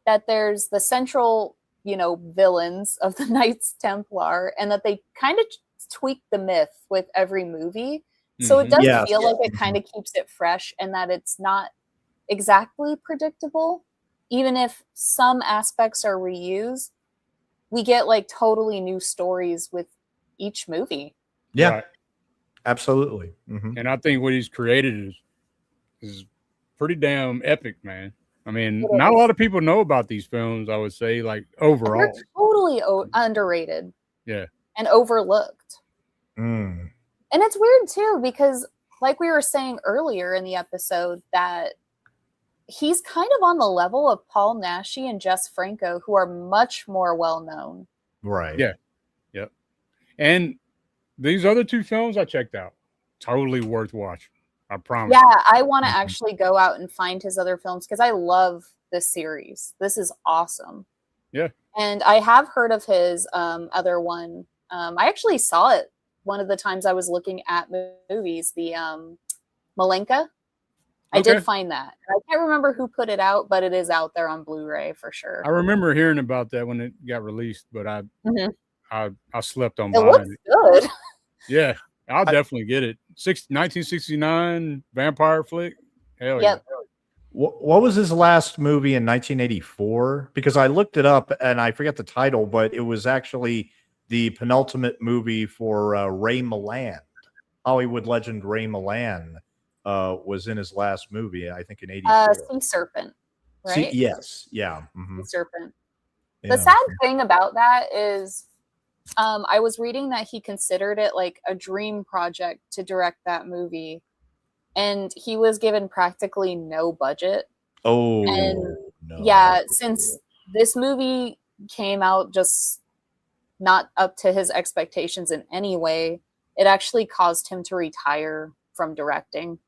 that there's the central, villains of the Knights Templar, and that they kind of tweak the myth with every movie. So it does feel like it kind of keeps it fresh, and that it's not exactly predictable. Even if some aspects are reused, we get like totally new stories with each movie. Yeah. Right. Absolutely. Mm-hmm. And I think what he's created is pretty damn epic, man. I mean, not a lot of people know about these films, I would say, like overall. They're totally underrated. Yeah. And overlooked. Mm. And it's weird too, because like we were saying earlier in the episode, that he's kind of on the level of Paul Naschy and Jess Franco, who are much more well known. Right. Yeah. Yep. And these other two films I checked out. Totally worth watching. I promise. Yeah, I want to actually go out and find his other films because I love this series. This is awesome. Yeah. And I have heard of his other one. I actually saw it one of the times I was looking at movies, the Malenka. I did find that. I can't remember who put it out, but it is out there on Blu-ray for sure. I remember hearing about that when it got released, but I slept on It buying looks it. good. Yeah, I'll definitely get it. 1969 vampire flick. Hell Yep. yeah. What was his last movie in 1984? Because I looked it up and I forget the title, but it was actually the penultimate movie for Ray Milland. Hollywood legend Ray Milland was in his last movie, I think in 84. Sea Serpent, right? Yes. Yeah. Mhm. Sea Serpent. Yeah. The sad thing about that is I was reading that he considered it like a dream project to direct that movie. And he was given practically no budget. Oh, and no. Yeah, since this movie came out just not up to his expectations in any way, it actually caused him to retire from directing.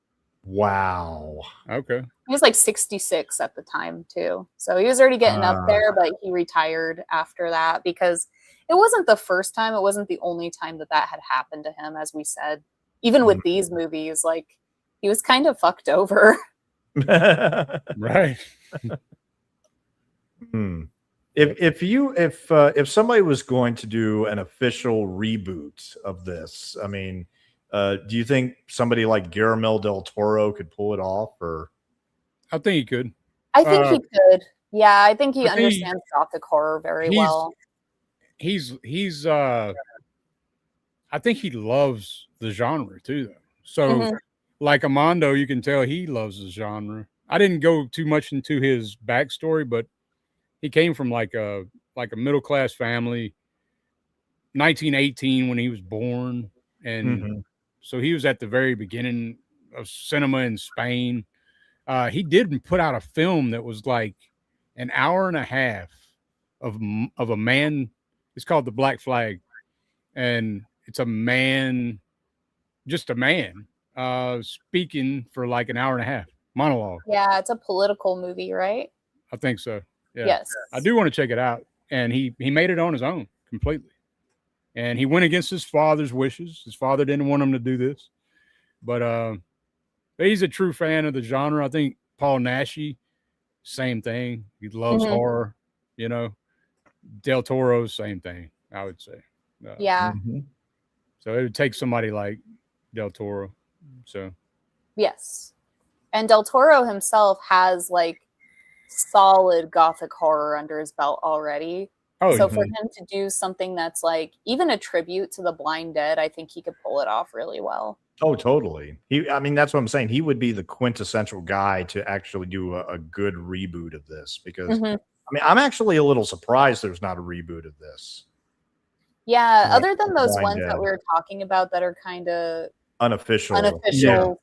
Wow. Okay. He was like 66 at the time too. So he was already getting up there, but he retired after that because it wasn't the first time. It wasn't the only time that had happened to him, as we said. Even with these movies, like he was kind of fucked over. Right. If somebody was going to do an official reboot of this, I mean, do you think somebody like Guillermo del Toro could pull it off? Or I think he could. I think he could. Yeah, I think he understands gothic horror very well. I think he loves the genre too, though. So like Armando, you can tell he loves the genre. I didn't go too much into his backstory, but he came from like a middle-class family, 1918 when he was born. And so he was at the very beginning of cinema in Spain. He did put out a film that was like an hour and a half of a man. It's called The Black Flag. And it's a man, just a man, speaking for like an hour and a half, monologue. Yeah, it's a political movie, right? I think so. Yeah. Yes. I do want to check it out. And he made it on his own completely. And he went against his father's wishes. His father didn't want him to do this. But he's a true fan of the genre. I think Paul Naschy, same thing. He loves horror, you know. Del Toro, same thing, I would say. Yeah. So it would take somebody like Del Toro. So Yes. And Del Toro himself has like solid gothic horror under his belt already. So for him to do something that's like even a tribute to the Blind Dead, I think he could pull it off really well. Oh, totally. I mean, that's what I'm saying. He would be the quintessential guy to actually do a good reboot of this because I mean, I'm actually a little surprised there's not a reboot of this. Yeah, other than those Blind ones Dead. that we were talking about that are kind of Unofficial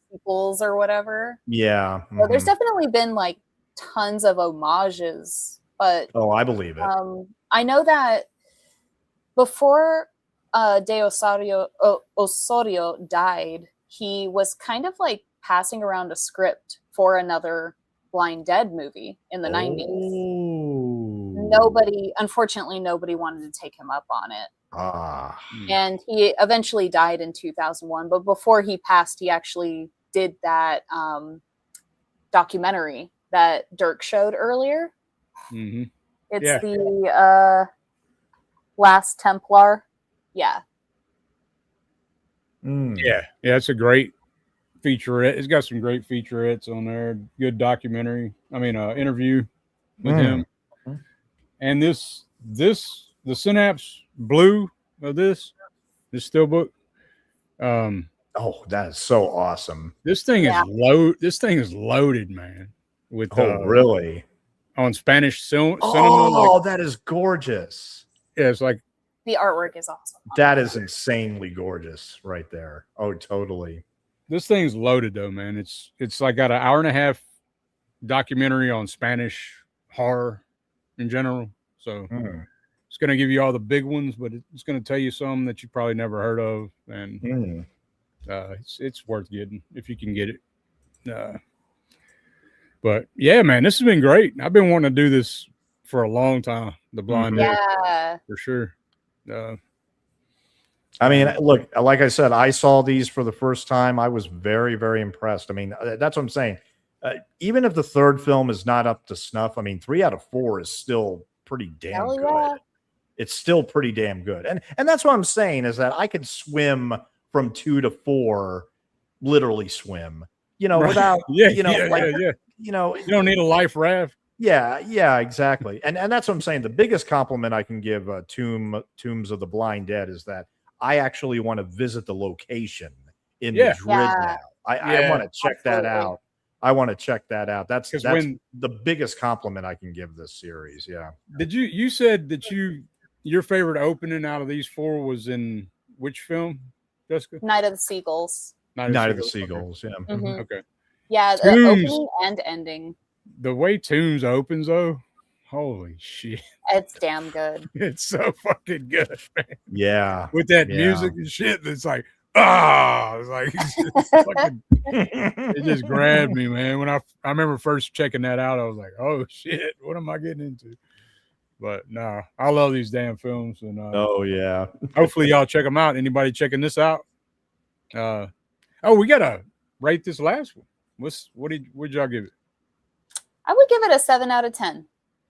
sequels or whatever. Yeah. So there's definitely been like tons of homages, but Oh, I believe it. I know that before De Osorio died, he was kind of like passing around a script for another Blind Dead movie in the 90s. Unfortunately, nobody wanted to take him up on it. And he eventually died in 2001. But before he passed, he actually did that documentary that Dirk showed earlier. It's the Last Templar. Yeah. Yeah, it's a great featurette. It's got some great featurettes on there. Good documentary. I mean, interview with him. And the Synapse Blue of this Steelbook. Oh, that is so awesome. This thing is loaded, man. With really? On Spanish cinema. Oh, that is gorgeous. Yeah, it's like The artwork is awesome. that is insanely gorgeous right there. Oh, totally. This thing's loaded though, man. It's like got an hour and a half documentary on Spanish horror in general. So it's going to give you all the big ones, but it's going to tell you some that you probably never heard of, and it's worth getting if you can get it. But yeah, man, this has been great. I've been wanting to do this for a long time. The Blind Dead, for sure. I mean, look, like I said, I saw these for the first time. I was very, very impressed. I mean, that's what I'm saying. Even if the third film is not up to snuff, I mean, 3 out of 4 is still pretty damn good. Yeah. It's still pretty damn good. And that's what I'm saying is that I could swim from 2 to 4, literally swim, without, you don't need a life raft. Yeah, exactly. And that's what I'm saying. The biggest compliment I can give Tombs of the Blind Dead is that I actually want to visit the location in Madrid now. I want to check that out. I want to check that out. That's the biggest compliment I can give this series. Yeah. Did you said that your favorite opening out of these 4 was in which film, Jessica? Night of the Seagulls. Night of the Seagulls. Yeah. Mm-hmm. Okay. Yeah, the opening and ending. The way Tombs opens, though, holy shit. It's damn good. It's so fucking good, man. Yeah. With that music and shit, it's like, it's like, it just grabbed me, man. When I remember first checking that out, I was like, oh shit, what am I getting into? But no, I love these damn films. And hopefully y'all check them out. Anybody checking this out? We got to rate this last one. What'd y'all give it? I would give it a 7 out of 10.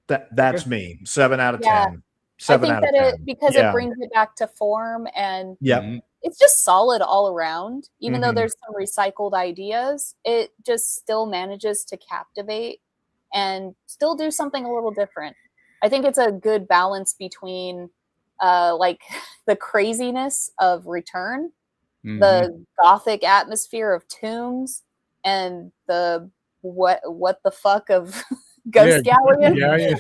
That's me. 7 out of 10. 7 out of 10. Because it brings it back to form, and it's just solid all around. Even though there's some recycled ideas, it just still manages to captivate and still do something a little different. I think it's a good balance between like the craziness of Return, the gothic atmosphere of Tombs, and the what the fuck of Ghost Galleon. Yeah.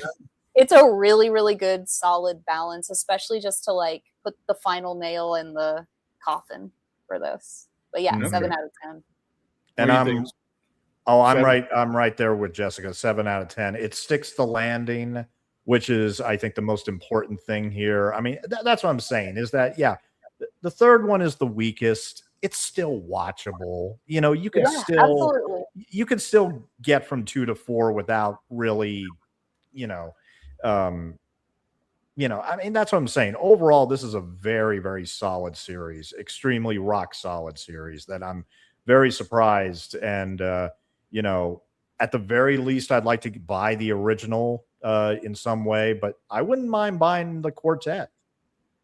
It's a really, really good, solid balance, especially just to like put the final nail in the coffin for this. But yeah, 7 out of 10. And I'm right there with Jessica. 7 out of 10. It sticks the landing, which is, I think, the most important thing here. I mean, that's what I'm saying is that, the third one is the weakest. It's still watchable. You can still get from 2 to 4 without really, I mean, that's what I'm saying. Overall, this is a very, very solid series, extremely rock solid series that I'm very surprised. And, at the very least, I'd like to buy the original in some way, but I wouldn't mind buying the quartet,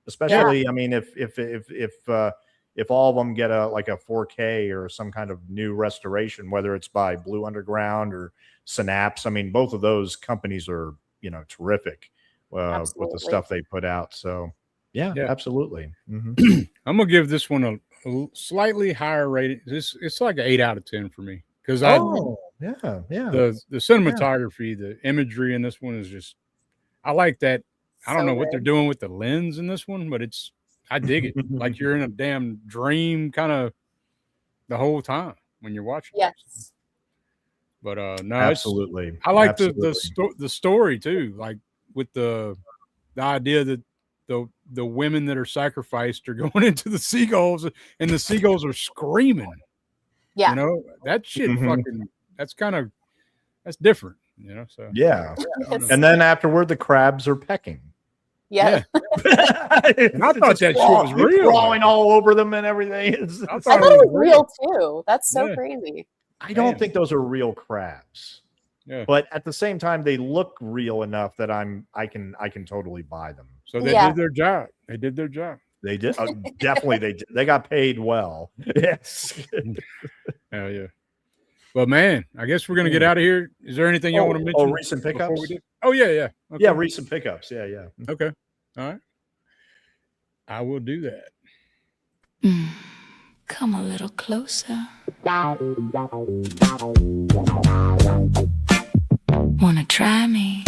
especially, I mean, if all of them get a 4K or some kind of new restoration, whether it's by Blue Underground or Synapse. I mean, both of those companies are, terrific with the stuff they put out. So yeah. Absolutely. Mm-hmm. I'm going to give this one a slightly higher rating. It's like an 8 out of 10 for me. Because the cinematography, the imagery in this one is just, I like that. I don't know what they're doing with the lens in this one, but I dig it. Like you're in a damn dream kind of the whole time when you're watching. Yes. But no, absolutely. I like the story too. Like with the idea that the women that are sacrificed are going into the seagulls and the seagulls are screaming. Yeah. That shit fucking, that's different, so. Yeah. And then afterward, the crabs are pecking. Yeah. And I thought that shit was real. Crawling all over them and everything. I thought it was real too. That's so crazy. I don't think those are real crabs. Yeah. But at the same time, they look real enough that I can totally buy them. So they did their job. They did their job. They did. Definitely. They got paid well. Yes. Hell yeah. Well, man, I guess we're going to get out of here. Is there anything you want to mention? Recent pickups? Oh, yeah. Okay. Yeah, recent pickups. Yeah. Okay. All right. I will do that. Come a little closer. Wanna try me?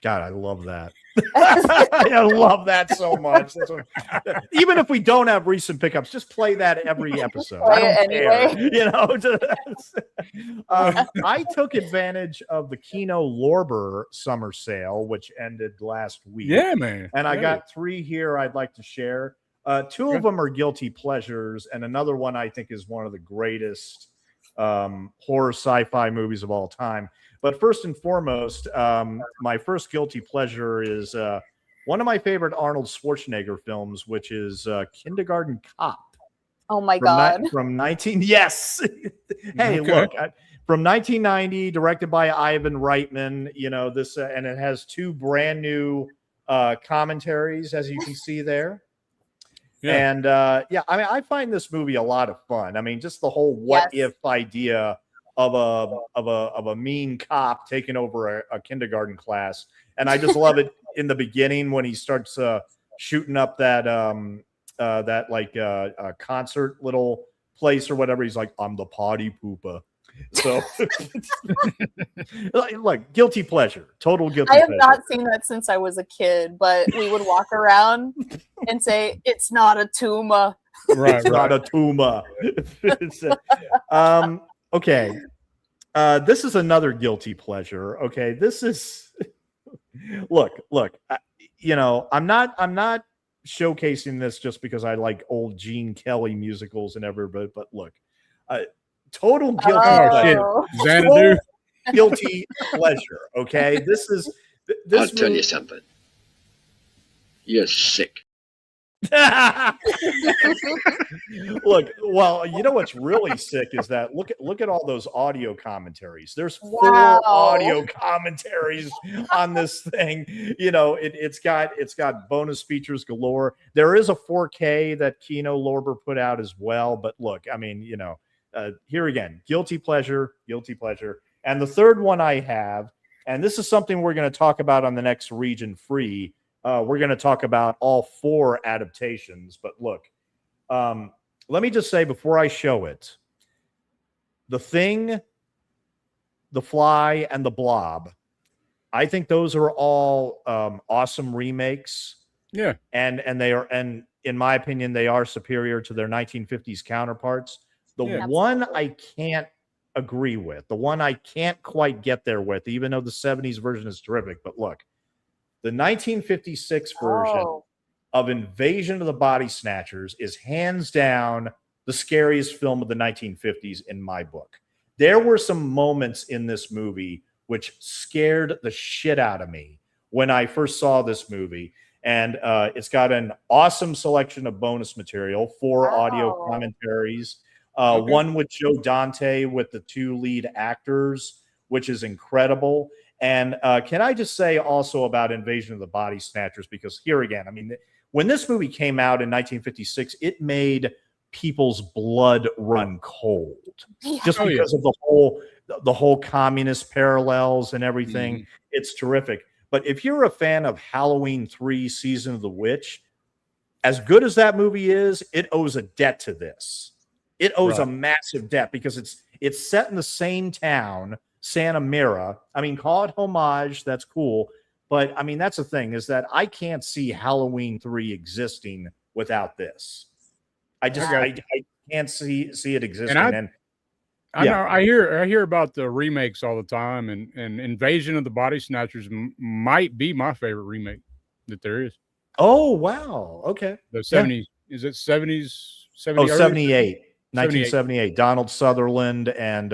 God, I love that. I love that so much. Even if we don't have recent pickups, just play that every episode. I don't care. You know, I took advantage of the Kino Lorber summer sale, which ended last week. Yeah, man. And I got 3 here I'd like to share. 2 of them are guilty pleasures, and another one I think is one of the greatest horror sci-fi movies of all time. But first and foremost, my first guilty pleasure is one of my favorite Arnold Schwarzenegger films, which is Kindergarten Cop. Oh my God. From 19... Yes! Hey, look. From 1990, directed by Ivan Reitman. You know, this, and it has 2 brand new commentaries, as you can see there. Yeah. And yeah, I mean, I find this movie a lot of fun. I mean, just the whole what if idea of a mean cop taking over a kindergarten class, and I just love it in the beginning when he starts shooting up that concert little place or whatever. He's like, "I'm the potty pooper." So, like guilty pleasure, total guilty. I have pleasure. not seen that since I was a kid, but we would walk around and say, "It's not a tumor." Right, it's not a tumor. Okay. This is another guilty pleasure. Okay. This is look, you know, I'm not showcasing this just because I like old Gene Kelly musicals and everybody, but look, total guilty pleasure. Xanadu. Guilty pleasure. Okay. I'll tell you something. You're sick. Look, well, you know what's really sick is that look at all those audio commentaries. There's 4 audio commentaries on this thing. You know, it's got bonus features galore. There is a 4K that Kino Lorber put out as well. But look, I mean, you know, here again, guilty pleasure. And the third one I have, and this is something we're going to talk about on the next Region Free. We're going to talk about all 4 adaptations, but look, let me just say before I show it, The Thing, The Fly, and The Blob, I think those are all awesome remakes. Yeah. And they are, and in my opinion, they are superior to their 1950s counterparts. The one I can't agree with, the one I can't quite get there with, even though the 70s version is terrific, but look, the 1956 version of Invasion of the Body Snatchers is hands down the scariest film of the 1950s in my book. There were some moments in this movie which scared the shit out of me when I first saw this movie. And it's got an awesome selection of bonus material, 4 audio commentaries, one with Joe Dante with the 2 lead actors, which is incredible. And can I just say also about Invasion of the Body Snatchers, because here again, I mean, when this movie came out in 1956, it made people's blood run cold just because of the whole communist parallels and everything. Mm-hmm. It's terrific. But if you're a fan of Halloween 3 Season of the Witch, as good as that movie is, it owes a debt to this. It owes a massive debt because it's set in the same town, Santa Mira. I mean, call it homage. That's cool. But I mean, that's the thing, is that I can't see Halloween 3 existing without this. I can't see it existing. And I hear about the remakes all the time, and Invasion of the Body Snatchers might be my favorite remake that there is. Oh, wow. Okay. The 70s. Is it 70s? 78. 1978. Donald Sutherland and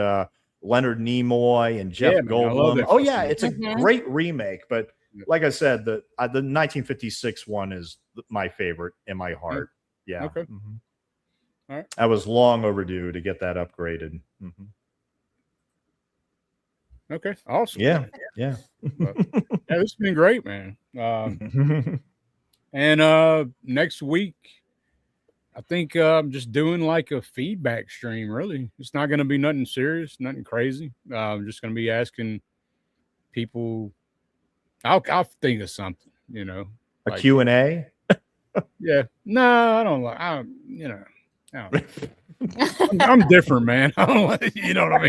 Leonard Nimoy and Jeff Goldblum. Oh yeah, it's a great remake. But like I said, the 1956 one is my favorite in my heart. Yeah. Okay. Mm-hmm. All right. I was long overdue to get that upgraded. Mm-hmm. Okay. Awesome. Yeah. Yeah, this has been great, man. And next week, I think I'm just doing like a feedback stream, really. It's not going to be nothing serious, nothing crazy. I'm just going to be asking people. I'll think of something. you know, A like, Q&A? Yeah. No, I don't like, I'm different, man. I don't like, you know what I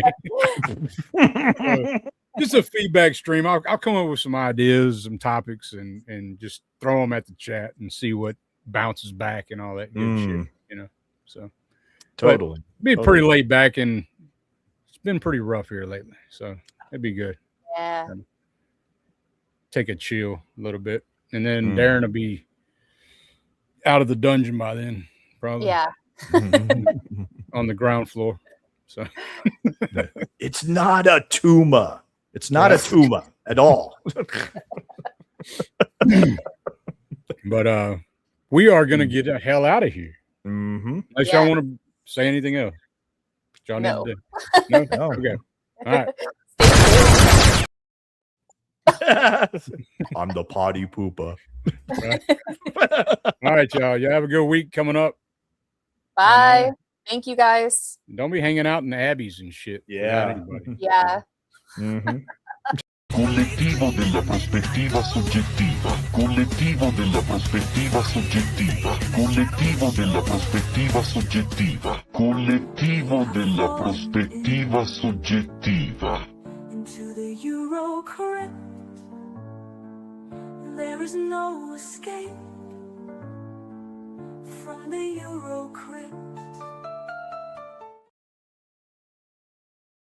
mean? Just a feedback stream. I'll come up with some ideas, some topics, and just throw them at the chat and see what bounces back and all that good shit, you know? So Totally. Be pretty laid back, and it's been pretty rough here lately. So it'd be good. Yeah. Take a chill a little bit. And then Darren will be out of the dungeon by then, probably. Yeah. On the ground floor. So it's not a tumor. It's not a tumor at all. But we are gonna get the hell out of here. Unless y'all want to say anything else. Y'all need to do. No? Okay. All right. I'm the potty pooper. All right, y'all. You have a good week coming up. Bye. Thank you, guys. Don't be hanging out in the abbeys and shit. Yeah. Yeah. Collettivo della prospettiva soggettiva. Collettivo della prospettiva soggettiva. Collettivo della prospettiva soggettiva. Collettivo della prospettiva soggettiva. Into the EuroCrypt, there is no escape from the EuroCrypt.